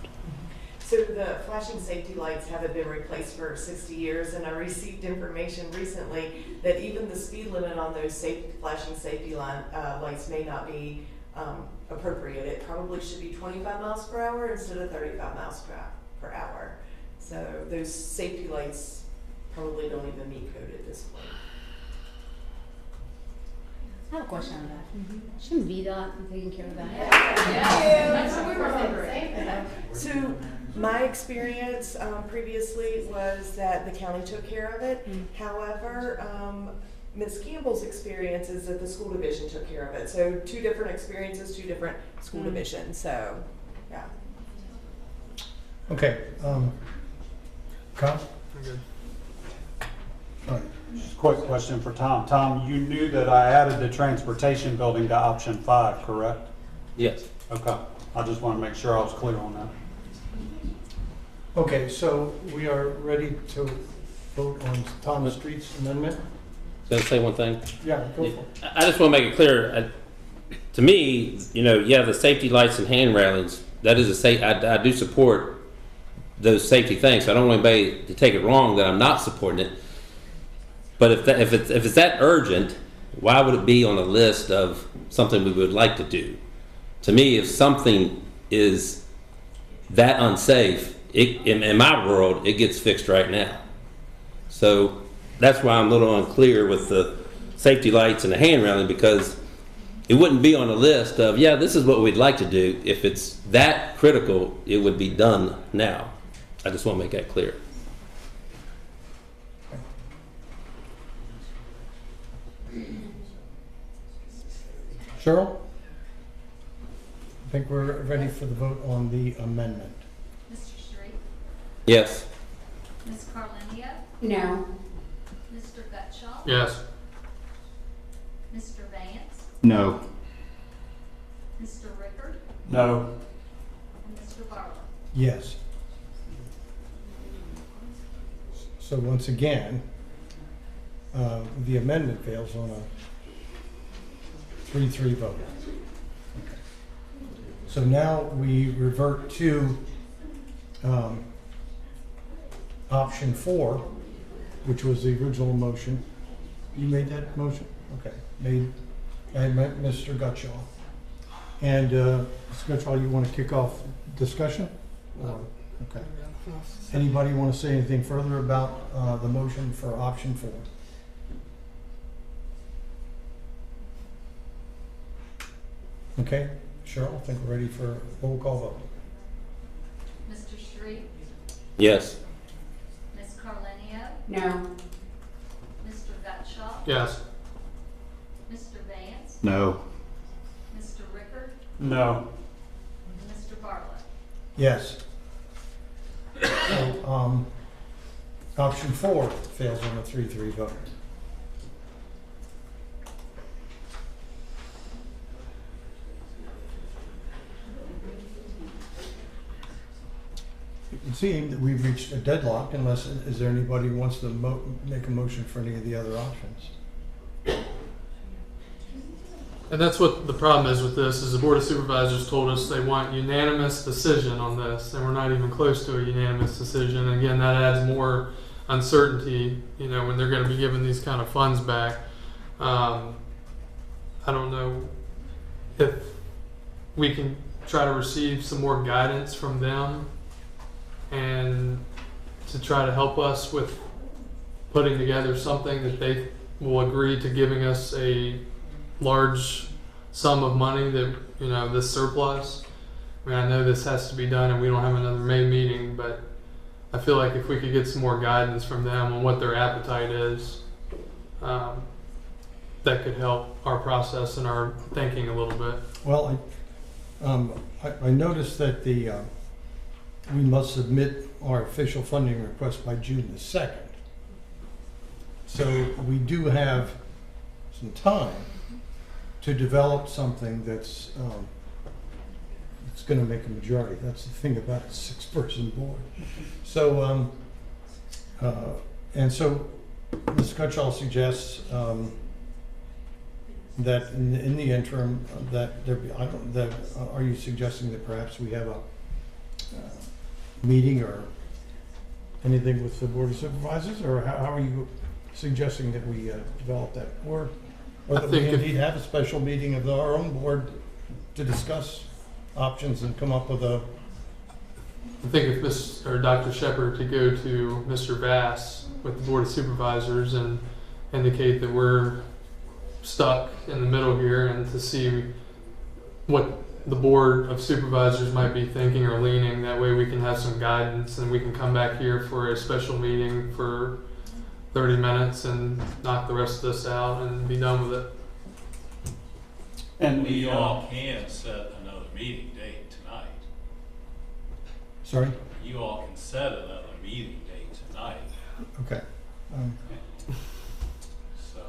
So the flashing safety lights haven't been replaced for 60 years, and I received information recently that even the speed limit on those flashing safety lights may not be appropriate. It probably should be 25 miles per hour instead of 35 miles per hour. So those safety lights probably don't even meet code at this point. I have a question on that. Shouldn't VDOT be taking care of that? That's what we were thinking. So my experience previously was that the county took care of it. However, Ms. Campbell's experience is that the school division took care of it. So two different experiences, two different school divisions. So, yeah. Okay. Kyle? Good. All right. Just a quick question for Tom. Tom, you knew that I added the transportation building to option 5, correct? Yes. Okay. I just want to make sure I was clear on that. Okay, so we are ready to vote on Thomas Street's amendment? Can I say one thing? Yeah, go for it. I just want to make it clear. To me, the safety lights and hand railings, that is I do support those safety things. So I don't want anybody to take it wrong that I'm not supporting it. But if it's that urgent, why would it be on a list of something we would like to do? To me, if something is that unsafe, in my world, it gets fixed right now. So that's why I'm a little unclear with the safety lights and the hand railing, because it wouldn't be on a list of, yeah, this is what we'd like to do. If it's that critical, it would be done now. I just want to make that clear. Cheryl? I think we're ready for the vote on the amendment. Mr. Street? Yes. Ms. Carlindia? No. Mr. Gutschall? Yes. Mr. Vance? No. Mr. Rickard? No. And Mr. Barlow? Yes. So once again, the amendment fails on a 3-3 vote. Okay. So now we revert to option 4, which was the original motion. You made that motion? Okay. Made by Mr. Gutschall. And Mr. Gutschall, you want to kick off discussion? Or, okay. Anybody want to say anything further about the motion for option 4? Okay, Cheryl, I think we're ready for a roll call vote. Mr. Street? Yes. Ms. No. Mr. Gutschall? Yes. Mr. Vance? No. Mr. Rickard? No. Mr. Barlow? Yes. So, option 4 fails on a 3-3 vote. It would seem that we've reached a deadlock unless, is there anybody who wants to make a motion for any of the other options? And that's what the problem is with this, is the Board of Supervisors told us they want unanimous decision on this, and we're not even close to a unanimous decision. And again, that adds more uncertainty, you know, when they're gonna be given these kind of funds back. I don't know if we can try to receive some more guidance from them and to try to help us with putting together something that they will agree to giving us a large sum of money that, you know, this surplus. I mean, I know this has to be done and we don't have another May meeting, but I feel like if we could get some more guidance from them on what their appetite is, that could help our process and our thinking a little bit. Well, I noticed that we must submit our official funding request by June the 2nd. So we do have some time to develop something that's going to make a majority. That's the thing about a 6-person board. So, and so Ms. Cutchall suggests that in the interim, that there be, are you suggesting that perhaps we have a meeting or anything with the Board of Supervisors, or how are you suggesting that we develop that, or that we indeed have a special meeting of our own board to discuss options and come up with a? I think if Dr. Shepard to go to Mr. Bass with the Board of Supervisors and indicate that we're stuck in the middle here, and to see what the Board of Supervisors might be thinking or leaning. That way we can have some guidance and we can come back here for a special meeting for 30 minutes and knock the rest of this out and be done with it. And you all can set another meeting date tonight. Sorry? You all can set another meeting date tonight. Okay. So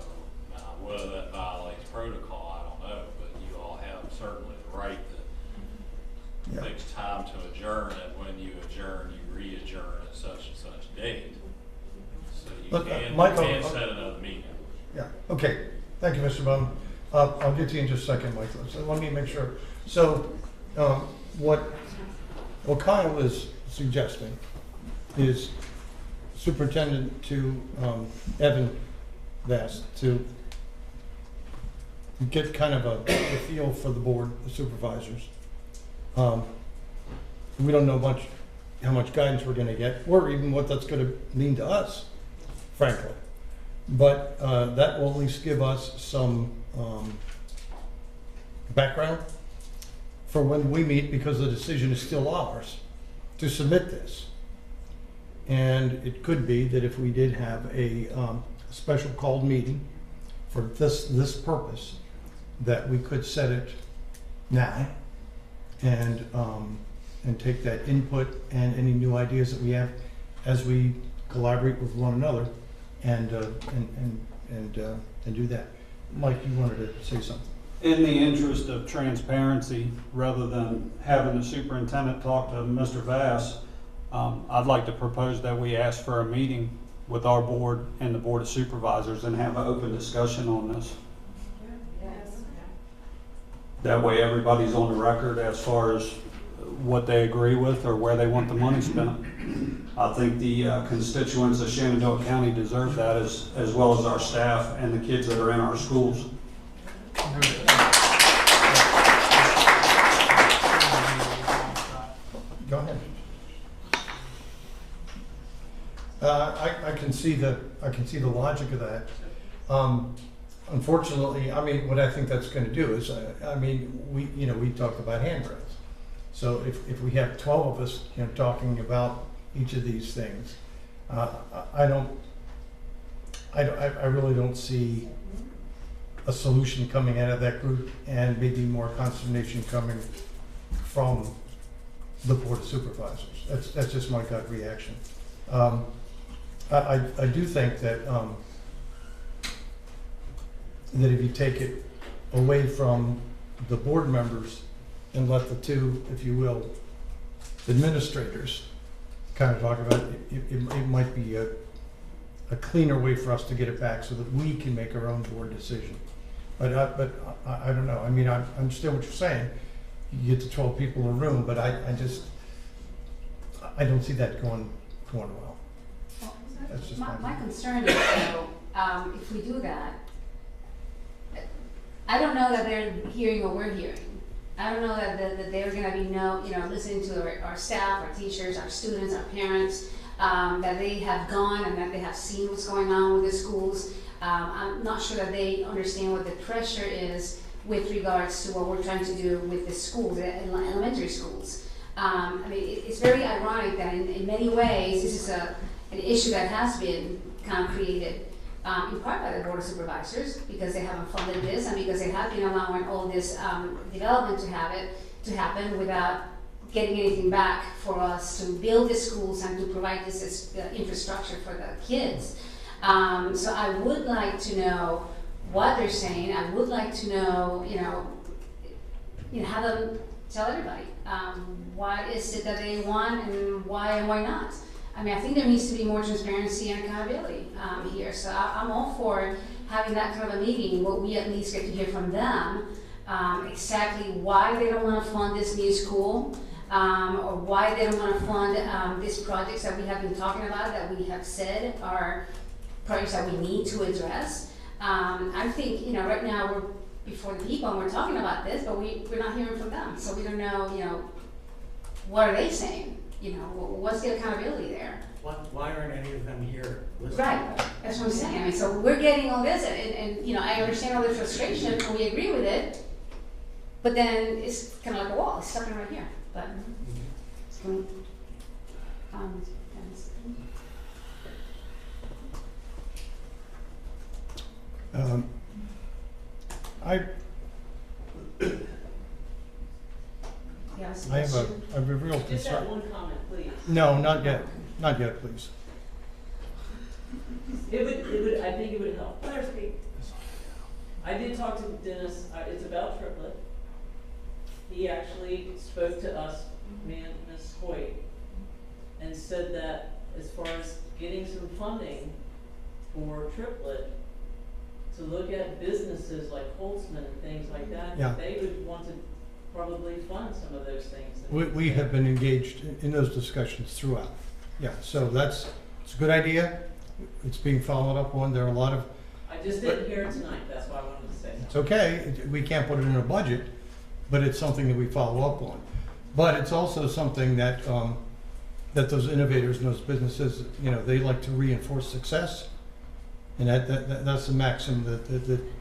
now whether that violates protocol, I don't know, but you all have certainly the right to fix time to adjourn it. When you adjourn, you re-adjourn at such and such date. So you can set another meeting. Yeah, okay. Thank you, Mr. Bowman. I'll get to you in just a second, Michael. So let me make sure. So what Kyle is suggesting is Superintendent to Evan Bass to get kind of a feel for the board, the supervisors. We don't know how much guidance we're going to get, or even what that's going to mean to us, frankly. But that will at least give us some background for when we meet, because the decision is still ours to submit this. And it could be that if we did have a special called meeting for this purpose, that we could set it now and take that input and any new ideas that we have as we collaborate with one another and do that. Mike, you wanted to say something. In the interest of transparency, rather than having the superintendent talk to Mr. Vass, I'd like to propose that we ask for a meeting with our board and the Board of Supervisors and have an open discussion on this. That way everybody's on the record as far as what they agree with or where they want the money spent. I think the constituents of Shenandoah County deserve that, as well as our staff and the kids that are in our schools. Go ahead. I can see the logic of that. Unfortunately, I mean, what I think that's going to do is, we talk about handrails. So if we have 12 of us, talking about each of these things, I don't I really don't see a solution coming out of that group, and maybe more consternation coming from the Board of Supervisors. That's just my gut reaction. I do think that that if you take it away from the board members and let the two, if you will, administrators kind of talk about it, it might be a cleaner way for us to get it back so that we can make our own board decision. But I don't know. I mean, I understand what you're saying. You get to 12 people in a room, but I don't see that going well. That's just My concern is, though, if we do that, I don't know that they're hearing what we're hearing. I don't know that they're going to be listening to our staff, our teachers, our students, our parents, that they have gone and that they have seen what's going on with the schools. I'm not sure that they understand what the pressure is with regards to what we're trying to do with the schools, the elementary schools. I mean, it's very ironic that in many ways this is an issue that has been kind of created in part by the Board of Supervisors, because they haven't funded this and because they have been allowing all this development to happen without getting anything back for us to build the schools and to provide this infrastructure for the kids. So I would like to know what they're saying. I would like to know, have them tell everybody what is it that they want and why not. I mean, I think there needs to be more transparency and accountability here. So I'm all for having that kind of a meeting where we at least get to hear from them exactly why they don't want to fund this new school, or why they don't want to fund these projects that we have been talking about, that we have said are projects that we need to address. I think, right now we're before the people and we're talking about this, but we're not hearing from them. So we don't know, what are they saying? What's the accountability there? Why aren't any of them here listening? Right, that's what I'm saying. I mean, so we're getting all this, and I understand all the frustration, and we agree with it, but then it's kind of like a wall. It's stuck in right here. But it's going, I have a real Just concern. that one comment, please. No, not yet. Not yet, please. I think it would help. I did talk to Dennis, it's about triplet. He actually spoke to us, me and Ms. Hoyt, and said that as far as getting some funding for triplet, to look at businesses like Holtzman and things like that, Yeah. they would want to probably fund some of those things. We have been engaged in those discussions throughout. Yeah, so it's a good idea. It's being followed up on. There are a lot of. I just didn't hear it tonight, that's why I wanted to say something. It's okay. We can't put it in a budget, but it's something that we follow up on. But it's also something that that those innovators and those businesses, they like to reinforce success, and that's the maxim that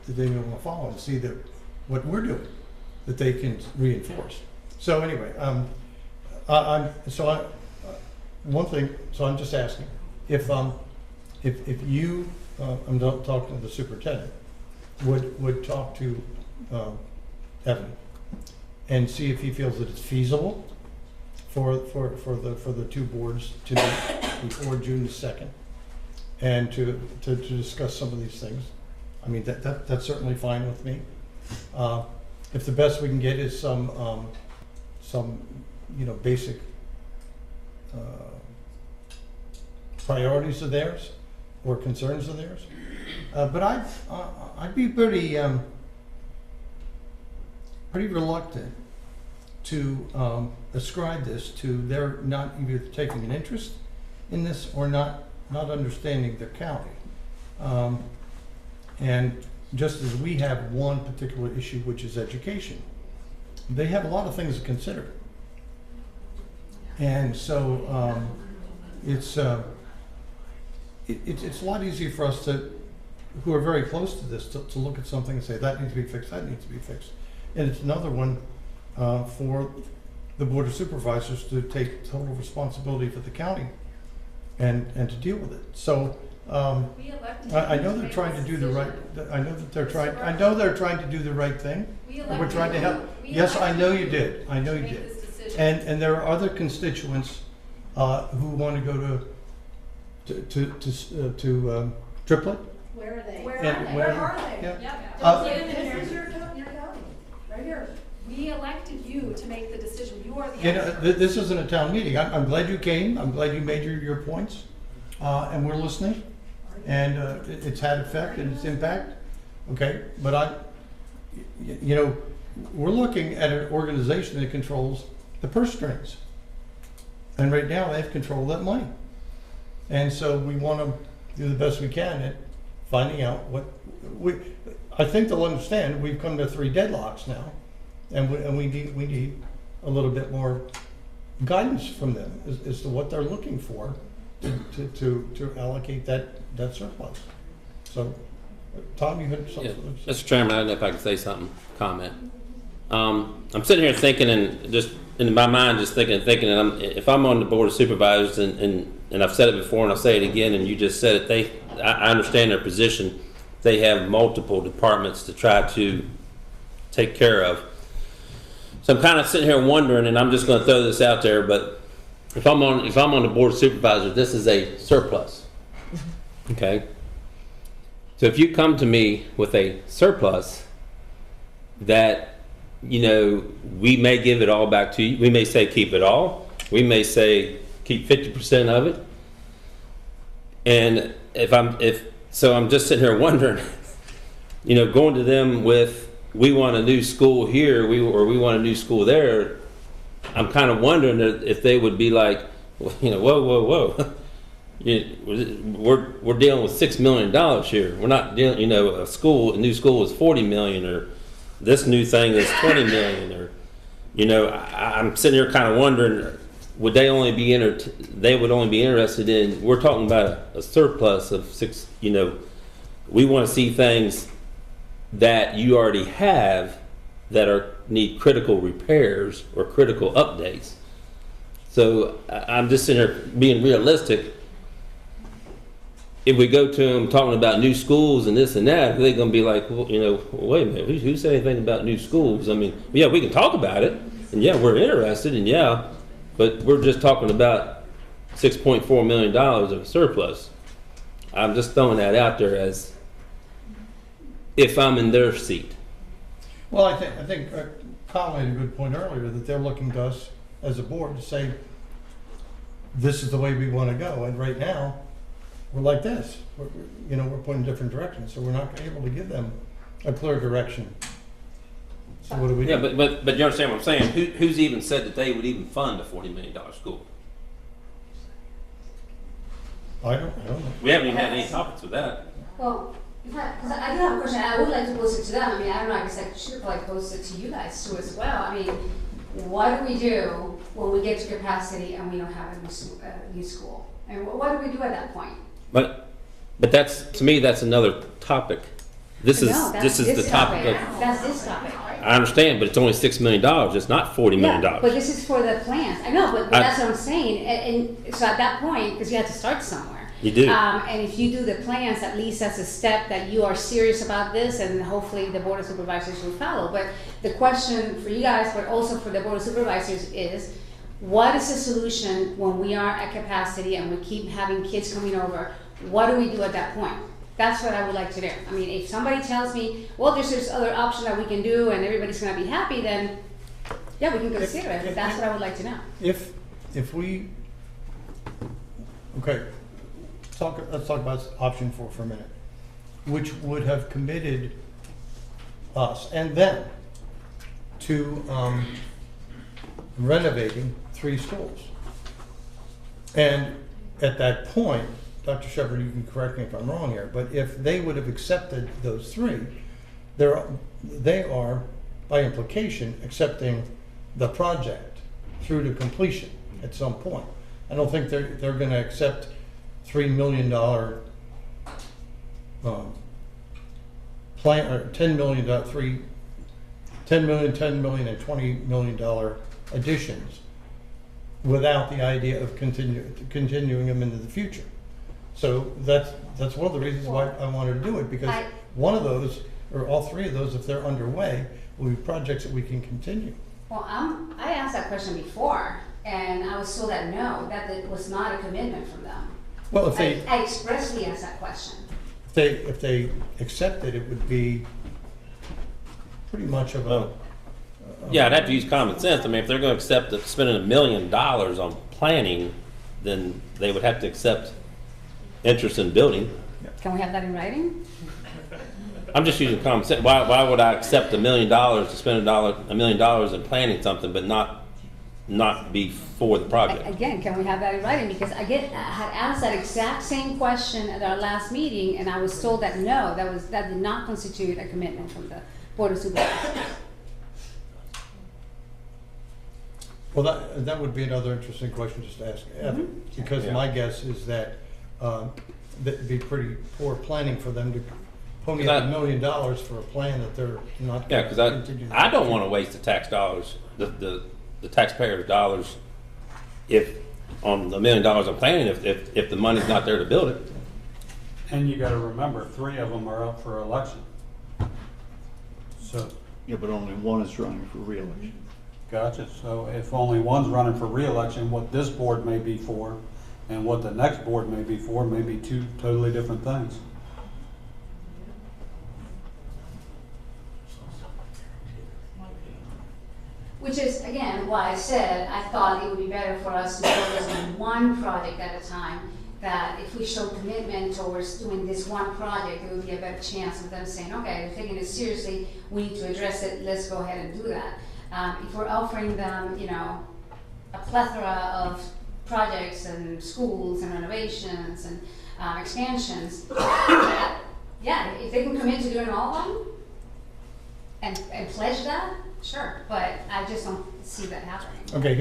they want to follow and see that what we're doing, that they can reinforce. So anyway, one thing. So I'm just asking if you, I'm not talking to the superintendent, would talk to Evan and see if he feels that it's feasible for the two boards to meet before June 2nd and to discuss some of these things. I mean, that's certainly fine with me. If the best we can get is some basic priorities of theirs or concerns of theirs, but I'd be pretty reluctant to ascribe this to their not either taking an interest in this or not understanding their county. And just as we have one particular issue, which is education, they have a lot of things to consider. And so it's a lot easier for us who are very close to this, to look at something and say, that needs to be fixed, that needs to be fixed. And it's another one for the Board of Supervisors to take total responsibility for the county and to deal with it. So We elected I you know to they're make trying to this do the right, decision. I know that they're trying, I know they're trying to do the right thing. We And we're elected trying to you- help. we Yes, I elected know you did. I know to you make did. this decision. And there are other constituents who want to go to Triplet. Where are they? Where And are they? where- Where are they? Yeah. Yep. This is your county, right here. We elected you to make the decision. You are the You know, expert. this isn't a town meeting. I'm glad you came. I'm glad you made your points. And we're listening. And it's had effect and its impact. Okay, but you know, we're looking at an organization that controls the purse strings. And right now they have control of that money. And so we want to do the best we can at finding out what I think they'll understand we've come to 3 deadlocks now. And we need a little bit more guidance from them as to what they're looking for to allocate that surplus. So, Tom, you had something? Yeah. Mr. Chairman, I don't know if I can say something, comment. I'm sitting here thinking and just in my mind just thinking, and if I'm on the Board of Supervisors and I've said it before and I'll say it again and you just said it, I understand their position. They have multiple departments to try to take care of. So I'm kind of sitting here wondering, and I'm just going to throw this out there, but if I'm on the Board of Supervisors, this is a surplus. Okay? So if you come to me with a surplus that, you know, we may give it all back to you. We may say keep it all. We may say keep 50% of it. And I'm just sitting here wondering, you know, going to them with we want a new school here, we want a new school there. I'm kind of wondering if they would be like, you know, whoa. We're dealing with $6 million here. We're not dealing, you know, a new school is 40 million, or this new thing is 20 million, or, you know, I'm sitting here kind of wondering, would they only be they would only be interested in, we're talking about a surplus of 6, you know, we want to see things that you already have that need critical repairs or critical updates. So I'm just sitting here being realistic. If we go to them talking about new schools and this and that, they're going to be like, well, you know, wait a minute, who said anything about new schools? I mean, yeah, we can talk about it, and yeah, we're interested, and yeah, but we're just talking about $6.4 million of surplus. I'm just throwing that out there as if I'm in their seat. Well, I think Colin made a good point earlier that they're looking to us as a board to say, this is the way we want to go. And right now, we're like this. We're pointing different directions, so we're not able to give them a clear direction. So what do we do? Yeah, but you understand what I'm saying? Who's even said that they would even fund a $40 million school? I don't know. We haven't even had any topics with that. Well, because I do have a question, I would like to pose it to them. I mean, I don't know, I guess I should probably pose it to you guys too as well. I mean, what do we do when we get to capacity and we don't have a new school? And what do we do at that point? But that's, to me, that's another topic. This is the topic of. That's this topic. I understand, but it's only $6 million. It's not $40 million. Yeah, but this is for the plans. I know, but that's what I'm saying. And so at that point, because you have to start somewhere. You do. And if you do the plans, at least that's a step that you are serious about this, and hopefully the Board of Supervisors will follow. But the question for you guys, but also for the Board of Supervisors is, what is the solution when we are at capacity and we keep having kids coming over? What do we do at that point? That's what I would like to do. I mean, if somebody tells me, well, there's this other option that we can do and everybody's going to be happy, then yeah, we can consider it. But that's what I would like to know. If we, okay, let's talk about option 4 for a minute, which would have committed us and them to renovating 3 schools. And at that point, Dr. Shepard, you can correct me if I'm wrong here, but if they would have accepted those 3, they are, by implication, accepting the project through to completion at some point. I don't think they're going to accept $3 million plan, or $10 million, $10 million, and $20 million additions without the idea of continuing them into the future. So that's one of the reasons why I wanted to do it, because one of those, or all three of those, if they're underway, will be projects that we can continue. Well, I asked that question before, and I was told that no, that it was not a commitment from them. Well, if they, I expressly asked that question. if they accept it, it would be pretty much of a. Yeah, I'd have to use common sense. I mean, if they're going to accept spending $1 million on planning, then they would have to accept interest in building. Can we have that in writing? I'm just using common sense. Why would I accept $1 million to spend $1 million in planning something, but not be for the project? Again, can we have that in writing? Because I had asked that exact same question at our last meeting, and I was told that no, that did not constitute a commitment from the Board of Supervisors. Well, that would be another interesting question just to ask Evan, because my guess is that that'd be pretty poor planning for them to pony up $1 million for a plan that they're not. Yeah, because I don't want to waste the tax dollars, the taxpayers' dollars, if on the $1 million I'm planning, if the money's not there to build it. And you gotta remember, 3 of them are up for election. So. Yeah, but only one is running for re-election. Gotcha. So if only one's running for re-election, what this board may be for and what the next board may be for may be 2 totally different things. Which is, again, why I said I thought it would be better for us to focus on one project at a time, that if we show commitment towards doing this one project, there would be a better chance of them saying, okay, we're taking it seriously, we need to address it, let's go ahead and do that. If we're offering them, a plethora of projects and schools and renovations and expansions, yeah, if they can commit to doing all of them and pledge that, sure, but I just don't see that happening. Okay,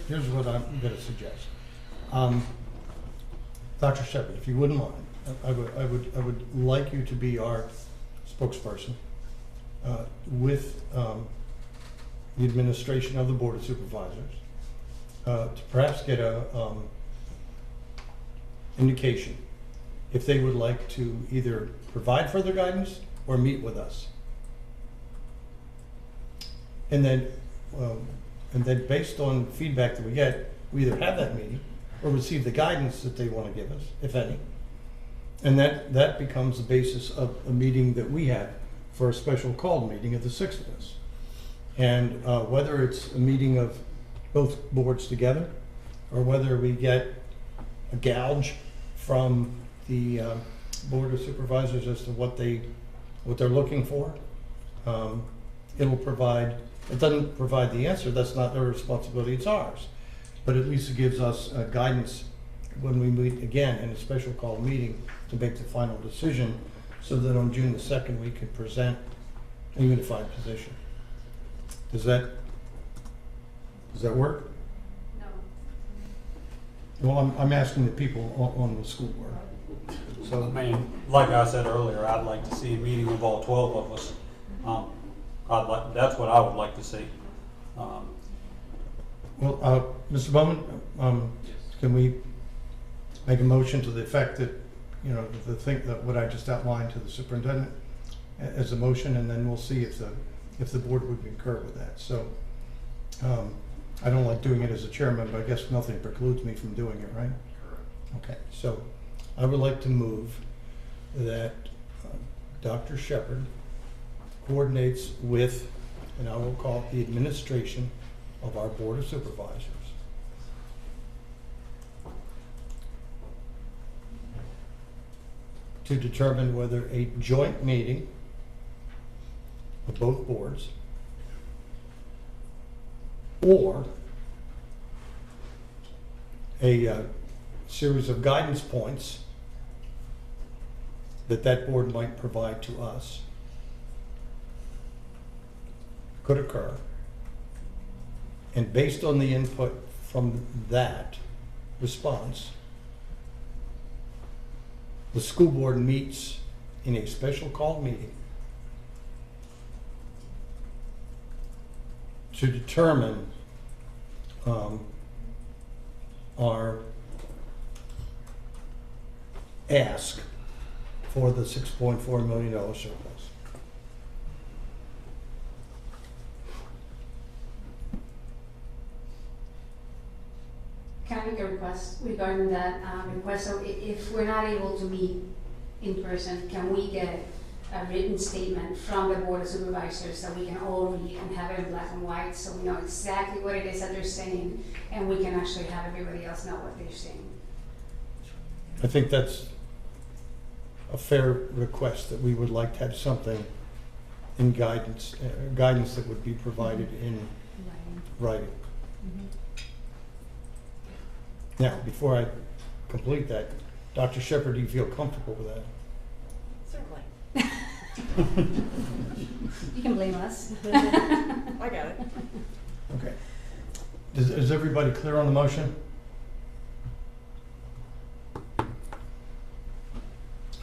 here's what I'm going to suggest. Dr. Shepard, if you wouldn't mind, I would like you to be our spokesperson with the administration of the Board of Supervisors to perhaps get a indication if they would like to either provide further guidance or meet with us. And then based on feedback that we get, we either have that meeting or receive the guidance that they want to give us, if any. And that becomes the basis of a meeting that we have for a special called meeting of the 6 of us. And whether it's a meeting of both boards together or whether we get a gouge from the Board of Supervisors as to what they're looking for, it'll provide. It doesn't provide the answer, that's not their responsibility, it's ours. But at least it gives us guidance when we meet again in a special call meeting to make the final decision, so that on June the 2nd we could present a unified position. Does that work? No. Well, I'm asking the people on the school board. So, I mean, like I said earlier, I'd like to see a meeting of all 12 of us. That's what I would like to see. Well, Mr. Bowman, can we make a motion to the effect that, that what I just outlined to the superintendent as a motion, and then we'll see if the board would concur with that. So I don't like doing it as a chairman, but I guess nothing precludes me from doing it, right? Correct. Okay, so I would like to move that Dr. Shepard coordinates with, and I will call it the administration of our Board of Supervisors, to determine whether a joint meeting of both boards or a series of guidance points that board might provide to us could occur, and based on the input from that response, the school board meets in a special called meeting to determine our ask for the $6.4 million surplus. Can I make a request regarding that request? So if we're not able to meet in person, can we get a written statement from the Board of Supervisors that we can all read and have it in black and white so we know exactly what it is that they're saying and we can actually have everybody else know what they're saying? I think that's a fair request, that we would like to have something in guidance that would be provided in writing. Now, before I complete that, Dr. Shepherd, do you feel comfortable with that? Certainly. You can blame us. I got it. Okay. Is everybody clear on the motion?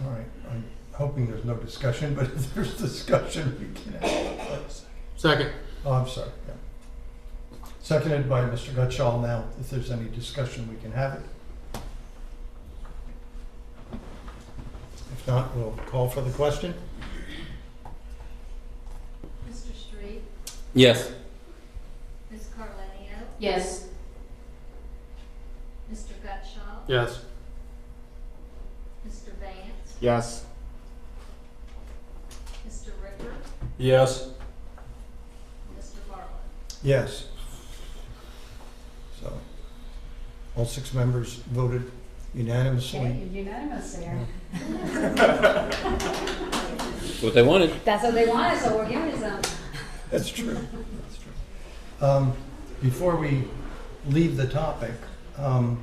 All right. I'm hoping there's no discussion, but if there's discussion, we can have it. Second. Oh, I'm sorry. Yeah. Seconded by Mr. Gutschall. Now, if there's any discussion, we can have it. If not, we'll call for the question. Mr. Street? Yes. Ms. Carlenio? Yes. Mr. Gutschall? Yes. Mr. Vance? Yes. Mr. Ricker? Yes. Mr. Barlow? Yes. So, all 6 members voted unanimously. Okay, you're unanimous there. What they wanted. That's what they wanted, so we're giving them. That's true. That's true. Before we leave the topic, I'm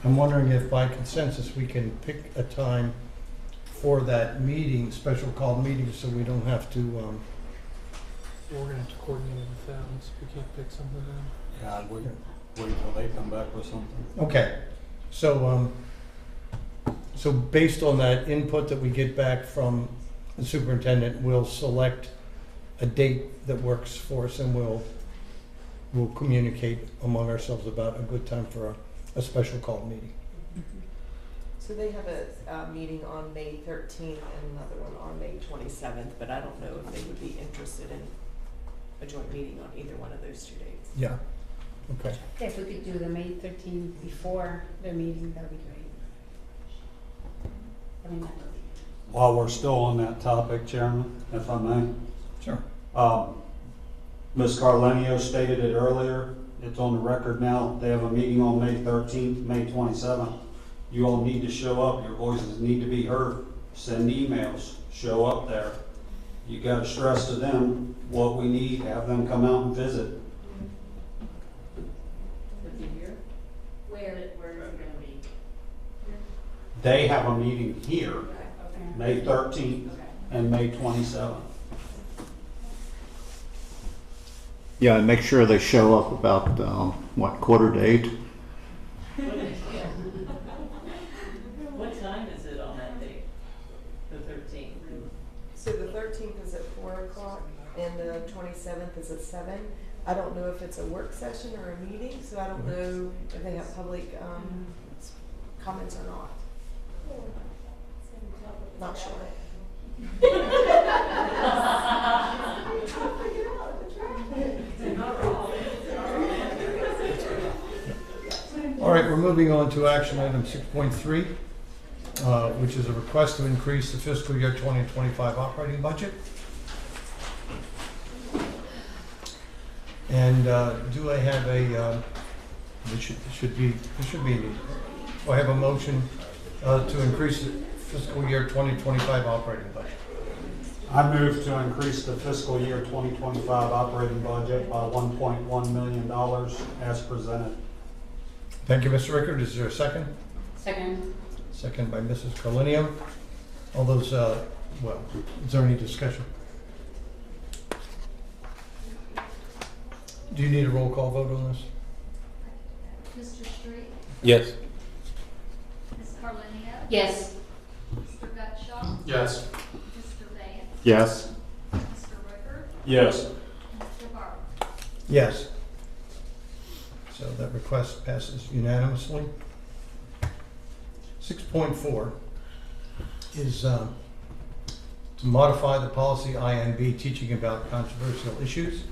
wondering if by consensus we can pick a time for that meeting, special called meeting, so we don't have to. We're gonna have to coordinate with them, so we can't pick something then. Yeah, I'd wait till they come back with something. Okay, so so based on that input that we get back from the superintendent, we'll select a date that works for us, and we'll communicate among ourselves about a good time for a special call meeting. So they have a meeting on May 13th and another one on May 27th, but I don't know if they would be interested in a joint meeting on either one of those 2 dates. Yeah. Okay. If we could do the May 13th before their meeting, that would be great. I mean, While we're still on that topic, Chairman, if I may. Sure. Ms. Carlenio stated it earlier. It's on the record now. They have a meeting on May 13th, May 27th. You all need to show up. Your voices need to be heard. Send emails. Show up there. You got to stress to them what we need. Have them come out and visit. Where is it gonna be? They have a meeting here, May 13th and May 27th. Yeah, and make sure they show up about, quarter to 8? What time is it on that date? The 13th? So the 13th is at 4 o'clock and the 27th is at 7. I don't know if it's a work session or a meeting, so I don't know if they have public comments or not. Not sure. All right, we're moving on to action item 6.3, which is a request to increase the fiscal year 2025 operating budget. And do I have a, it should be, do I have a motion to increase the fiscal year 2025 operating budget? I move to increase the fiscal year 2025 operating budget by $1.1 million as presented. Thank you, Mr. Rickard. Is there a second? second. Second by Mrs. Carlinio. All those, well, is there any discussion? Do you need a roll call vote on this? Mr. Street? Yes. Ms. Carlenio? Yes. Mr. Gutschall? Yes. Mr. Vance? Yes. Mr. Ricker? Yes. Mr. Barlow? Yes. So that request passes unanimously. 6.4 is to modify the policy INB, teaching about controversial issues.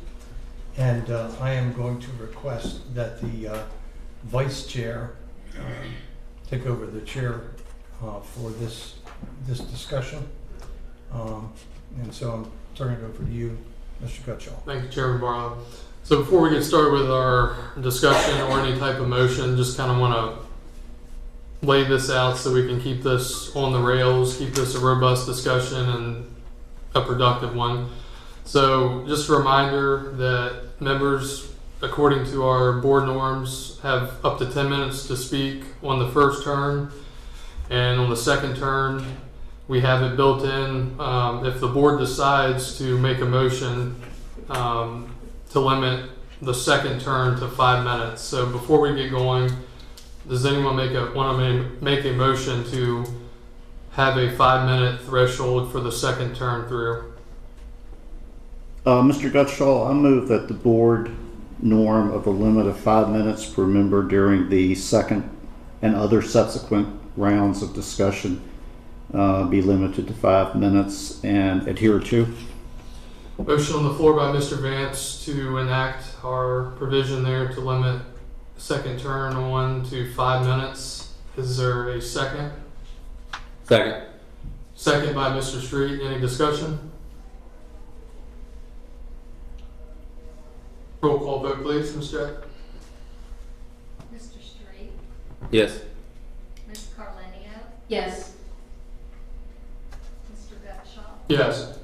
And I am going to request that the vice chair take over the chair for this discussion. And so I'm turning it over to you, Mr. Gutschall. Thank you, Chairman Barlow. So before we get started with our discussion or any type of motion, just kind of want to lay this out so we can keep this on the rails, keep this a robust discussion and a productive one. So just a reminder that members, according to our board norms, have up to 10 minutes to speak on the first turn, and on the second turn we have it built in if the board decides to make a motion to limit the second turn to 5 minutes. So before we get going, does anyone want to make a motion to have a 5-minute threshold for the second turn through? Mr. Gutschall, I move that the board norm of a limit of 5 minutes per member during the second and other subsequent rounds of discussion be limited to 5 minutes and adhere to. Motion on the floor by Mr. Vance to enact our provision there to limit second turn on to 5 minutes. Is there a second? Second. Second by Mr. Street. Any discussion? Roll call vote, please, Ms. Jack. Mr. Street, Yes. Ms. Carlenio, Yes. Mr. Gutschall, Yes.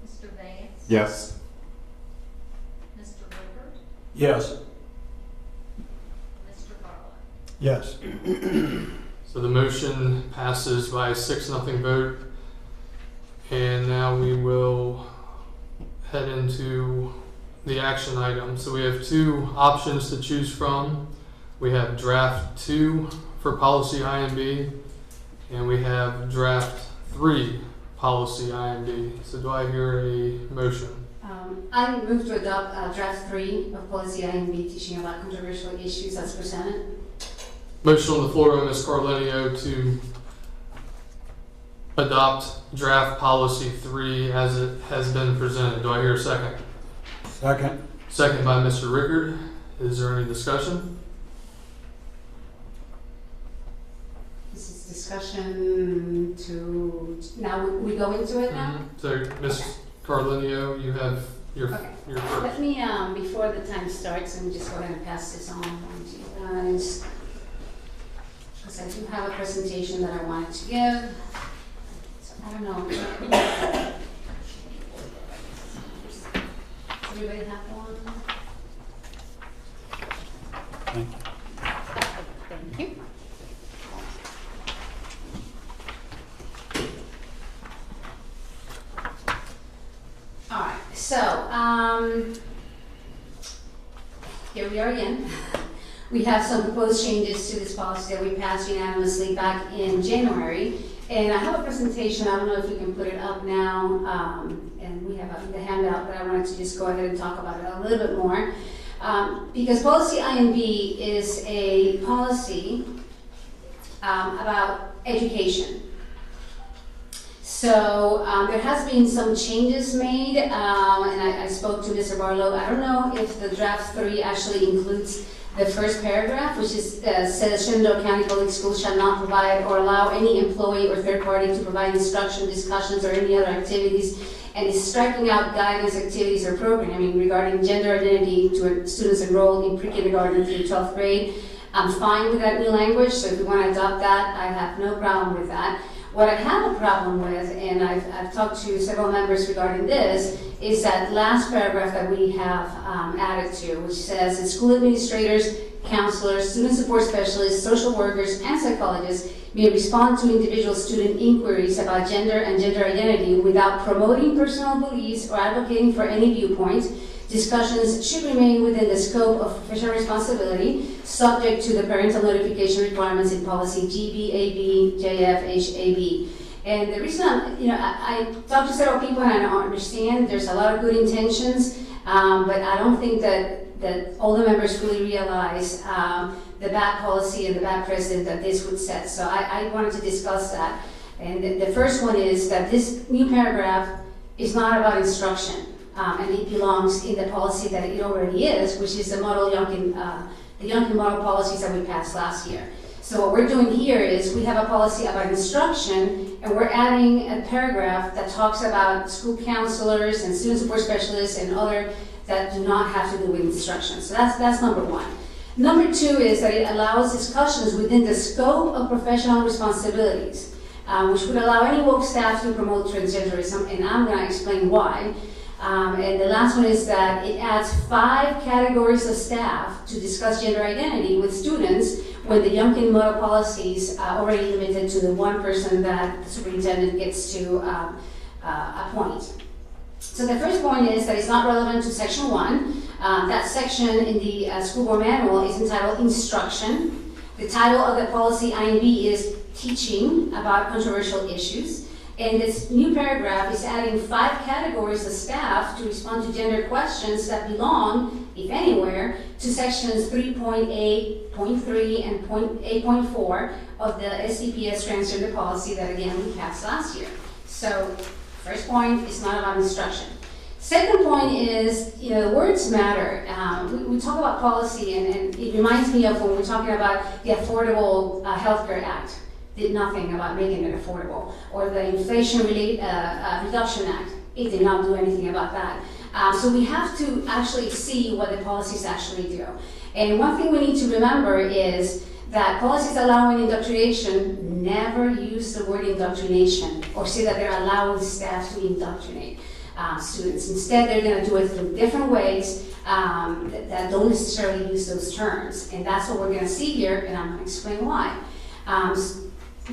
Mr. Vance, Yes. Mr. Rickard, Yes. Mr. Barlow. Yes. So the motion passes by a 6-0 vote. And now we will head into the action item. So we have 2 options to choose from. We have draft 2 for policy INB, and we have draft 3 policy INB. So do I hear a motion? I move to adopt draft 3 of policy INB, teaching about controversial issues as presented. Motion on the floor by Ms. Carlenio to adopt draft policy 3 as it has been presented. Do I hear a second? Second. Second by Mr. Rickard. Is there any discussion? This is discussion to, now we go into it now? So Ms. Carlenio, you have your first. Let me, before the time starts, let me just go ahead and pass this on to you guys. Because I do have a presentation that I wanted to give. So I don't know. Does everybody have one? Thank you. Thank you. All right, so here we are again. We have some proposed changes to this policy that we passed unanimously back in January. And I have a presentation, I don't know if we can put it up now, and we have the handout, but I wanted to just go ahead and talk about it a little bit more. Because policy INB is a policy about education. So there has been some changes made, and I spoke to Mr. Barlow. I don't know if the draft 3 actually includes the first paragraph, which is, says Shenandoah County Public Schools shall not provide or allow any employee or third party to provide instruction, discussions, or any other activities, and is striking out guidance, activities, or programming regarding gender identity to students enrolled in pre-kindergarten through 12th grade. I'm fine with that new language, so if you want to adopt that, I have no problem with that. What I have a problem with, and I've talked to several members regarding this, is that last paragraph that we have added to, which says that school administrators, counselors, student support specialists, social workers, and psychologists may respond to individual student inquiries about gender and gender identity without promoting personal beliefs or advocating for any viewpoint. Discussions should remain within the scope of professional responsibility, subject to the parental notification requirements in policy GBAB, JFHAB. And the reason I talked to several people and I don't understand, there's a lot of good intentions, but I don't think that that all the members fully realize the bad policy and the bad precedent that this would set. So I wanted to discuss that. And the first one is that this new paragraph is not about instruction, and it belongs in the policy that it already is, which is the model Youngkin, the Youngkin model policies that we passed last year. So what we're doing here is we have a policy about instruction, and we're adding a paragraph that talks about school counselors and student support specialists and other that do not have to do with instruction. So that's number one. Number two is that it allows discussions within the scope of professional responsibilities, which would allow any woke staff to promote transgenderism, and I'm going to explain why. And the last one is that it adds 5 categories of staff to discuss gender identity with students when the Youngkin model policies are already limited to the one person that the superintendent gets to appoint. So the first point is that it's not relevant to section 1. That section in the school board manual is entitled Instruction. The title of the policy INB is Teaching about Controversial Issues. And this new paragraph is adding 5 categories of staff to respond to gender questions that belong, if anywhere, to sections 3.8, 0.3, and 8.4 of the SCPS transgender policy that, again, we passed last year. So, first point is not about instruction. Second point is, the words matter. We talk about policy, and it reminds me of when we're talking about the Affordable Healthcare Act. Did nothing about making it affordable, or the Inflation Reduction Act. It did not do anything about that. So we have to actually see what the policies actually do. And one thing we need to remember is that policies allowing indoctrination never use the word indoctrination or say that they're allowing staff to indoctrinate students. Instead, they're going to do it through different ways that don't necessarily use those terms. And that's what we're going to see here, and I'm going to explain why.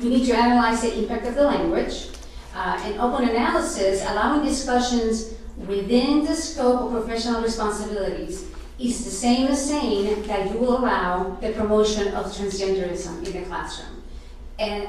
We need to analyze the impact of the language. And open analysis, allowing discussions within the scope of professional responsibilities, is the same as saying that you will allow the promotion of transgenderism in the classroom. And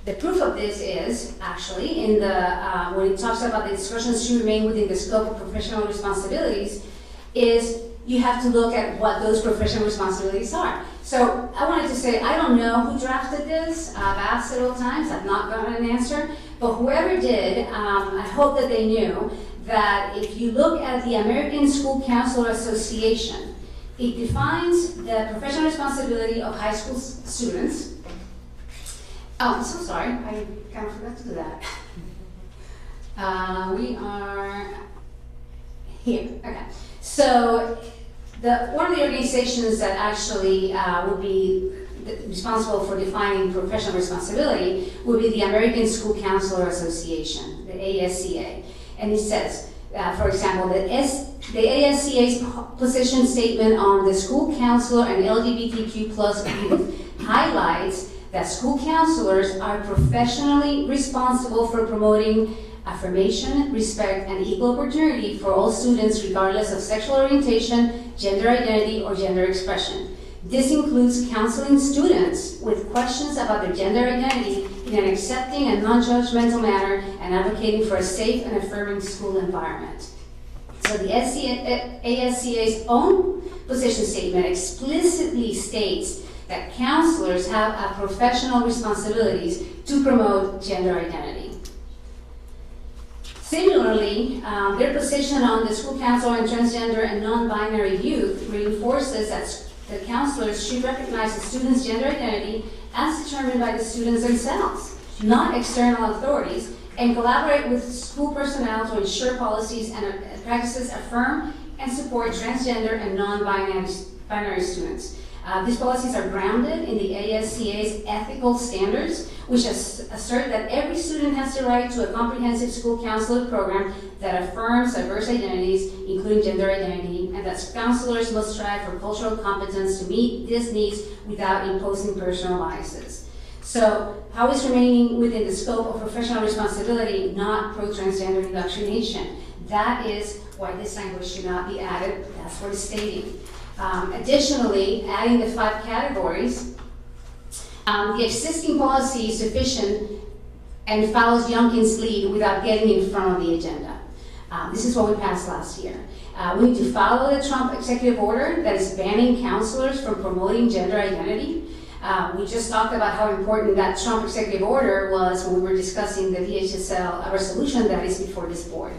the proof of this is actually in the when it talks about the discussions should remain within the scope of professional responsibilities, is you have to look at what those professional responsibilities are. So I wanted to say, I don't know who drafted this. I've asked several times, I've not gotten an answer, but whoever did, I hope that they knew that if you look at the American School Counselor Association, it defines the professional responsibility of high school students. Oh, I'm so sorry, I kind of forgot to do that. We are here, okay. So one of the organizations that actually would be responsible for defining professional responsibility would be the American School Counselor Association, the ASCA. And it says, for example, the ASCA's position statement on the school counselor and LGBTQ plus youth highlights that school counselors are professionally responsible for promoting affirmation, respect, and equal opportunity for all students regardless of sexual orientation, gender identity, or gender expression. This includes counseling students with questions about their gender identity in an accepting and non-judgmental manner and advocating for a safe and affirming school environment. So the ASCA's own position statement explicitly states that counselors have a professional responsibilities to promote gender identity. Similarly, their position on the school counselor and transgender and non-binary youth reinforces that the counselors should recognize the student's gender identity as determined by the students themselves, not external authorities, and collaborate with school personnel to ensure policies and practices affirm and support transgender and non-binary students. These policies are grounded in the ASCA's ethical standards, which assert that every student has the right to a comprehensive school counselor program that affirms diverse identities, including gender identity, and that counselors must strive for cultural competence to meet these needs without imposing personal biases. So, how is remaining within the scope of professional responsibility not pro-transgender indoctrination? That is why this language should not be added. That's what it's stating. Additionally, adding the 5 categories, the existing policy is sufficient and follows Youngkin's lead without getting in front of the agenda. This is what we passed last year. We need to follow the Trump executive order that is banning counselors from promoting gender identity. We just talked about how important that Trump executive order was when we were discussing the VHSL resolution that is before this board.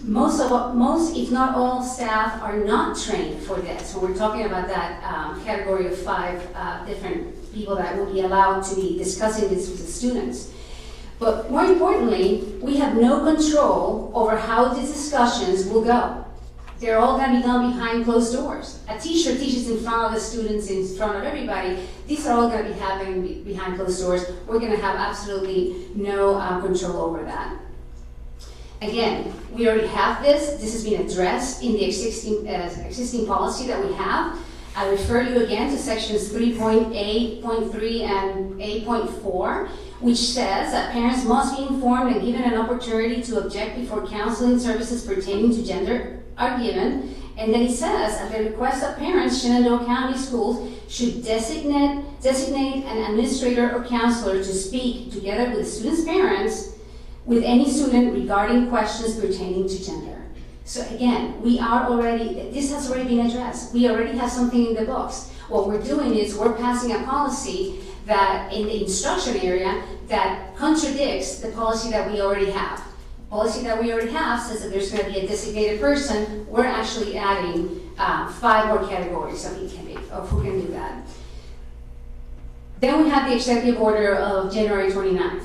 Most, if not all, staff are not trained for this. When we're talking about that category of 5 different people that will be allowed to be discussing this with the students. But more importantly, we have no control over how these discussions will go. They're all going to be done behind closed doors. A teacher teaches in front of the students, in front of everybody. These are all going to be happening behind closed doors. We're going to have absolutely no control over that. Again, we already have this. This has been addressed in the existing policy that we have. I refer you again to sections 3.8.3 and 8.4, which says that parents must be informed and given an opportunity to object before counseling services pertaining to gender are given. And then it says, at the request of parents, Shenandoah County Schools should designate an administrator or counselor to speak together with the student's parents with any student regarding questions pertaining to gender. So again, this has already been addressed. We already have something in the books. What we're doing is we're passing a policy that in the instruction area that contradicts the policy that we already have. Policy that we already have says that there's going to be a designated person. We're actually adding 5 more categories of who can do that. Then we have the executive order of January 29th.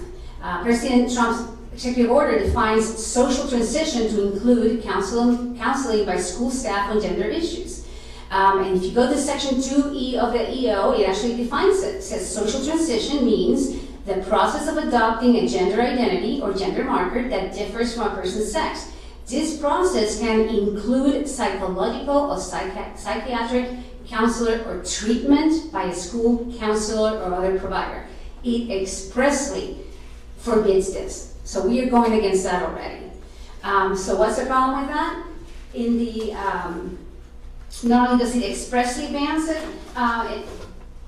President Trump's executive order defines social transition to include counseling by school staff on gender issues. And if you go to section 2E of the EO, it actually defines it. It says social transition means the process of adopting a gender identity or gender marker that differs from a person's sex. This process can include psychological or psychiatric counselor or treatment by a school counselor or other provider. It expressly forbids this. So we are going against that already. So what's the problem with that? In the, not only does it expressly ban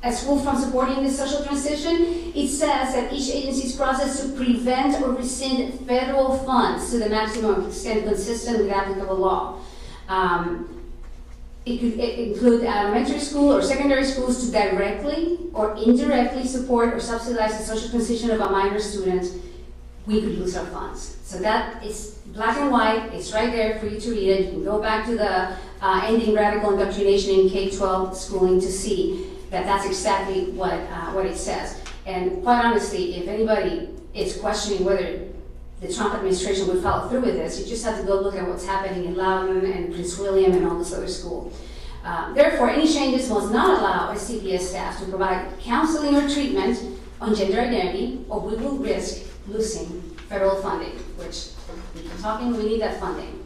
a school from supporting this social transition, it says that each agency's process to prevent or rescind federal funds to the maximum extent consistent with applicable law. It could include elementary school or secondary schools to directly or indirectly support or subsidize the social transition of a minor student. We could lose our funds. So that is black and white. It's right there for you to read it. You can go back to the Ending Radical Indoctrination in K-12 schooling to see that that's exactly what it says. And quite honestly, if anybody is questioning whether the Trump administration would follow through with this, you just have to go look at what's happening in Loudoun and Prince William and all this other school. Therefore, any changes must not allow SCPS staff to provide counseling or treatment on gender identity, or we will risk losing federal funding, which we keep talking, we need that funding.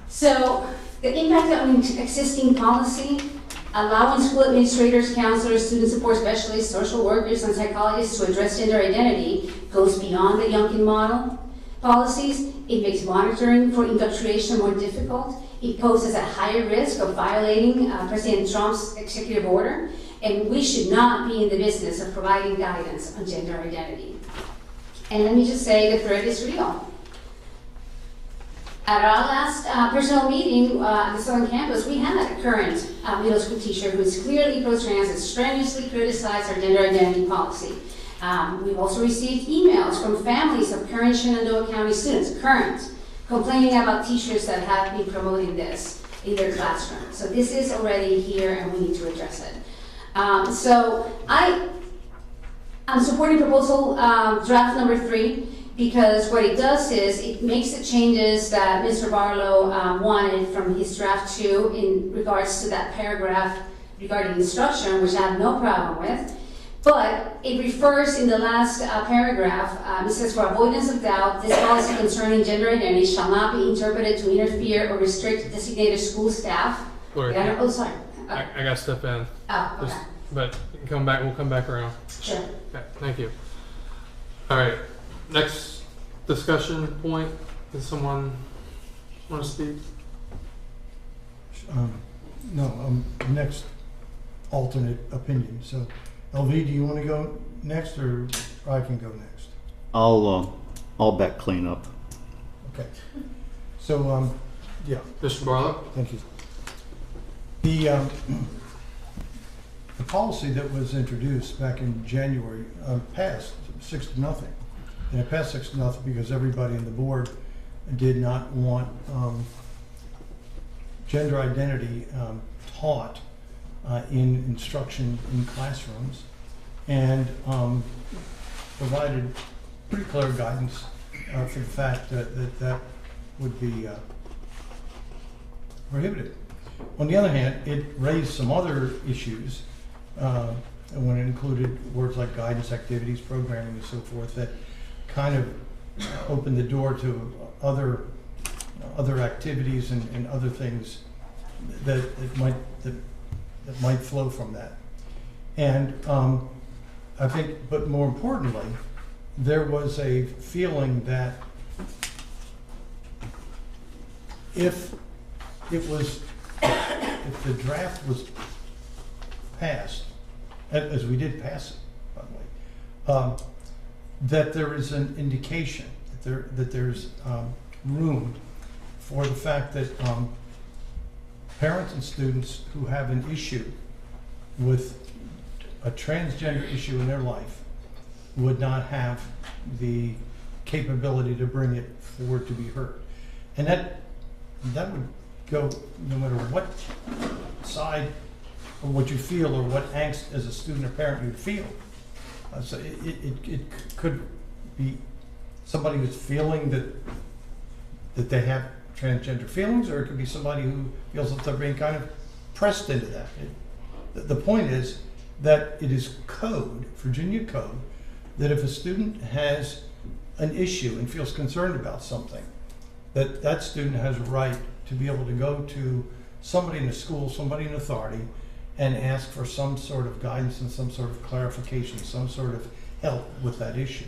So the impact of existing policy, allowing school administrators, counselors, student support specialists, social workers, and psychologists to address gender identity goes beyond the Youngkin model policies. It makes monitoring for indoctrination more difficult. It poses a higher risk of violating President Trump's executive order, and we should not be in the business of providing guidance on gender identity. And let me just say the threat is real. At our last personal meeting at the Southern Campus, we had a current middle school teacher who is clearly pro-trans and strenuously criticized our gender identity policy. We've also received emails from families of current Shenandoah County students, complaining about teachers that have been promoting this in their classroom. So this is already here and we need to address it. So I'm supporting proposal draft number 3 because what it does is it makes the changes that Mr. Barlow wanted from his draft 2 in regards to that paragraph regarding instruction, which I have no problem with. But it refers in the last paragraph, it says, for avoidance of doubt, this policy concerning gender identity shall not be interpreted to interfere or restrict designated school staff. Lori, Oh, sorry. I got to step in. Oh, okay. But we'll come back around. Sure. Okay, thank you. All right, next discussion point. Does someone want to speak? No, next alternate opinion. So, LV, do you want to go next, or I can go next? I'll back clean up. Okay. So, yeah. Mr. Barlow? Thank you. The policy that was introduced back in January passed 6-0. And it passed 6-0 because everybody on the board did not want gender identity taught in instruction in classrooms, and provided pretty clear guidance for the fact that would be prohibited. On the other hand, it raised some other issues when it included words like guidance, activities, programming, and so forth, that kind of opened the door to other activities and other things that might flow from that. And I think, but more importantly, there was a feeling that if the draft was passed, as we did pass it, by the way, that there is an indication that there's room for the fact that parents and students who have an issue with a transgender issue in their life would not have the capability to bring it forward to be heard. And that would go no matter what side or what you feel or what angst as a student or parent you'd feel. So it could be somebody who's feeling that they have transgender feelings, or it could be somebody who feels that they're being kind of pressed into that. The point is that it is code, Virginia code, that if a student has an issue and feels concerned about something, that student has a right to be able to go to somebody in the school, somebody in authority, and ask for some sort of guidance and some sort of clarification, some sort of help with that issue.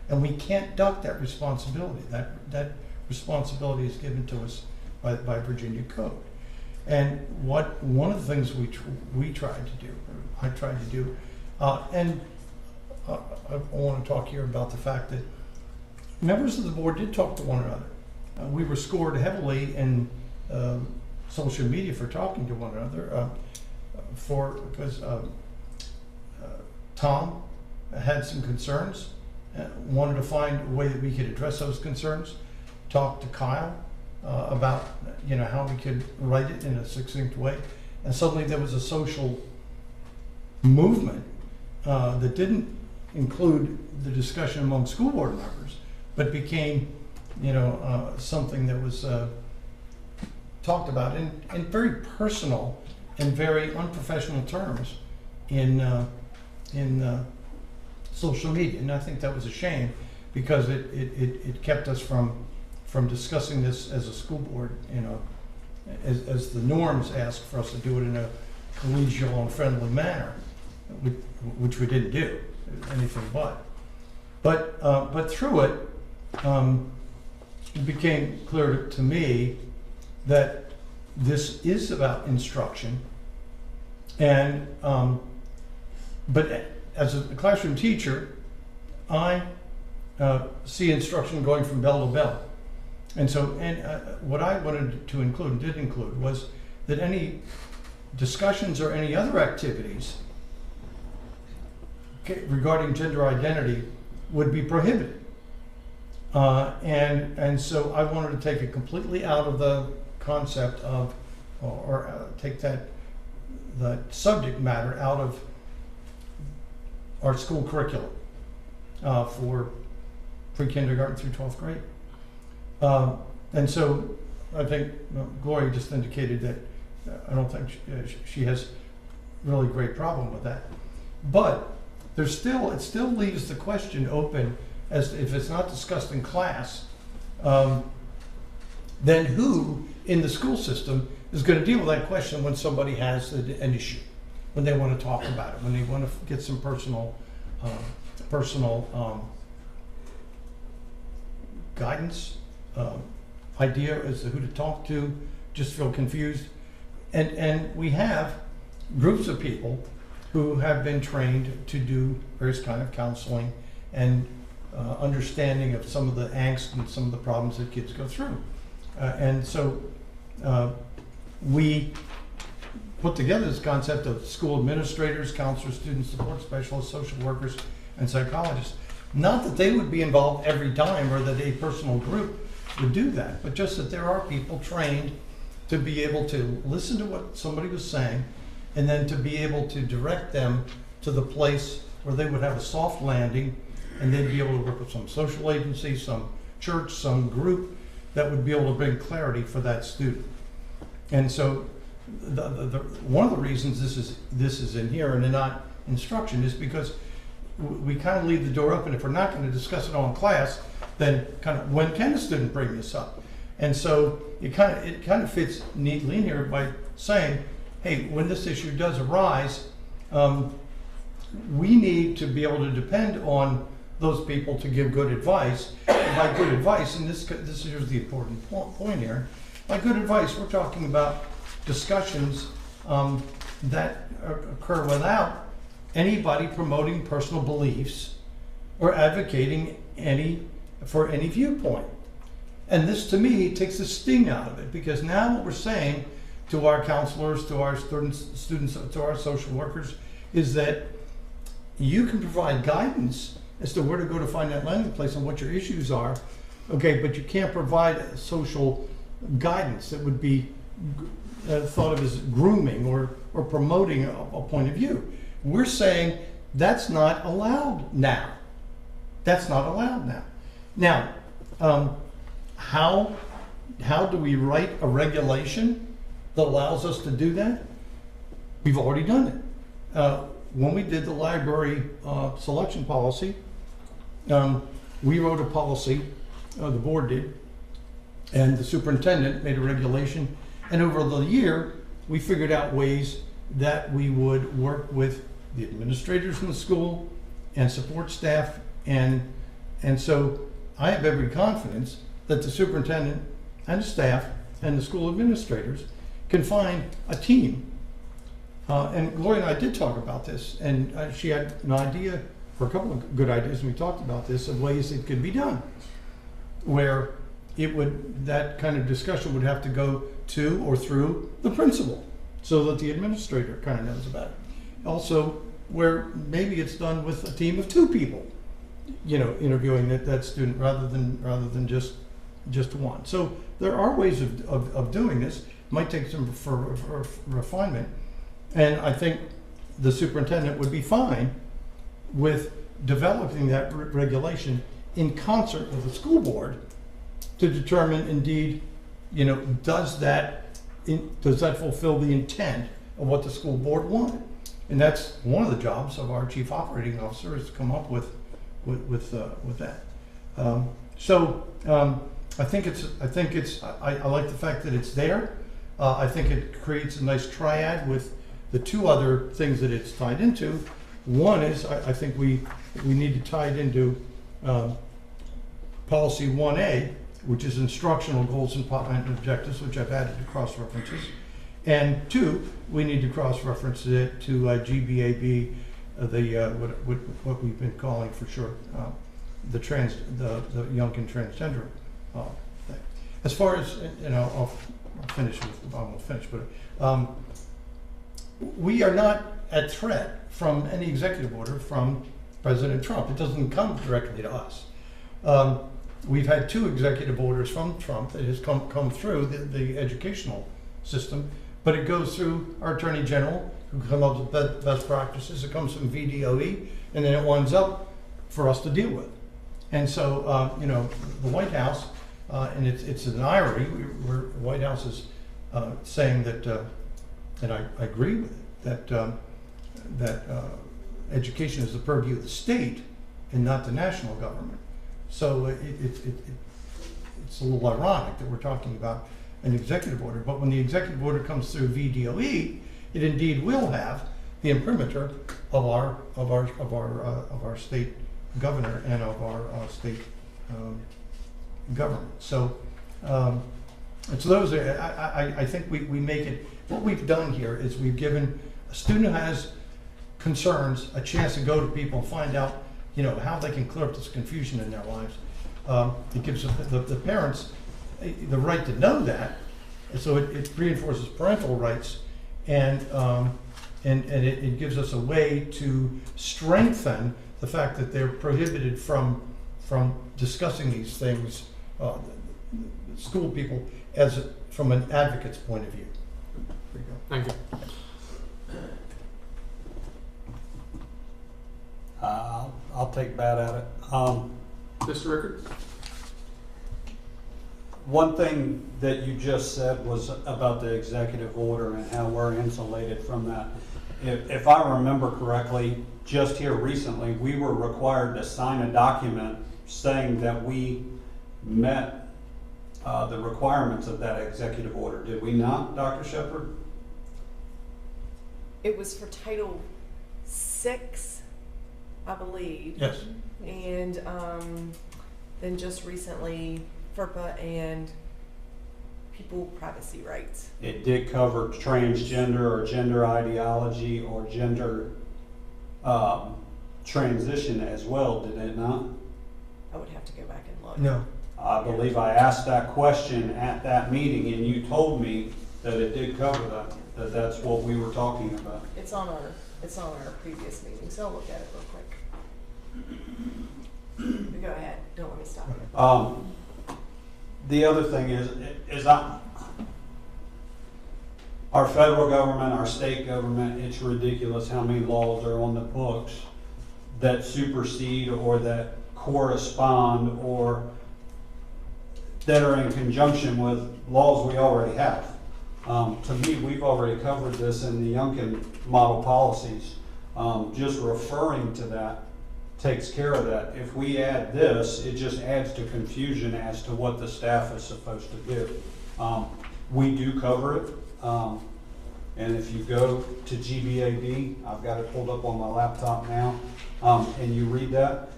And we can't duck that responsibility. That responsibility is given to us by Virginia code. And one of the things we tried to do, or I tried to do, and I want to talk here about the fact that members of the board did talk to one another. We were scored heavily in social media for talking to one another, because Tom had some concerns, wanted to find a way that we could address those concerns, talked to Kyle about how we could write it in a succinct way, and suddenly there was a social movement that didn't include the discussion among school board members, but became something that was talked about in very personal and very unprofessional terms in social media. And I think that was a shame, because it kept us from discussing this as a school board, as the norms ask for us to do it in a collegial and friendly manner, which we didn't do, anything but. But through it, it became clear to me that this is about instruction, and but as a classroom teacher, I see instruction going from bell to bell. And so, what I wanted to include and did include was that any discussions or any other activities regarding gender identity would be prohibited. And so I wanted to take it completely out of the concept of, or take the subject matter out of our school curriculum for pre-kindergarten through 12th grade. And so I think Gloria just indicated that I don't think she has really great problem with that. But it still leaves the question open as to, if it's not discussed in class, then who in the school system is going to deal with that question when somebody has an issue, when they want to talk about it, when they want to get some personal guidance, idea as to who to talk to, just feel confused. And we have groups of people who have been trained to do various kind of counseling and understanding of some of the angst and some of the problems that kids go through. And so we put together this concept of school administrators, counselors, student support specialists, social workers, and psychologists. Not that they would be involved every time or that a personal group would do that, but just that there are people trained to be able to listen to what somebody was saying and then to be able to direct them to the place where they would have a soft landing and they'd be able to work with some social agency, some church, some group that would be able to bring clarity for that student. And so one of the reasons this is in here and not instruction is because we kind of leave the door open. If we're not going to discuss it all in class, then kind of when can a student bring this up? And so it kind of fits neatly in here by saying, hey, when this issue does arise, we need to be able to depend on those people to give good advice. And by good advice, and this is the important point here, by good advice, we're talking about discussions that occur without anybody promoting personal beliefs or advocating for any viewpoint. And this, to me, takes the sting out of it, because now what we're saying to our counselors, to our students, to our social workers, is that you can provide guidance as to where to go to find that landing place and what your issues are, okay, but you can't provide social guidance that would be thought of as grooming or promoting a point of view. We're saying that's not allowed now. That's not allowed now. Now, how do we write a regulation that allows us to do that? We've already done it. When we did the library selection policy, we wrote a policy, the board did, and the superintendent made a regulation. And over the year, we figured out ways that we would work with the administrators in the school and support staff. And so I have every confidence that the superintendent and the staff and the school administrators can find a team. And Gloria and I did talk about this, and she had an idea, or a couple of good ideas, and we talked about this, of ways it could be done, where that kind of discussion would have to go to or through the principal, so that the administrator kind of knows about it. Also, where maybe it's done with a team of 2 people, interviewing that student rather than just one. So there are ways of doing this. It might take some refinement, and I think the superintendent would be fine with developing that regulation in concert with the school board to determine, indeed, does that fulfill the intent of what the school board wanted? And that's one of the jobs of our chief operating officer, is to come up with that. I like the fact that it's there. I think it creates a nice triad with the 2 other things that it's tied into. One is, I think we need to tie it into policy 1A, which is instructional goals and objectives, which I've added to cross references. And 2, we need to cross reference it to GBAB, what we've been calling for short, the young and transgender thing. As far as, I'll finish with, I won't finish, but we are not at threat from any executive order from President Trump. It doesn't come directly to us. We've had 2 executive orders from Trump that has come through the educational system, but it goes through our Attorney General, who come up with best practices. It comes from VDOE, and then it winds up for us to deal with. And so, the White House, and it's an irony, the White House is saying that, and I agree with it, that education is the purview of the state and not the national government. So it's a little ironic that we're talking about an executive order, but when the executive order comes through VDOE, it indeed will have the imprimatur of our state governor and of our state government. So it's those. I think we make it. What we've done here is we've given a student who has concerns a chance to go to people and find out, how they can clear up this confusion in their lives. It gives the parents the right to know that. And so it reinforces parental rights, and it gives us a way to strengthen the fact that they're prohibited from discussing these things, school people, from an advocate's point of view. There you go. Thank you. I'll take a bat at it. Mr. Rickard? One thing that you just said was about the executive order and how we're insulated from that. If I remember correctly, just here recently, we were required to sign a document saying that we met the requirements of that executive order. Did we not, Dr. Shepard? It was for Title VI, I believe. Yes. And then just recently, FERPA and people privacy rights. It did cover transgender or gender ideology or gender transition as well, did it not? I would have to go back and look. No. I believe I asked that question at that meeting, and you told me that it did cover that that's what we were talking about. It's on our previous meeting, so I'll look at it real quick. Go ahead, don't let me stop you. The other thing is our federal government, our state government, it's ridiculous how many laws are on the books that supersede or that correspond or that are in conjunction with laws we already have. To me, we've already covered this in the Youngkin model policies. Just referring to that takes care of that. If we add this, it just adds to confusion as to what the staff is supposed to do. We do cover it. And if you go to GBAB, I've got it pulled up on my laptop now, and you read that,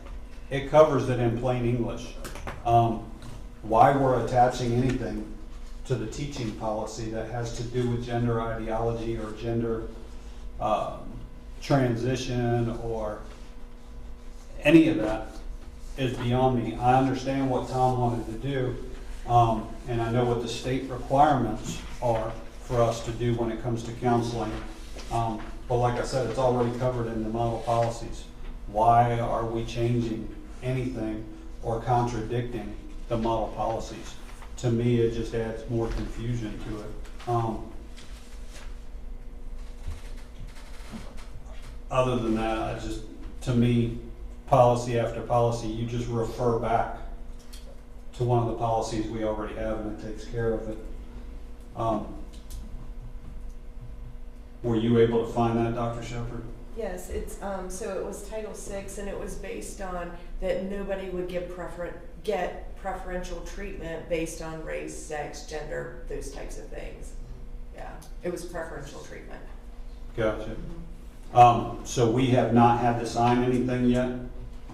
it covers it in plain English. Why we're attaching anything to the teaching policy that has to do with gender ideology or gender transition or any of that is beyond me. I understand what Tom wanted to do, and I know what the state requirements are for us to do when it comes to counseling. But like I said, it's already covered in the model policies. Why are we changing anything or contradicting the model policies? To me, it just adds more confusion to it. Other than that, to me, policy after policy, you just refer back to one of the policies we already have and it takes care of it. Were you able to find that, Dr. Shepard? Yes, it's, so it was Title VI, and it was based on that nobody would get preferential treatment based on race, sex, gender, those types of things. Yeah, it was preferential treatment. Gotcha. So we have not had to sign anything yet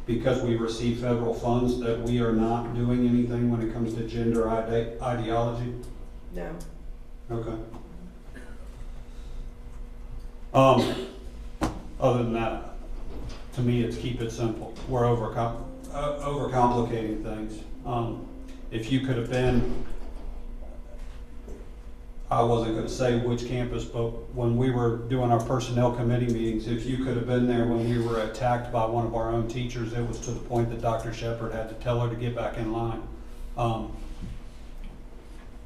because we receive federal funds that we are not doing anything when it comes to gender ideology? No. Okay. Other than that, to me, it's keep it simple. We're overcomplicating things. If you could have been, I wasn't going to say which campus, but when we were doing our personnel committee meetings, if you could have been there when we were attacked by one of our own teachers, it was to the point that Dr. Shepard had to tell her to get back in line.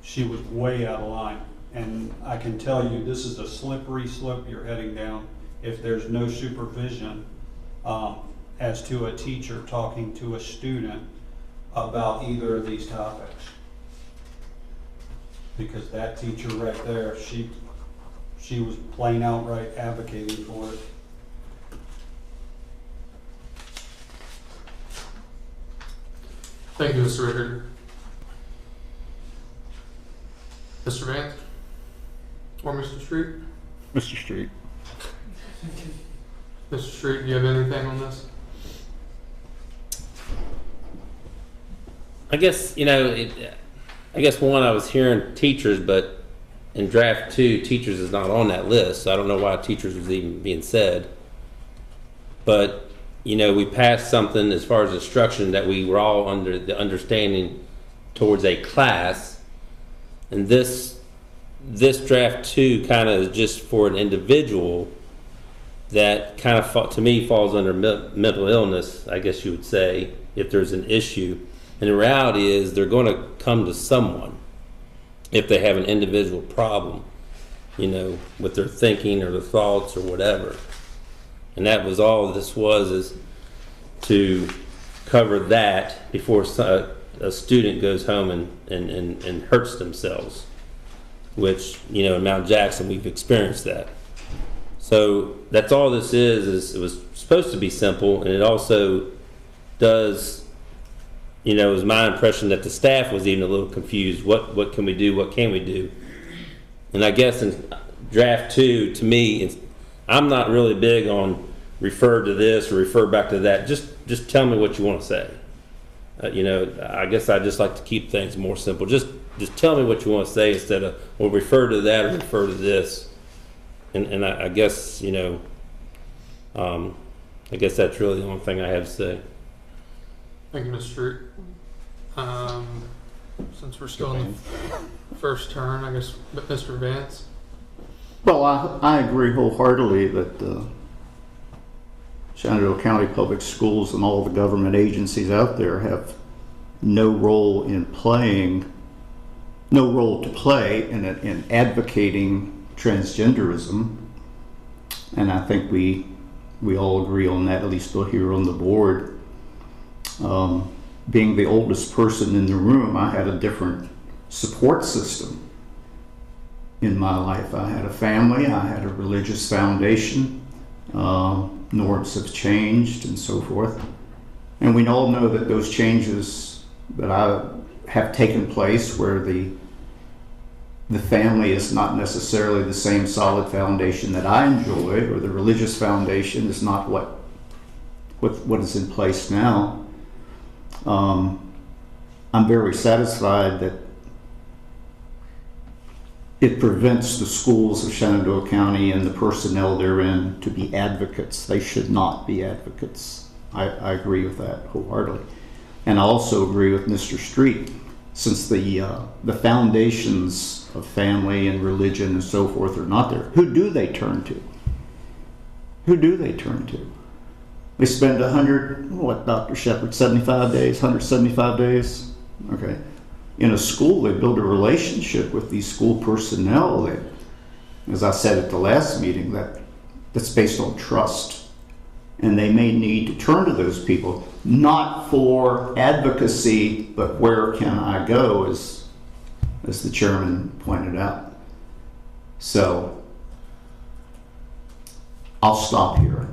She was way out of line. And I can tell you, this is a slippery slope you're heading down if there's no supervision as to a teacher talking to a student about either of these topics. Because that teacher right there, she was plain outright advocating for it. Thank you, Mr. Rickard. Mr. Vance? Or Mr. Street? Mr. Street. Mr. Street, do you have anything on this? I guess, I guess one, I was hearing teachers, but in draft 2, teachers is not on that list, so I don't know why teachers was even being said. But, we passed something as far as instruction that we were all under the understanding towards a class And this draft 2 kind of is just for an individual that kind of, to me, falls under mental illness, I guess you would say, if there's an issue. And the reality is they're going to come to someone if they have an individual problem, you know, with their thinking or their thoughts or whatever. And that was all this was, is to cover that before a student goes home and hurts themselves, which, you know, in Mount Jackson, we've experienced that. So that's all this is it was supposed to be simple, and it also does, you know, it was my impression that the staff was even a little confused. What can we do? What can we do? And I guess in draft 2, to me, I'm not really big on refer to this or refer back to that. Just tell me what you want to say. You know, I guess I just like to keep things more simple. Just tell me what you want to say instead of, well, refer to that or refer to this. And I guess, you know, I guess that's really the only thing I have to say. Thank you, Mr. Street. Since we're still in the first turn, I guess, Mr. Vance. Well, I agree wholeheartedly that Shenandoah County Public Schools and all the government agencies out there have no role to play in advocating transgenderism, and I think we all agree on that, at least here on the board. Being the oldest person in the room, I had a different support system in my life. I had a family, I had a religious foundation, norms have changed and so forth. And we all know that those changes that have taken place where the family is not necessarily the same solid foundation that I enjoy, or the religious foundation is not what is in place now. I'm very satisfied that it prevents the schools of Shenandoah County and the personnel therein to be advocates. They should not be advocates. I agree with that wholeheartedly. And I also agree with Mr. Street, since the foundations of family and religion and so forth are not there. Who do they turn to? Who do they turn to? They spend 175 days, 175 days? Okay. In a school, they build a relationship with these school personnel that, as I said at the last meeting, that's based on trust. And they may need to turn to those people, not for advocacy, but where can I go, as the chairman pointed out. So, I'll stop here.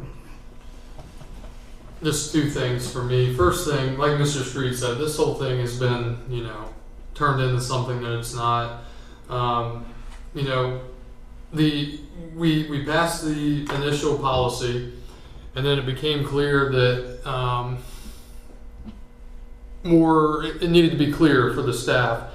Just 2 things for me. First thing, like Mr. Street said, this whole thing has been, you know, turned into something that it's not. You know, we passed the initial policy, and then it became clear that it needed to be clear for the staff.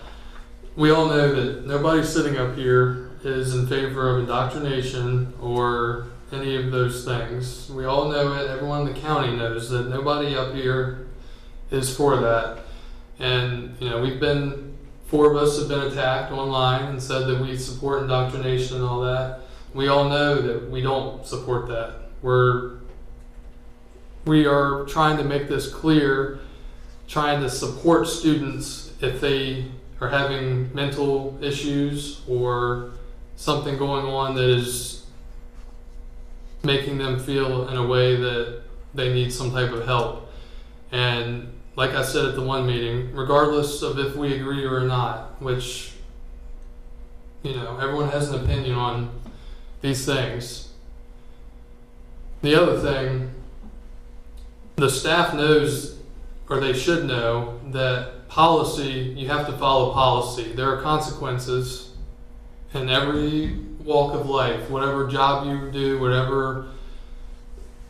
We all know that nobody sitting up here is in favor of indoctrination or any of those things. We all know it. Everyone in the county knows that nobody up here is for that. And, you know, 4 of us have been attacked online and said that we support indoctrination and all that. We all know that we don't support that. We are trying to make this clear, trying to support students if they are having mental issues or something going on that is making them feel in a way that they need some type of help. And like I said at the one meeting, regardless of if we agree or not, which, you know, everyone has an opinion on these things. The other thing, the staff knows, or they should know, that policy, you have to follow policy. There are consequences in every walk of life, whatever job you do, whatever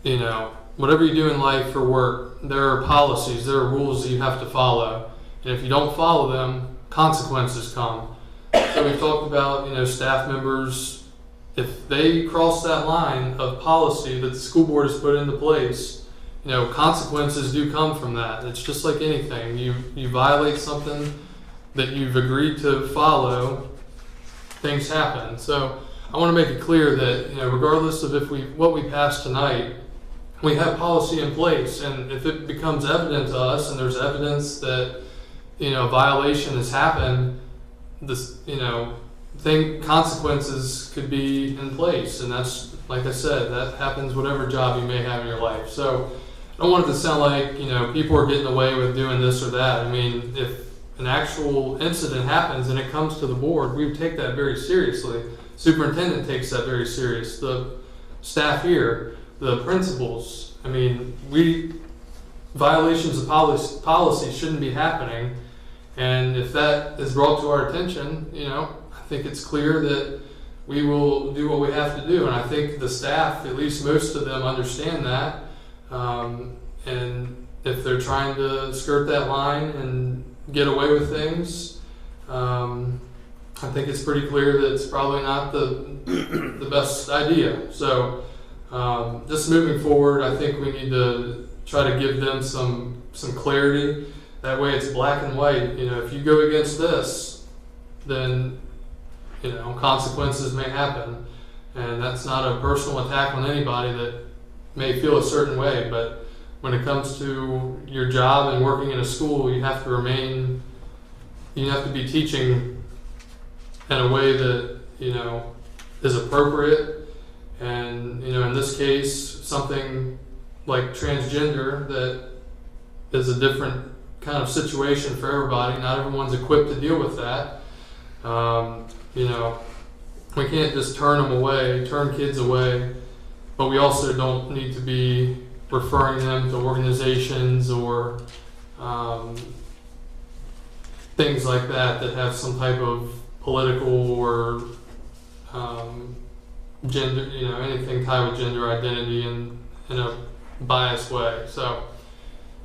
you do in life for work, there are policies, there are rules that you have to follow. And if you don't follow them, consequences come. So we've talked about, you know, staff members, if they cross that line of policy that the school board has put into place, you know, consequences do come from that. It's just like anything. You violate something, that you've agreed to follow, things happen. So I want to make it clear that, regardless of what we pass tonight, we have policy in place, and if it becomes evident to us and there's evidence that, a violation has happened, consequences could be in place. And that's, like I said, that happens whatever job you may have in your life. So I don't want it to sound like, people are getting away with doing this or that. I mean, if an actual incident happens and it comes to the board, we take that very seriously. Superintendent takes that very serious. The staff here, the principals, I mean, violations of policy shouldn't be happening. And if that is brought to our attention, I think it's clear that we will do what we have to do. And I think the staff, at least most of them, understand that. And if they're trying to skirt that line and get away with things, I think it's pretty clear that it's probably not the best idea. So just moving forward, I think we need to try to give them some clarity. That way it's black and white. If you go against this, then consequences may happen. And that's not a personal attack on anybody that may feel a certain way, but when it comes to your job and working in a school, you have to be teaching in a way that, is appropriate. And, in this case, something like transgender, that is a different kind of situation for everybody. Not everyone's equipped to deal with that. We can't just turn kids away, but we also don't need to be referring them to organizations or things like that have some type of political or gender, anything tied with gender identity in a biased way. So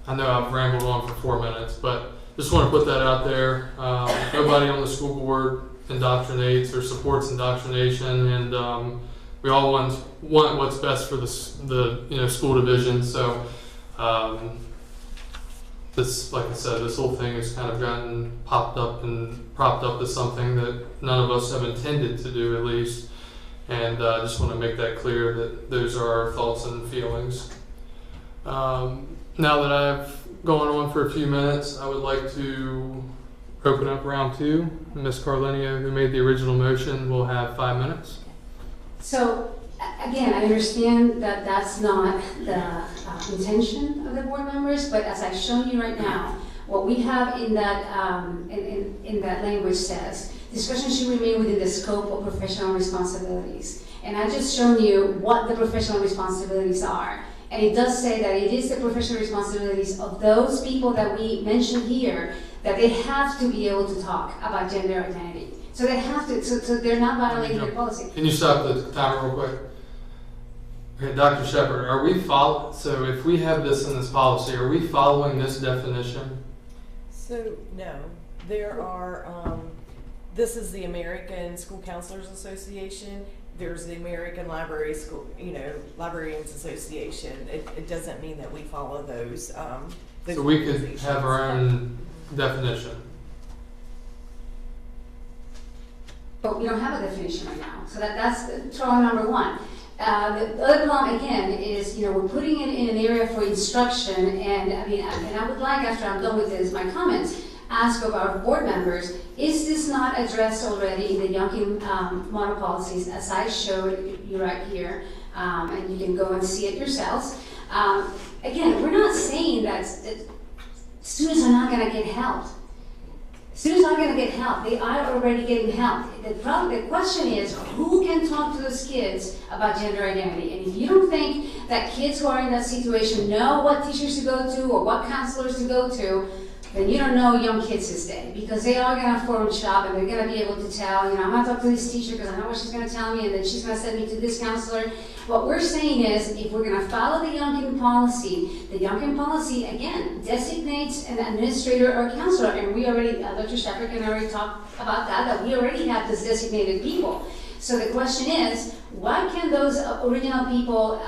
I know I've rambled on for 4 minutes, but just want to put that out there. Nobody on the school board indoctrinates or supports indoctrination, and we all want what's best for the school division. So this, like I said, this whole thing has kind of gotten popped up and propped up as something that none of us have intended to do, at least. And I just want to make that clear that those are our thoughts and feelings. Now that I've gone on for a few minutes, I would like to open up round 2. Ms. Carlenio, who made the original motion, will have 5 minutes. So, again, I understand that that's not the intention of the board members, but as I've shown you right now, what we have in that in that language says, discussion should remain within the scope of professional responsibilities. And I've just shown you what the professional responsibilities are. And it does say that it is the professional responsibilities of those people that we mentioned here, that they have to be able to talk about gender identity. So they have to, so they're not violating their policy. Can you stop the timer real quick? Okay, Dr. Shepard, so if we have this in this policy, are we following this definition? So, no, there are, this is the American School Counselors Association. There's the American Librarians Association. It doesn't mean that we follow those. So we could have our own definition. But we don't have a definition right now. So that's trial number 1. The other problem again is, we're putting it in an area for instruction, and I would like, after I'm done with this, my comments, ask of our board members, is this not addressed already in the Youngkin model policies, as I showed you right here, and you can go and see it yourselves. Again, we're not saying that students are not going to get help. Students are going to get help. They are already getting help. The question is, who can talk to those kids about gender identity? And if you don't think that kids who are in that situation know what teachers to go to or what counselors to go to, then you don't know young kids this day, because they are going to forum shop and they're going to be able to tell, I'm going to talk to this teacher because I know what she's going to tell me, and then she's going to send me to this counselor. What we're saying is, if we're going to follow the Youngkin policy, again, designates an administrator or counselor, and we already, Dr. Shepard can already talk about that we already have this designated people. So the question is, what can those original people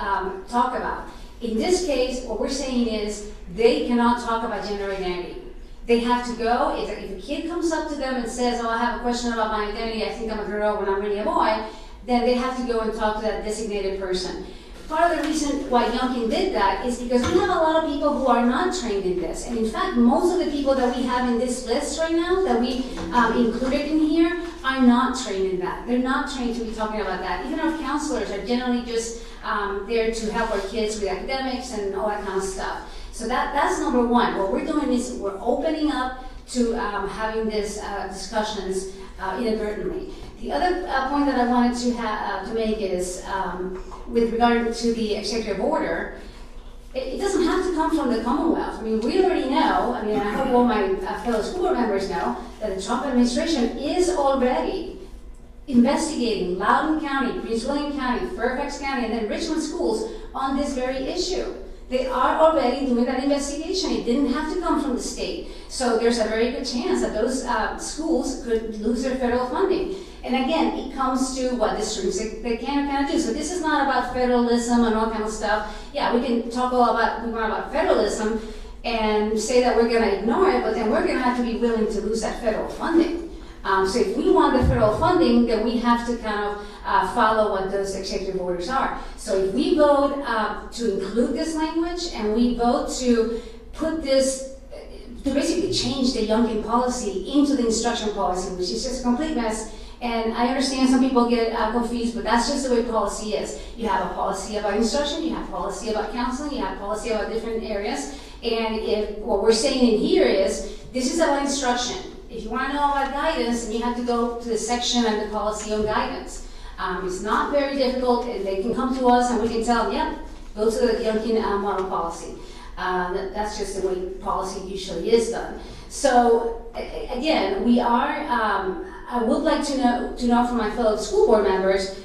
talk about? In this case, what we're saying is, they cannot talk about gender identity. They have to go, if a kid comes up to them and says, oh, I have a question about my identity, I think I'm a girl when I'm really a boy, then they have to go and talk to that designated person. Part of the reason why Youngkin did that is because we have a lot of people who are not trained in this. And in fact, most of the people that we have in this list right now, that we included in here, are not trained in that. They're not trained to be talking about that. Even our counselors are generally just there to help our kids with academics and all that kind of stuff. So that's number one. What we're doing is we're opening up to having these discussions inadvertently. The other point that I wanted to make is with regard to the executive order, it doesn't have to come from the Commonwealth. I mean, we already know, I hope all my fellow school board members know, that the Trump administration is already investigating Loudoun County, Prince William County, Fairfax County, and then Richmond schools on this very issue. They are already doing that investigation. It didn't have to come from the state. So there's a very good chance that those schools could lose their federal funding. And again, it comes to what districts they can do. So this is not about federalism and all kind of stuff. Yeah, we can talk more about federalism and say that we're going to ignore it, but then we're going to have to be willing to lose that federal funding. So if we want the federal funding, then we have to kind of follow what those executive orders are. So if we vote to include this language and we vote to put this, to basically change the Youngkin policy into the instruction policy, which is just a complete mess. And I understand some people get confused, but that's just the way policy is. You have a policy about instruction, you have policy about counseling, you have policy about different areas. And if what we're saying in here is, this is about instruction. If you want to know about guidance, then you have to go to the section and the policy on guidance. It's not very difficult, and they can come to us and we can tell them, yep, go to the Youngkin model policy. That's just the way policy usually is done. So again, we are, I would like to know from my fellow school board members,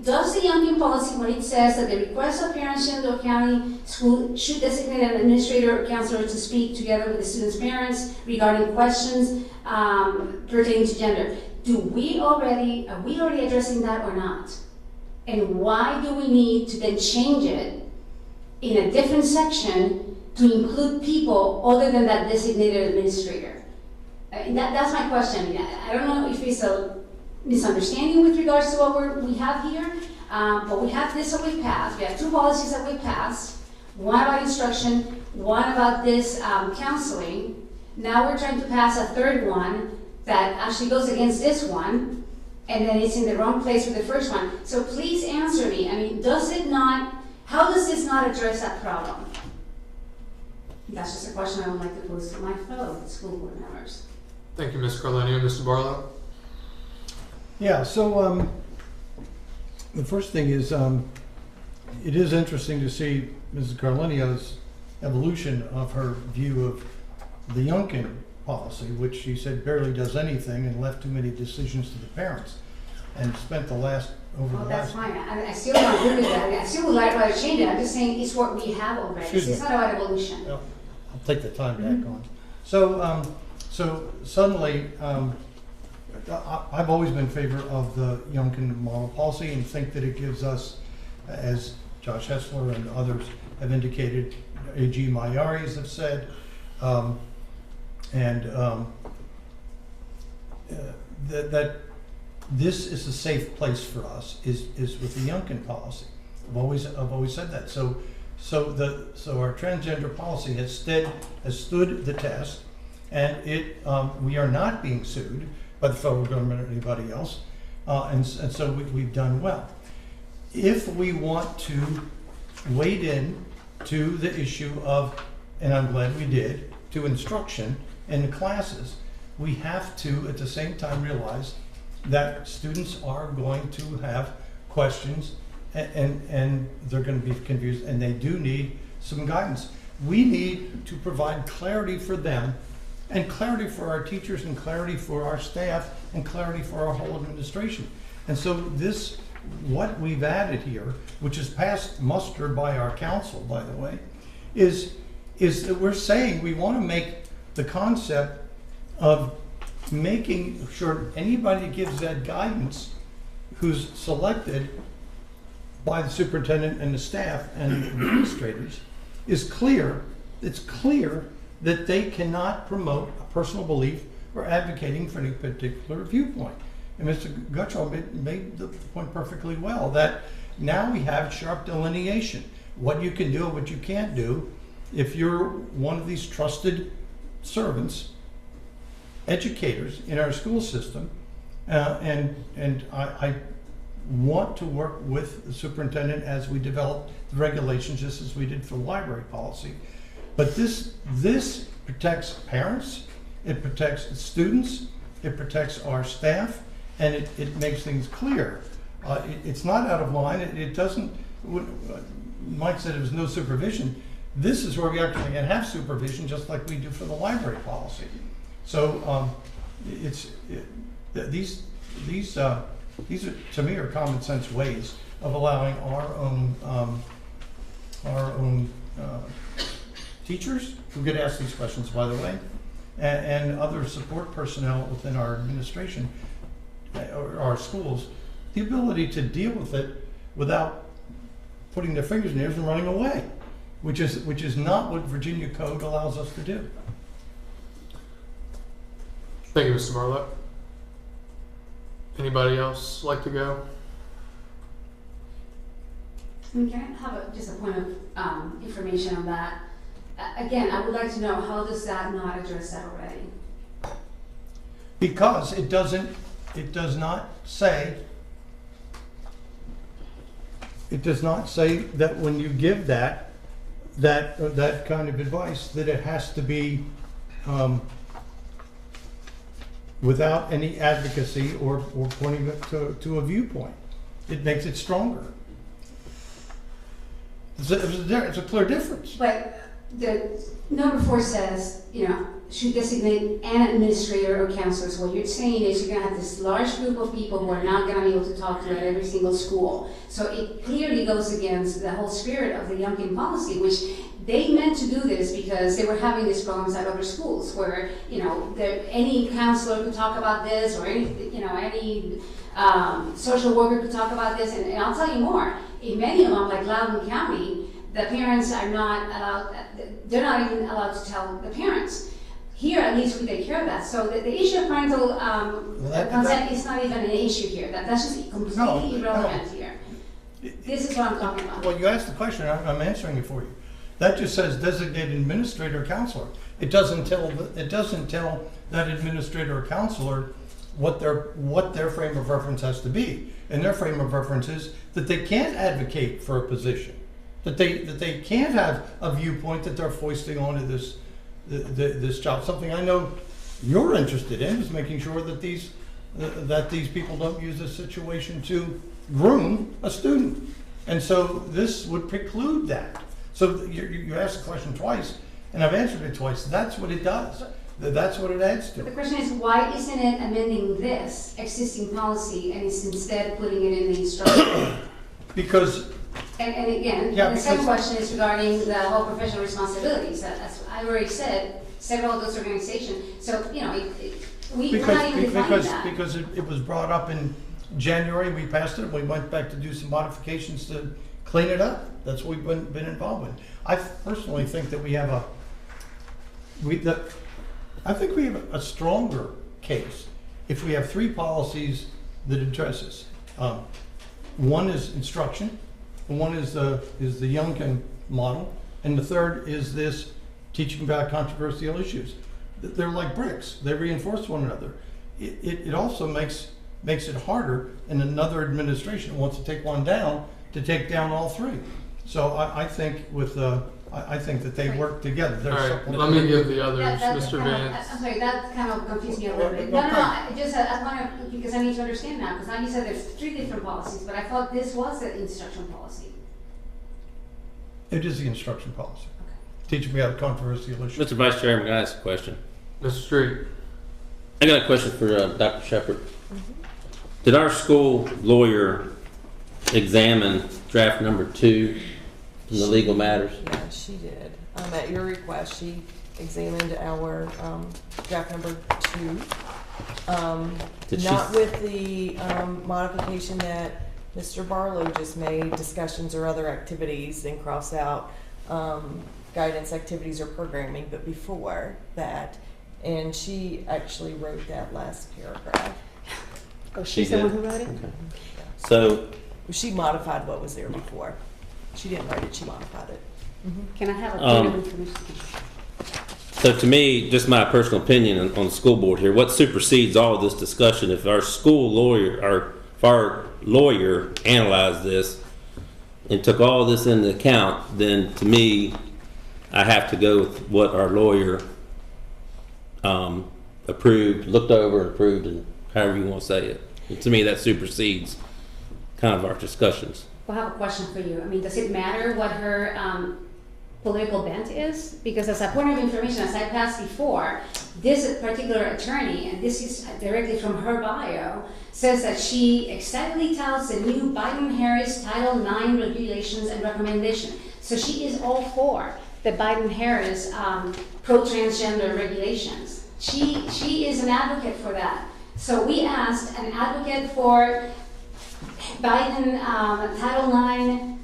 does the Youngkin policy, when it says that the request of parents in the county school should designate an administrator or counselor to speak together with the student's parents regarding questions pertaining to gender, are we already addressing that or not? And why do we need to then change it in a different section to include people other than that designated administrator? That's my question. I don't know if it's a misunderstanding with regards to what we have here, but we have this that we've passed. We have two policies that we've passed, one about instruction, one about this counseling. Now we're trying to pass a third one that actually goes against this one, and then it's in the wrong place with the first one. So please answer me. How does this not address that problem? That's just a question I would like to pose to my fellow school board members. Thank you, Ms. Carlenio. Mr. Barlow? Yeah, so the first thing is, it is interesting to see Mrs. Carlenio's evolution of her view of the Youngkin policy, which she said barely does anything and left too many decisions to the parents, and spent the last That's fine. I still don't agree with that. I still would like to change it. I'm just saying it's what we have already. It's not about evolution. Well, I'll take the time back on. So, suddenly, I've always been in favor of the Youngkin model policy and think that it gives us, as Josh Hessler and others have indicated, A.G. Mayaris have said, that this is a safe place for us is with the Youngkin policy. I've always said that. So our transgender policy has stood the test, and we are not being sued by the federal government or anybody else, and so we've done well. If we want to wade in to the issue of, and I'm glad we did, to instruction in the classes, we have to at the same time realize that students are going to have questions and they're going to be confused, and they do need some guidance. We need to provide clarity for them, and clarity for our teachers, and clarity for our staff, and clarity for our whole administration. And so this, what we've added here, which is passed muster by our council, by the way, is that we're saying we want to make the concept of making sure anybody that gives that guidance who's selected by the superintendent and the staff and the administrators is clear. It's clear that they cannot promote a personal belief or advocating for any particular viewpoint. And Mr. Gutschall made the point perfectly well, that now we have sharp delineation. What you can do and what you can't do if you're one of these trusted servants, educators in our school system. And I want to work with the superintendent as we develop the regulations, just as we did for the library policy. But this protects parents, it protects students, it protects our staff, and it makes things clear. It's not out of line. It doesn't. Mike said it was no supervision. This is where we actually can have supervision, just like we do for the library policy. So these are, to me, are common sense ways of allowing our own teachers, who get asked these questions, by the way, and other support personnel within our administration or our schools, the ability to deal with it without putting their fingers in theirs and running away, which is not what Virginia Code allows us to do. Thank you, Mr. Marlowe. Anybody else like to go? Can I have just a point of information on that? Again, I would like to know, how does that not address that already? Because it does not say that when you give that kind of advice, that it has to be without any advocacy or pointing to a viewpoint. It makes it stronger. It's a clear difference. But the number 4 says, should designate an administrator or counselor. So what you're saying is you're going to have this large group of people who are not going to be able to talk to at every single school. So it clearly goes against the whole spirit of the Youngkin policy, which they meant to do this because they were having these problems at other schools where, any counselor could talk about this, or any social worker could talk about this. And I'll tell you more, in many of them, like Loudoun County, the parents are not allowed, they're not even allowed to tell the parents. Here, at least, we take care of that. So the issue of parental consent is not even an issue here. That's just completely irrelevant here. This is what I'm talking about. Well, you asked the question, I'm answering it for you. That just says designated administrator or counselor. It doesn't tell that administrator or counselor what their frame of reference has to be. And their frame of reference is that they can't advocate for a position, that they can't have a viewpoint that they're foisting onto this job. Something I know you're interested in is making sure that these people don't use this situation to groom a student. And so this would preclude that. So you asked the question twice, and I've answered it twice. That's what it does. That's what it adds to. The question is, why isn't it amending this existing policy and is instead putting it in the instruction? Because. And again, the second question is regarding the whole professional responsibilities. As I already said, several of those organizations. So we're not even defining that. Because it was brought up in January, we passed it. We went back to do some modifications to clean it up. That's what we've been involved in. I personally think that we have a stronger case if we have 3 policies that address this. One is instruction, one is the Youngkin model, and the third is this teaching about controversial issues. They're like bricks. They reinforce one another. It also makes it harder in another administration that wants to take one down to take down all 3. So I think that they work together. All right, let me give the others, Mr. Vance. I'm sorry, that kind of confused me a little bit. No, I want to, because I need to understand now, because now you said there's 3 different policies, but I thought this was the instruction policy. It is the instruction policy. Okay. Teaching about controversial issues. Mr. Vice Chairman, can I ask a question? Mr. Street. I got a question for Dr. Shepard. Did our school lawyer examine draft number 2 in the legal matters? Yeah, she did. At your request, she examined our draft number 2. Not with the modification that Mr. Barlow just made, discussions or other activities, and cross out guidance activities or programming, but before that. And she actually wrote that last paragraph. Oh, She she's the one did? who wrote it? Okay. So, She modified what was there before. She didn't write it, she modified it. Can I have a Um, point of information? so to me, just my personal opinion on the school board here, what supersedes all of this discussion, if our school lawyer, if our lawyer analyzed this and took all this into account, then to me, I have to go with what our lawyer approved, looked over and approved, and however you want to say it. And to me, that supersedes kind of our discussions. Well, I have a question for you. I mean, does it matter what her political bent is? Because as a point of information, as I passed before, this particular attorney, and this is directly from her bio, says that she excitedly touts the new Biden-Harris Title IX regulations and recommendation. So she is all for the Biden-Harris pro-transgender regulations. She is an advocate for that. So we asked an advocate for Biden Title IX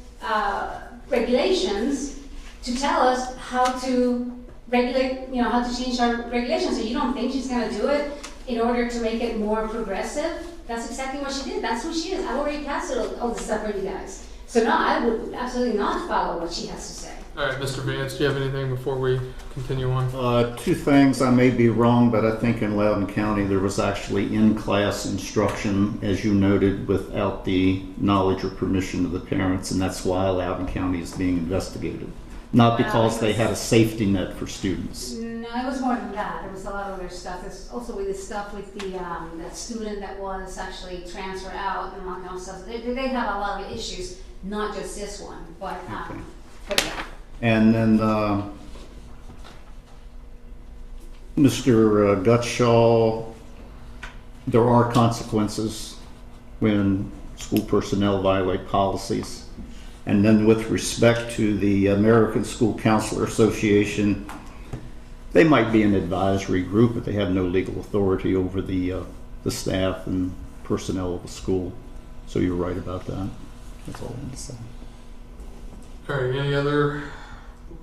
regulations to tell us how to regulate, how to change our regulations. So you don't think she's going to do it in order to make it more progressive? That's exactly what she did. That's who she is. I've already passed all this stuff for you guys. So no, I would absolutely not follow what she has to say. All right, Mr. Vance, do you have anything before we continue on? Two things, I may be wrong, but I think in Loudoun County there was actually in-class instruction, as you noted, without the knowledge or permission of the parents, and that's why Loudoun County is being investigated. Not because they had a safety net for students. No, it was more than that. There was a lot of other stuff. There's also with the stuff with the that student that was actually transferred out and all that kind of stuff. They have a lot of issues, not just this one, but yeah. And then Mr. Gutshaw, there are consequences when school personnel violate policies. And then with respect to the American School Counselor Association, they might be an advisory group, but they have no legal authority over the staff and personnel of the school. So you're right about that. That's all I want to say. All right, any other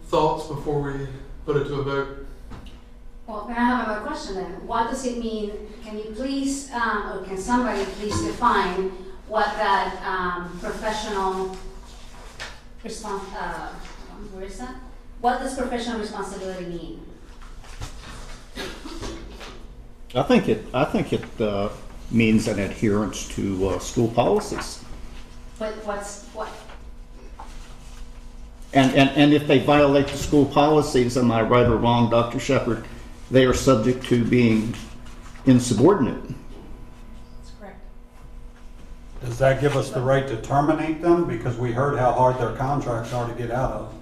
thoughts before we put it to a vote? Well, then I have another question then. What does it mean? Can you please, or can somebody please define what that professional response, where is that? What does professional responsibility mean? I think it means an adherence to school policies. But what? And if they violate the school policies, am I right or wrong, Dr. Shepard, they are subject to being insubordinate. That's correct. Does that give us the right to terminate them? Because we heard how hard their contracts are to get out of.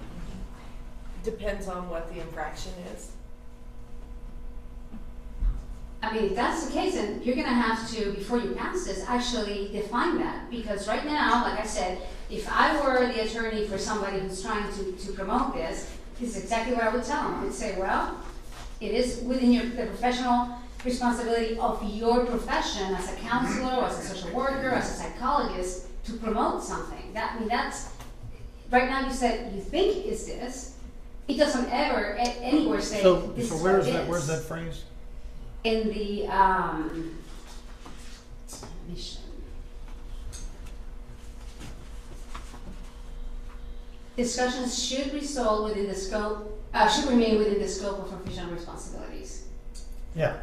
Depends on what the infraction is. I mean, if that's the case, then you're gonna have to, before you pass this, actually define that. Because right now, like I said, if I were the attorney for somebody who's trying to promote this is exactly what I would tell them. I would say, well, it is within the professional responsibility of your profession as a counselor, or as a social worker, as a psychologist, to promote something. That's, right now you said you think is this. It doesn't ever anywhere say this is what it is. Where's that phrase? In the mission. Discussions should result within the scope, should remain within the scope of professional responsibilities. Yeah.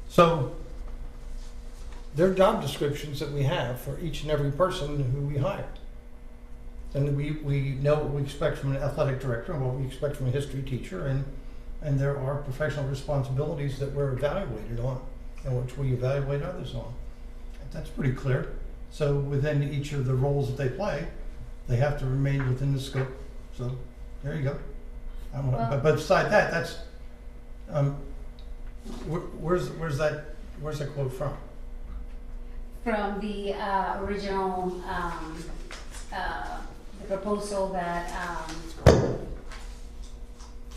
So there are job descriptions that we have for each and every person who we hire. And we know what we expect from an athletic director and what we expect from a history teacher, and there are professional responsibilities that we're evaluated on and which we evaluate others on. That's pretty clear. So within each of the roles that they play, they have to remain within the scope. So there you go. But beside that, that's where's that quote from? From the original the proposal that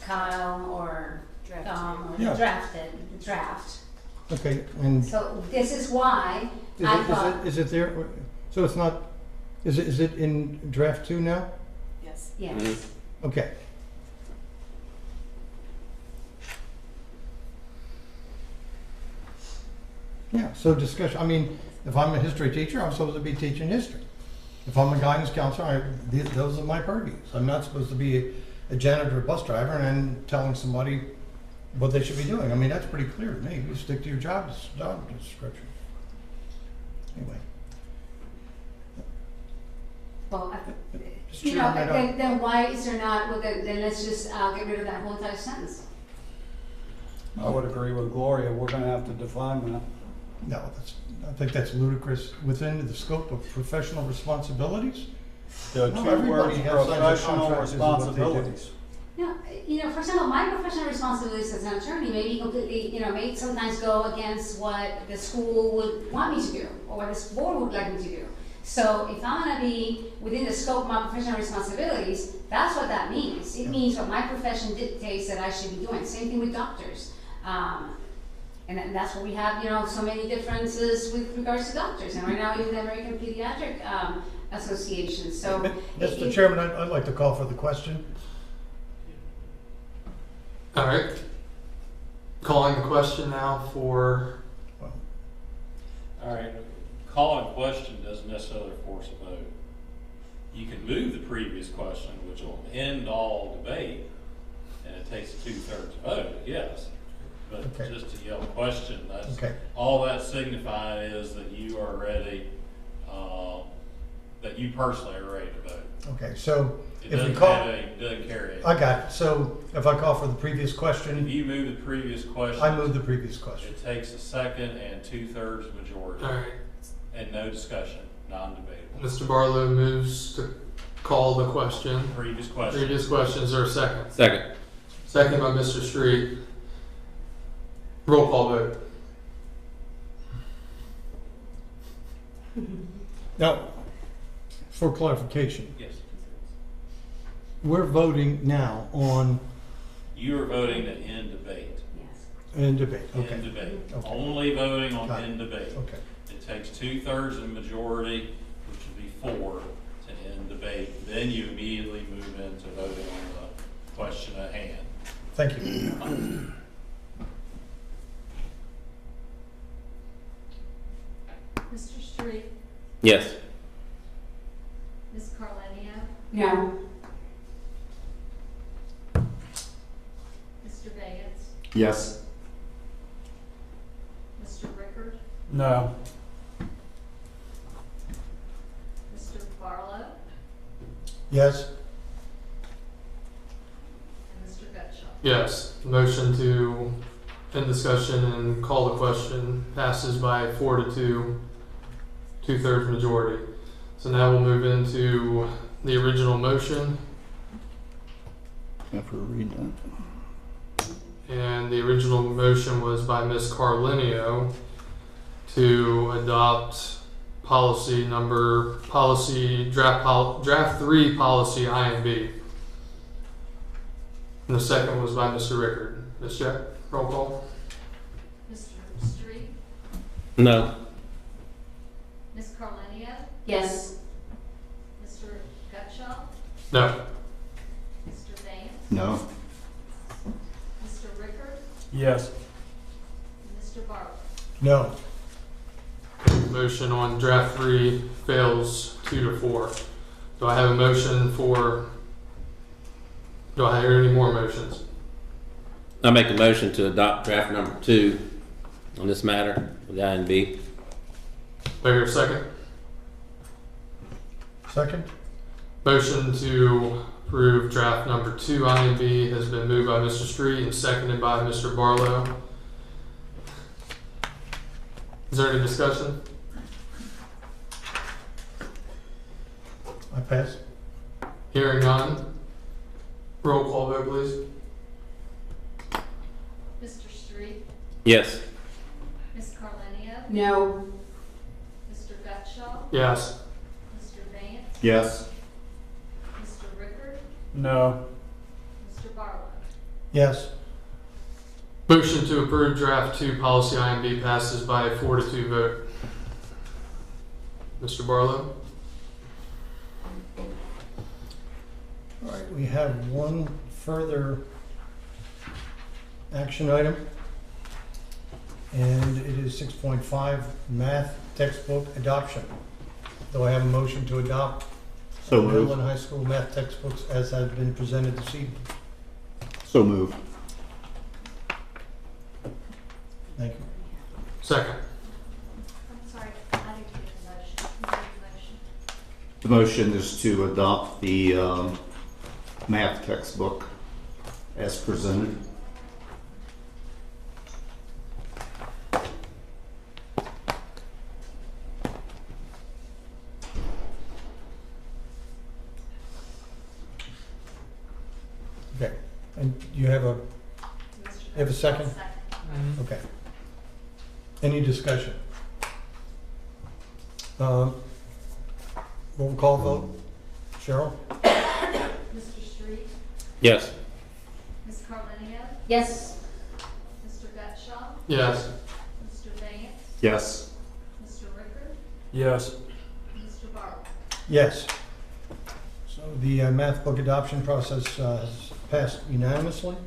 Kyle or drafted the draft. Okay, and so this is why is it there? So it's not. Is it in draft 2 now? Yes. Yes. Okay. Yeah, so discussion, I mean, if I'm a history teacher, I'm supposed to be teaching history. If I'm a guidance counselor, those are my purviews. I'm not supposed to be a janitor or bus driver and telling somebody what they should be doing. I mean, that's pretty clear to me. You stick to your job description. Anyway. Well, Just you know, cheering it up. then why is there not, well, then let's just get rid of that whole entire sentence. I would agree with Gloria, we're gonna have to define that. No, I think that's ludicrous within the scope of professional responsibilities. The No, two everybody words, has under professional contract is what they do. responsibilities. No, you know, for example, my professional responsibilities as an attorney may be completely, you know, may sometimes go against what the school would want me to do, or what this board would like me to do. So if I'm gonna be within the scope of my professional responsibilities, that's what that means. It means what my profession dictates that I should be doing. Same thing with doctors. And that's where we have, you know, so many differences with regards to doctors. And right now, even the American Pediatric Association. So, Mr. Chairman, I'd like to call for the question. All right. Calling the question now for, All right, calling question doesn't necessarily force a vote. You can move the previous question, which will end all debate, and it takes a 2/3 vote, yes. But Okay. just to yell question, that's, Okay. all that signifying is that you are ready, that you personally are ready to vote. Okay, so It if we doesn't call, have any, doesn't carry it. I got it. So if I call for the previous If question, you move the previous question. I move the previous question. It takes a second and 2/3 majority. all right, And no discussion, non-debatable. Mr. Barlow moves to call the question. Previous question. Previous question, is there a second? Second. Second by Mr. Street. Roll call vote. Now, for clarification, Yes. we're voting now on You are voting to end debate. in debate. Okay. End debate. Okay. Only voting on Got it. end debate. Okay. It takes 2/3 of majority, which would be 4, to end debate. Then you immediately move into voting on the question at hand. Thank you. Mr. Street, Yes. Ms. Carlenio, no. Mr. Vance, Yes. Mr. Rickard, No. Mr. Barlow, Yes? and Mr. Gutschall. Yes, motion to end discussion and call the question passes by 4-2, 2/3 majority. So now we'll move into the original motion, Have to read that. and the original motion was by Ms. Carlinio to adopt draft 3 policy INB. And the second was by Mr. Rickard. Ms. Jack, roll call. Mr. Street, No. Ms. Carlenio, Yes. Mr. Gutschall, No. Mr. Vance, No. Mr. Rickard, Yes. and Mr. Barlow. No. Motion on draft 3 fails 2-4. Do I have a motion for, do I hear any more motions? I make a motion to adopt draft number 2 on this matter with INB. Do I hear a second? Second? Motion to approve draft number 2 INB has been moved by Mr. Street and seconded by Mr. Barlow. Is there any discussion? I pass? Hearing none. Roll call vote, please. Mr. Street, Yes. Ms. Carlenio, No. Mr. Gutschall, Yes. Mr. Vance, Yes. Mr. Rickard, No. Mr. Barlow. Yes? Motion to approve draft 2 policy INB passes by a 4-2 vote. Mr. Barlow? All right, we have one further action item, and it is 6.5, math textbook adoption. Do I have a motion to adopt So middle moved. and high school math textbooks as has been presented this evening? So moved. Thank you. Second. I'm sorry, I didn't get the motion. You made the motion. The motion is to adopt the math textbook as presented. Okay, and you have a second? Okay. Any discussion? Roll call vote. Cheryl? Mr. Street? Yes. Ms. Carlinia? Yes. Mr. Gutschall? Yes. Mr. Vance? Yes. Mr. Ricker? Yes. Mr. Barlow? Yes. So the math book adoption process has passed unanimously.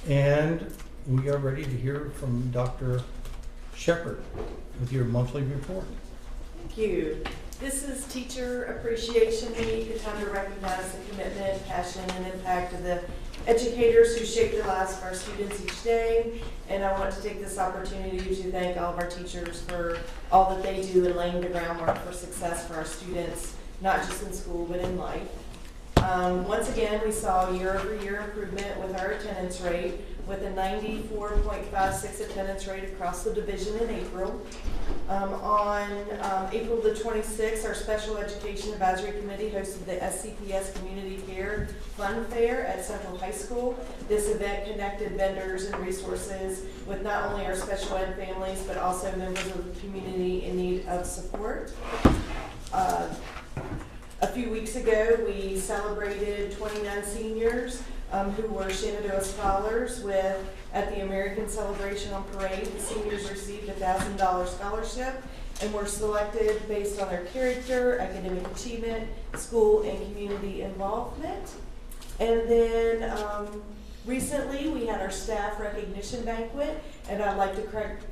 And we are ready to hear from Dr. Shepherd with your monthly report. Thank you. This is Teacher Appreciation Week, a time to recognize the commitment, passion, and impact of the educators who shape the lives of our students each day. And I want to take this opportunity to thank all of our teachers for all that they do in laying the groundwork for success for our students, not just in school, but in life. Once again, we saw year-over-year improvement with our attendance rate, with a 94.56 attendance rate across the division in April. On April the 26th, our Special Education Advisory Committee hosted the SCPS Community Fair Fun Fair at Central High School. This event connected vendors and resources with not only our special ed families, but also members of the community in need of support. A few weeks ago, we celebrated 29 seniors who were Shenandoah Scholars at the American Celebration on Parade. The seniors received a $1,000 scholarship and were selected based on their character, academic achievement, school and community involvement. And then recently, we had our staff recognition banquet, and I'd like to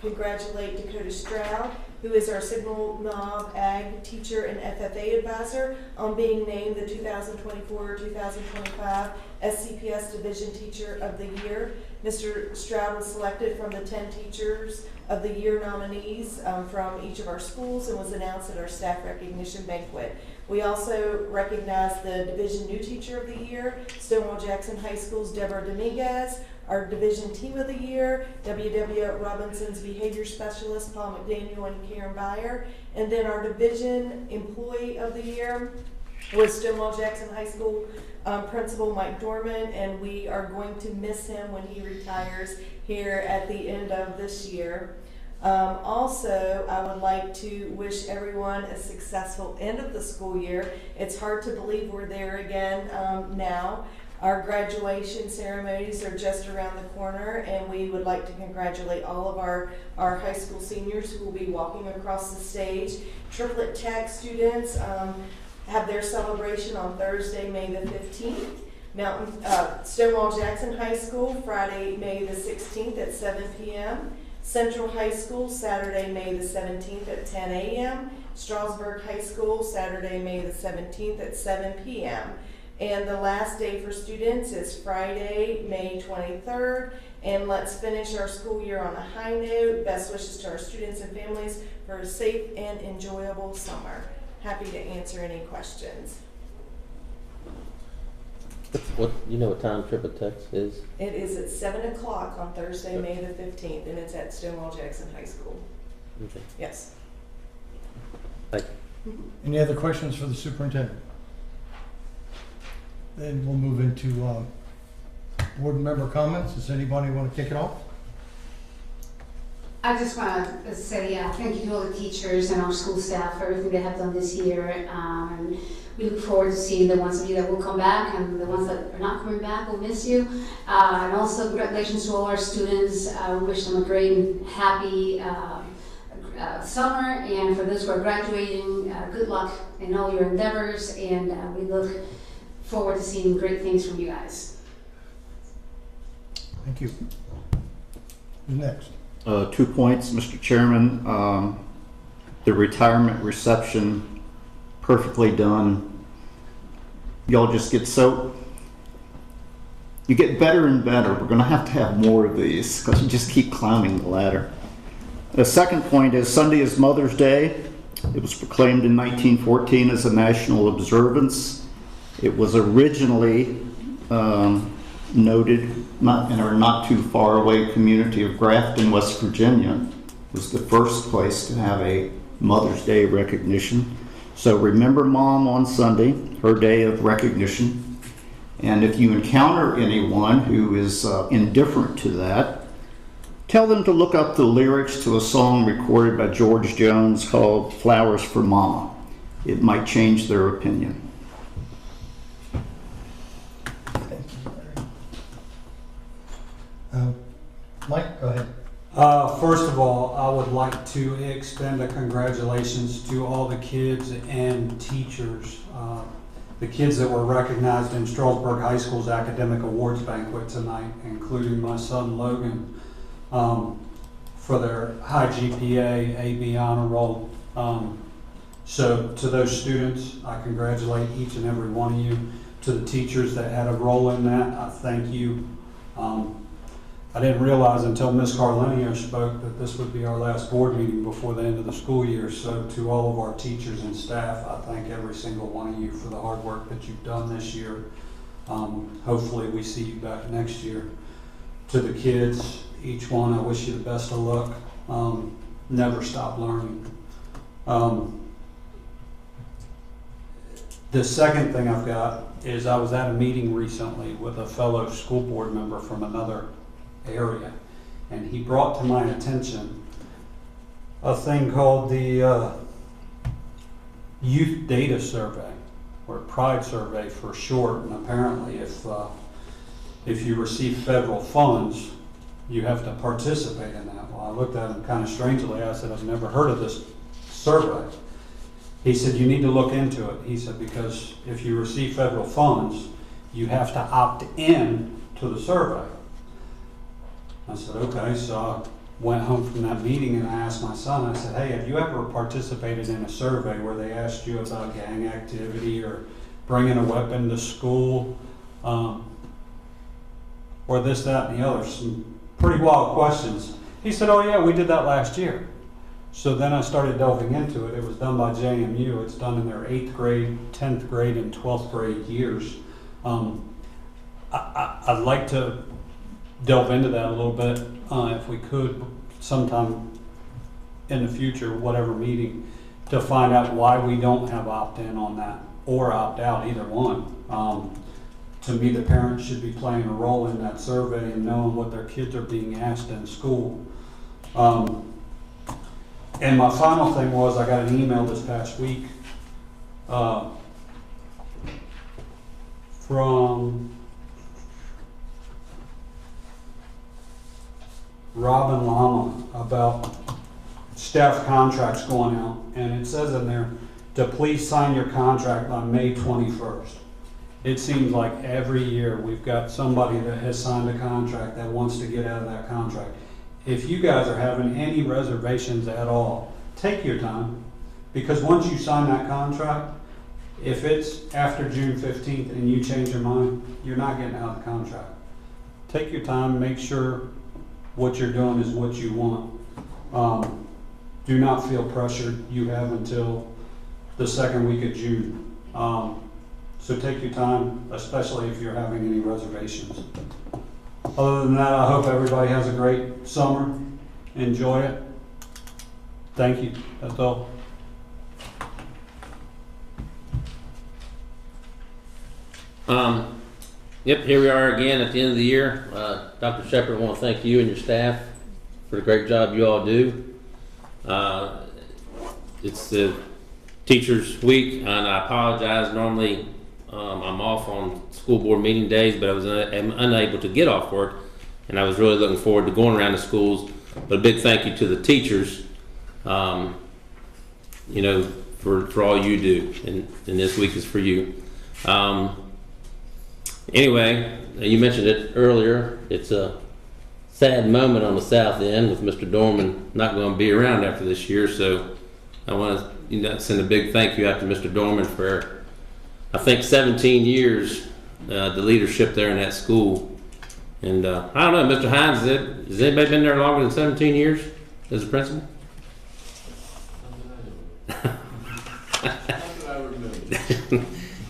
congratulate Dakota Stroud, who is our Signal Knob Ag teacher and FFA advisor, on being named the 2024-2025 SCPS Division Teacher of the Year. Mr. Stroud was selected from the 10 Teachers of the Year nominees from each of our schools and was announced at our staff recognition banquet. We also recognized the Division New Teacher of the Year, Stonewall Jackson High School's Deborah Dominguez, our Division Team of the Year, W.W. Robinson's Behavior Specialist, Paul McDaniel and Karen Byer, and then our Division Employee of the Year was Stonewall Jackson High School Principal Mike Dorman, and we are going to miss him when he retires here at the end of this year. Also, I would like to wish everyone a successful end of the school year. It's hard to believe we're there again now. Our graduation ceremonies are just around the corner, and we would like to congratulate all of our high school seniors who will be walking across the stage. Triplet Tech students have their celebration on Thursday, May the 15th. Stonewall Jackson High School, Friday, May the 16th at 7 p.m. Central High School, Saturday, May the 17th at 10 a.m. Strasburg High School, Saturday, May the 17th at 7 p.m. And the last day for students is Friday, May 23rd. And let's finish our school year on a high note. Best wishes to our students and families for a safe and enjoyable summer. Happy to answer any questions. What you know what time Triple Tex is? It is at 7 o'clock on Thursday, May the 15th, and it's at Stonewall Jackson High School. Okay. Yes. Thank you. Any other questions for the superintendent? Then we'll move into board member comments. Does anybody want to kick it off? I just want to say thank you to all the teachers and our school staff for everything they have done this year. And we look forward to seeing the ones of you that will come back, and the ones that are not coming back will miss you. And also congratulations to all our students. We wish them a great and happy summer. And for those who are graduating, good luck in all your endeavors, and we look forward to seeing great things from you guys. Thank you. Who's next? 2 points, Mr. Chairman. The retirement reception, perfectly done. Y'all just get you get better and better. We're going to have more of these because you just keep climbing the ladder. The second point is Sunday is Mother's Day. It was proclaimed in 1914 as a national observance. It was originally noted in our not too far away community of Grafton, West Virginia. Was the first place to have a Mother's Day recognition. So remember Mom on Sunday, her day of recognition. And if you encounter anyone who is indifferent to that, tell them to look up the lyrics to a song recorded by George Jones called Flowers for Mama. It might change their opinion. Mike, go ahead. First of all, I would like to extend a congratulations to all the kids and teachers. The kids that were recognized in Strasburg High School's Academic Awards Banquet tonight, including my son Logan, for their high GPA, AB honor roll. So to those students, I congratulate each and every one of you. To the teachers that had a role in that, I thank you. I didn't realize until Ms. Carlenio spoke that this would be our last board meeting before the end of the school year. So to all of our teachers and staff, I thank every single one of you for the hard work that you've done this year. Hopefully we see you back next year. To the kids, each one, I wish you the best of luck. Never stop learning. The second thing I've got is I was at a meeting recently with a fellow school board member from another area, and he brought to my attention a thing called the Youth Data Survey, or Pride Survey for short. And apparently if you receive federal funds, you have to participate in that. Well, I looked at him kind of strangely. I said, I've never heard of this survey. He said, you need to look into it. He said, because if you receive federal funds, you have to opt in to the survey. I said, okay. So I went home from that meeting and I asked my son, I said, hey, have you ever participated in a survey where they asked you about gang activity or bringing a weapon to school, or this, that, and the other? Some pretty wild questions. He said, oh yeah, we did that last year. So then I started delving into it. It was done by JMU. It's done in their 8th grade, 10th grade, and 12th grade years. I'd like to delve into that a little bit, if we could, sometime in the future, whatever meeting, to find out why we don't have opt-in on that, or opt-out, either one. To me, the parents should be playing a role in that survey and knowing what their kids are being asked in school. And my final thing was, I got an email this past week from Robin Lama about staff contracts going out, and it says in there to please sign your contract on May 21st. It seems like every year we've got somebody that has signed a contract that wants to get out of that contract. If you guys are having any reservations at all, take your time, because once you sign that contract, if it's after June 15th and you change your mind, you're not getting out of the contract. Take your time, make sure what you're doing is what you want. Do not feel pressured. You have until the second week of June. So take your time, especially if you're having any reservations. Other than that, I hope everybody has a great summer. Enjoy it. Thank you. That's all. Yep, here we are again at the end of the year. Dr. Shepard, I want to thank you and your staff for the great job you all do. It's the Teachers Week, and I apologize. Normally, I'm off on school board meeting days, but I was unable to get off work, and I was really looking forward to going around the schools. But a big thank you to the teachers, for all you do, and this week is for you. Anyway, you mentioned it earlier. It's a sad moment on the south end with Mr. Dorman not going to be around after this year, so I want to send a big thank you out to Mr. Dorman for, I think, 17 years, the leadership there in that school. And I don't know, Mr. Hines, has anybody been there longer than 17 years as a principal?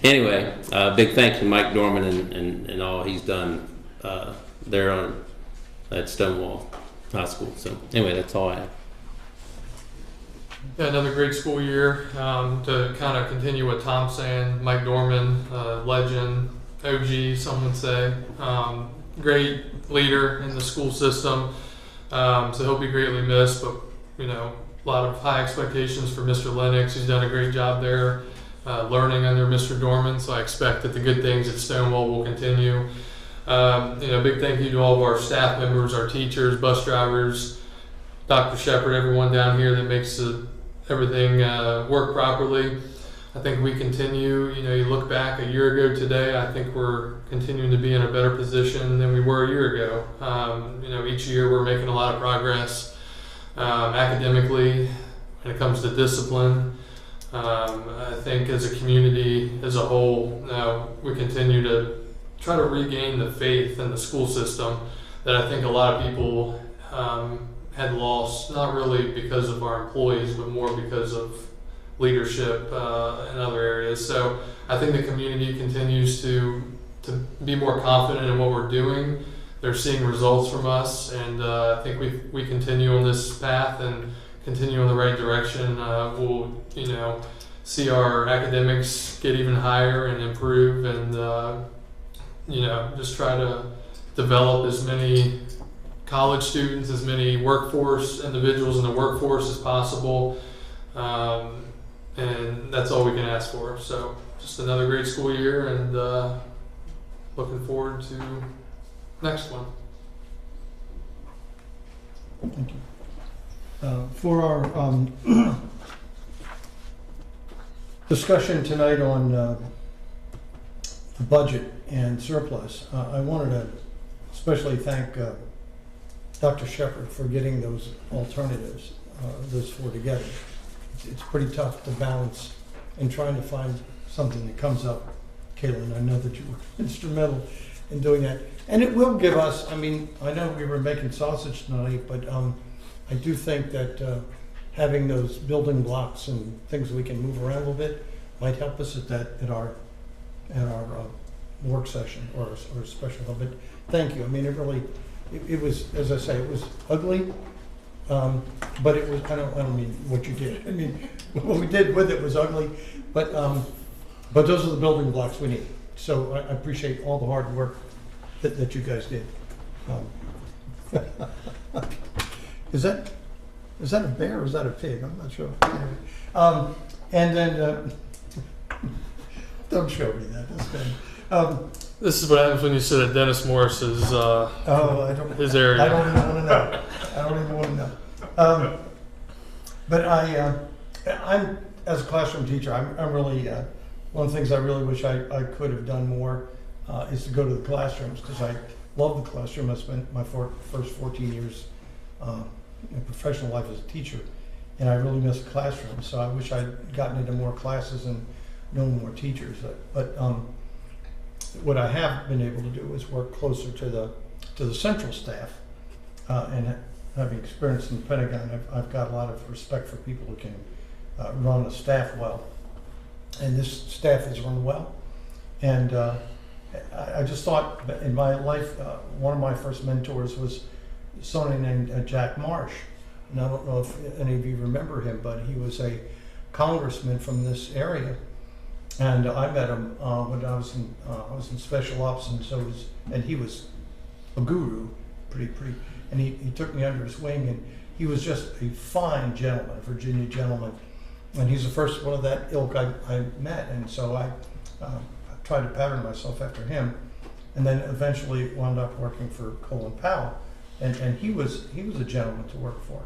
Anyway, big thanks to Mike Dorman and all he's done there at Stonewall High School. So anyway, that's all I have. Yeah, another great school year. To kind of continue what Tom's saying, Mike Dorman, legend, OG, some would say. Great leader in the school system. So he'll be greatly missed, but a lot of high expectations for Mr. Lennox. He's done a great job there, learning under Mr. Dorman. So I expect that the good things at Stonewall will continue. Big thank you to all of our staff members, our teachers, bus drivers, Dr. Shepard, everyone down here that makes everything work properly. I think we continue, you look back a year ago today, I think we're continuing to be in a better position than we were a year ago. Each year we're making a lot of progress academically when it comes to discipline. I think as a community as a whole, we continue to try to regain the faith in the school system that I think a lot of people had lost, not really because of our employees, but more because of leadership in other areas. So I think the community continues to be more confident in what we're doing. They're seeing results from us, and I think we continue on this path and continue in the right direction. We'll see our academics get even higher and improve, and just try to develop as many college students, as many workforce individuals in the workforce as possible. And that's all we can ask for. So just another great school year, and looking forward to next one. Thank you. For our discussion tonight on the budget and surplus, I wanted to especially thank Dr. Shepard for getting those alternatives, those four together. It's pretty tough to balance and trying to find something that comes up. Caitlin, I know that you were instrumental in doing that. And it will give us, I know we were making sausage tonight, but I do think that having those building blocks and things we can move around a little bit might help us at our work session or special hub. But thank you. It was, as I say, it was ugly. But it was, I don't mean what you did. What we did with it was ugly, but those are the building blocks we need. So I appreciate all the hard work that you guys did. Is that a bear or is that a pig? I'm not sure. And then, don't show me that. That's bad. This is what happens when you sit at Dennis Morris's his area. I don't even want to know. I don't even want to know. But I'm as a classroom teacher, I'm really one of the things I really wish I could have done more is to go to the classrooms, because I love the classroom. I spent my first 14 years in professional life as a teacher, and I really miss the classroom. So I wish I'd gotten into more classes and known more teachers. But what I have been able to do is work closer to the central staff, and having experience in the Pentagon, I've got a lot of respect for people who can run a staff well, and this staff is run well. And I just thought in my life, one of my first mentors was someone named Jack Marsh, and I don't know if any of you remember him, but he was a congressman from this area. And I met him when I was in special ops, and he was a guru, pretty. And he took me under his wing, and he was just a fine gentleman, a Virginia gentleman. And he's the first one of that ilk I met, and so I tried to pattern myself after him. And then eventually wound up working for Colin Powell, and he was a gentleman to work for.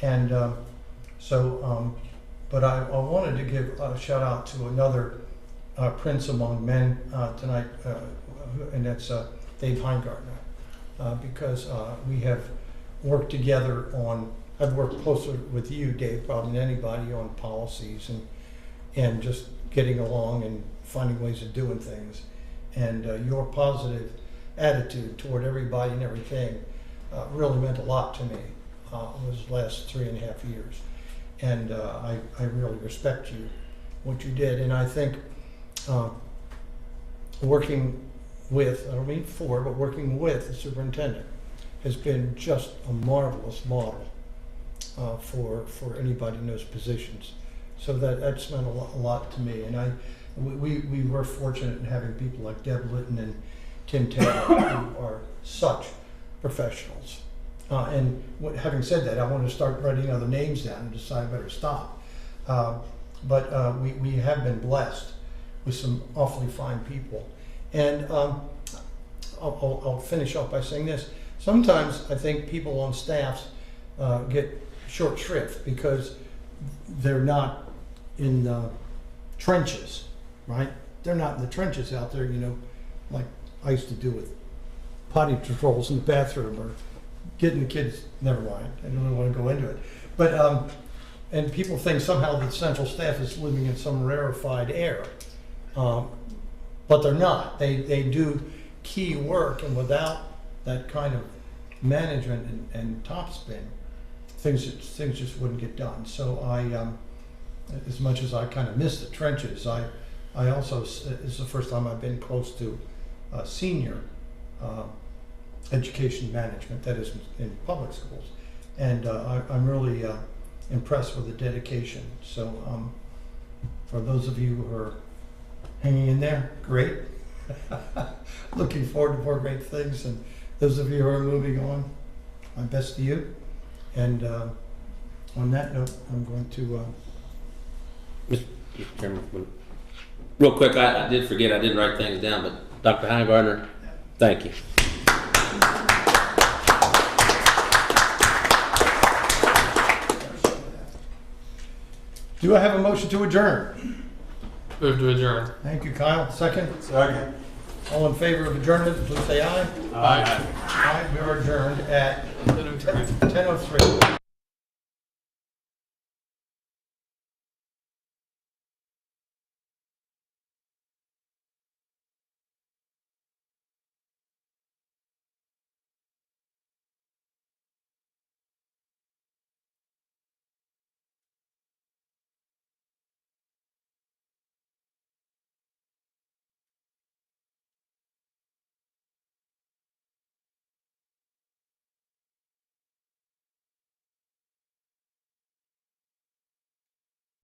And But I wanted to give a shout out to another prince among men tonight, and that's Dave Heingartner, because we have worked together on, I've worked closer with you, Dave, probably than anybody, on policies and just getting along and finding ways of doing things. And your positive attitude toward everybody and everything really meant a lot to me those last 3.5 years. And I really respect you, what you did. And I think working with, I don't mean for, but working with the superintendent has been just a marvelous model for anybody in those positions. So that's meant a lot to me. And we were fortunate in having people like Deb Litton and Tim Taylor, who are such professionals. Having said that, I want to start writing other names down and decide I better stop. But we have been blessed with some awfully fine people. And I'll finish off by saying this. Sometimes I think people on staffs get short shrift because they're not in the trenches, right? They're not in the trenches out there, you know, like I used to do with potty patrols in the bathroom or getting the kids, never mind, I don't really want to go into it. But, and people think somehow the central staff is living in some rarefied air. But they're not. They do key work, and without that kind of management and topspin, things just wouldn't get done. So as much as I kind of miss the trenches, I also, it's the first time I've been close to senior education management, that is in public schools. And I'm really impressed with the dedication. So for those of you who are hanging in there, great. Looking forward to more great things. And those of you who are moving on, my best to you. And on that note, I'm going to... Mr. Chairman, real quick, I did forget, I didn't write things down, but Dr. Heingartner, thank you. Do I have a motion to adjourn? Move to adjourn. Thank you, Kyle. Second? Second. All in favor of adjournment, please say aye. Aye. Aye. We are adjourned at 10:03. 10:03.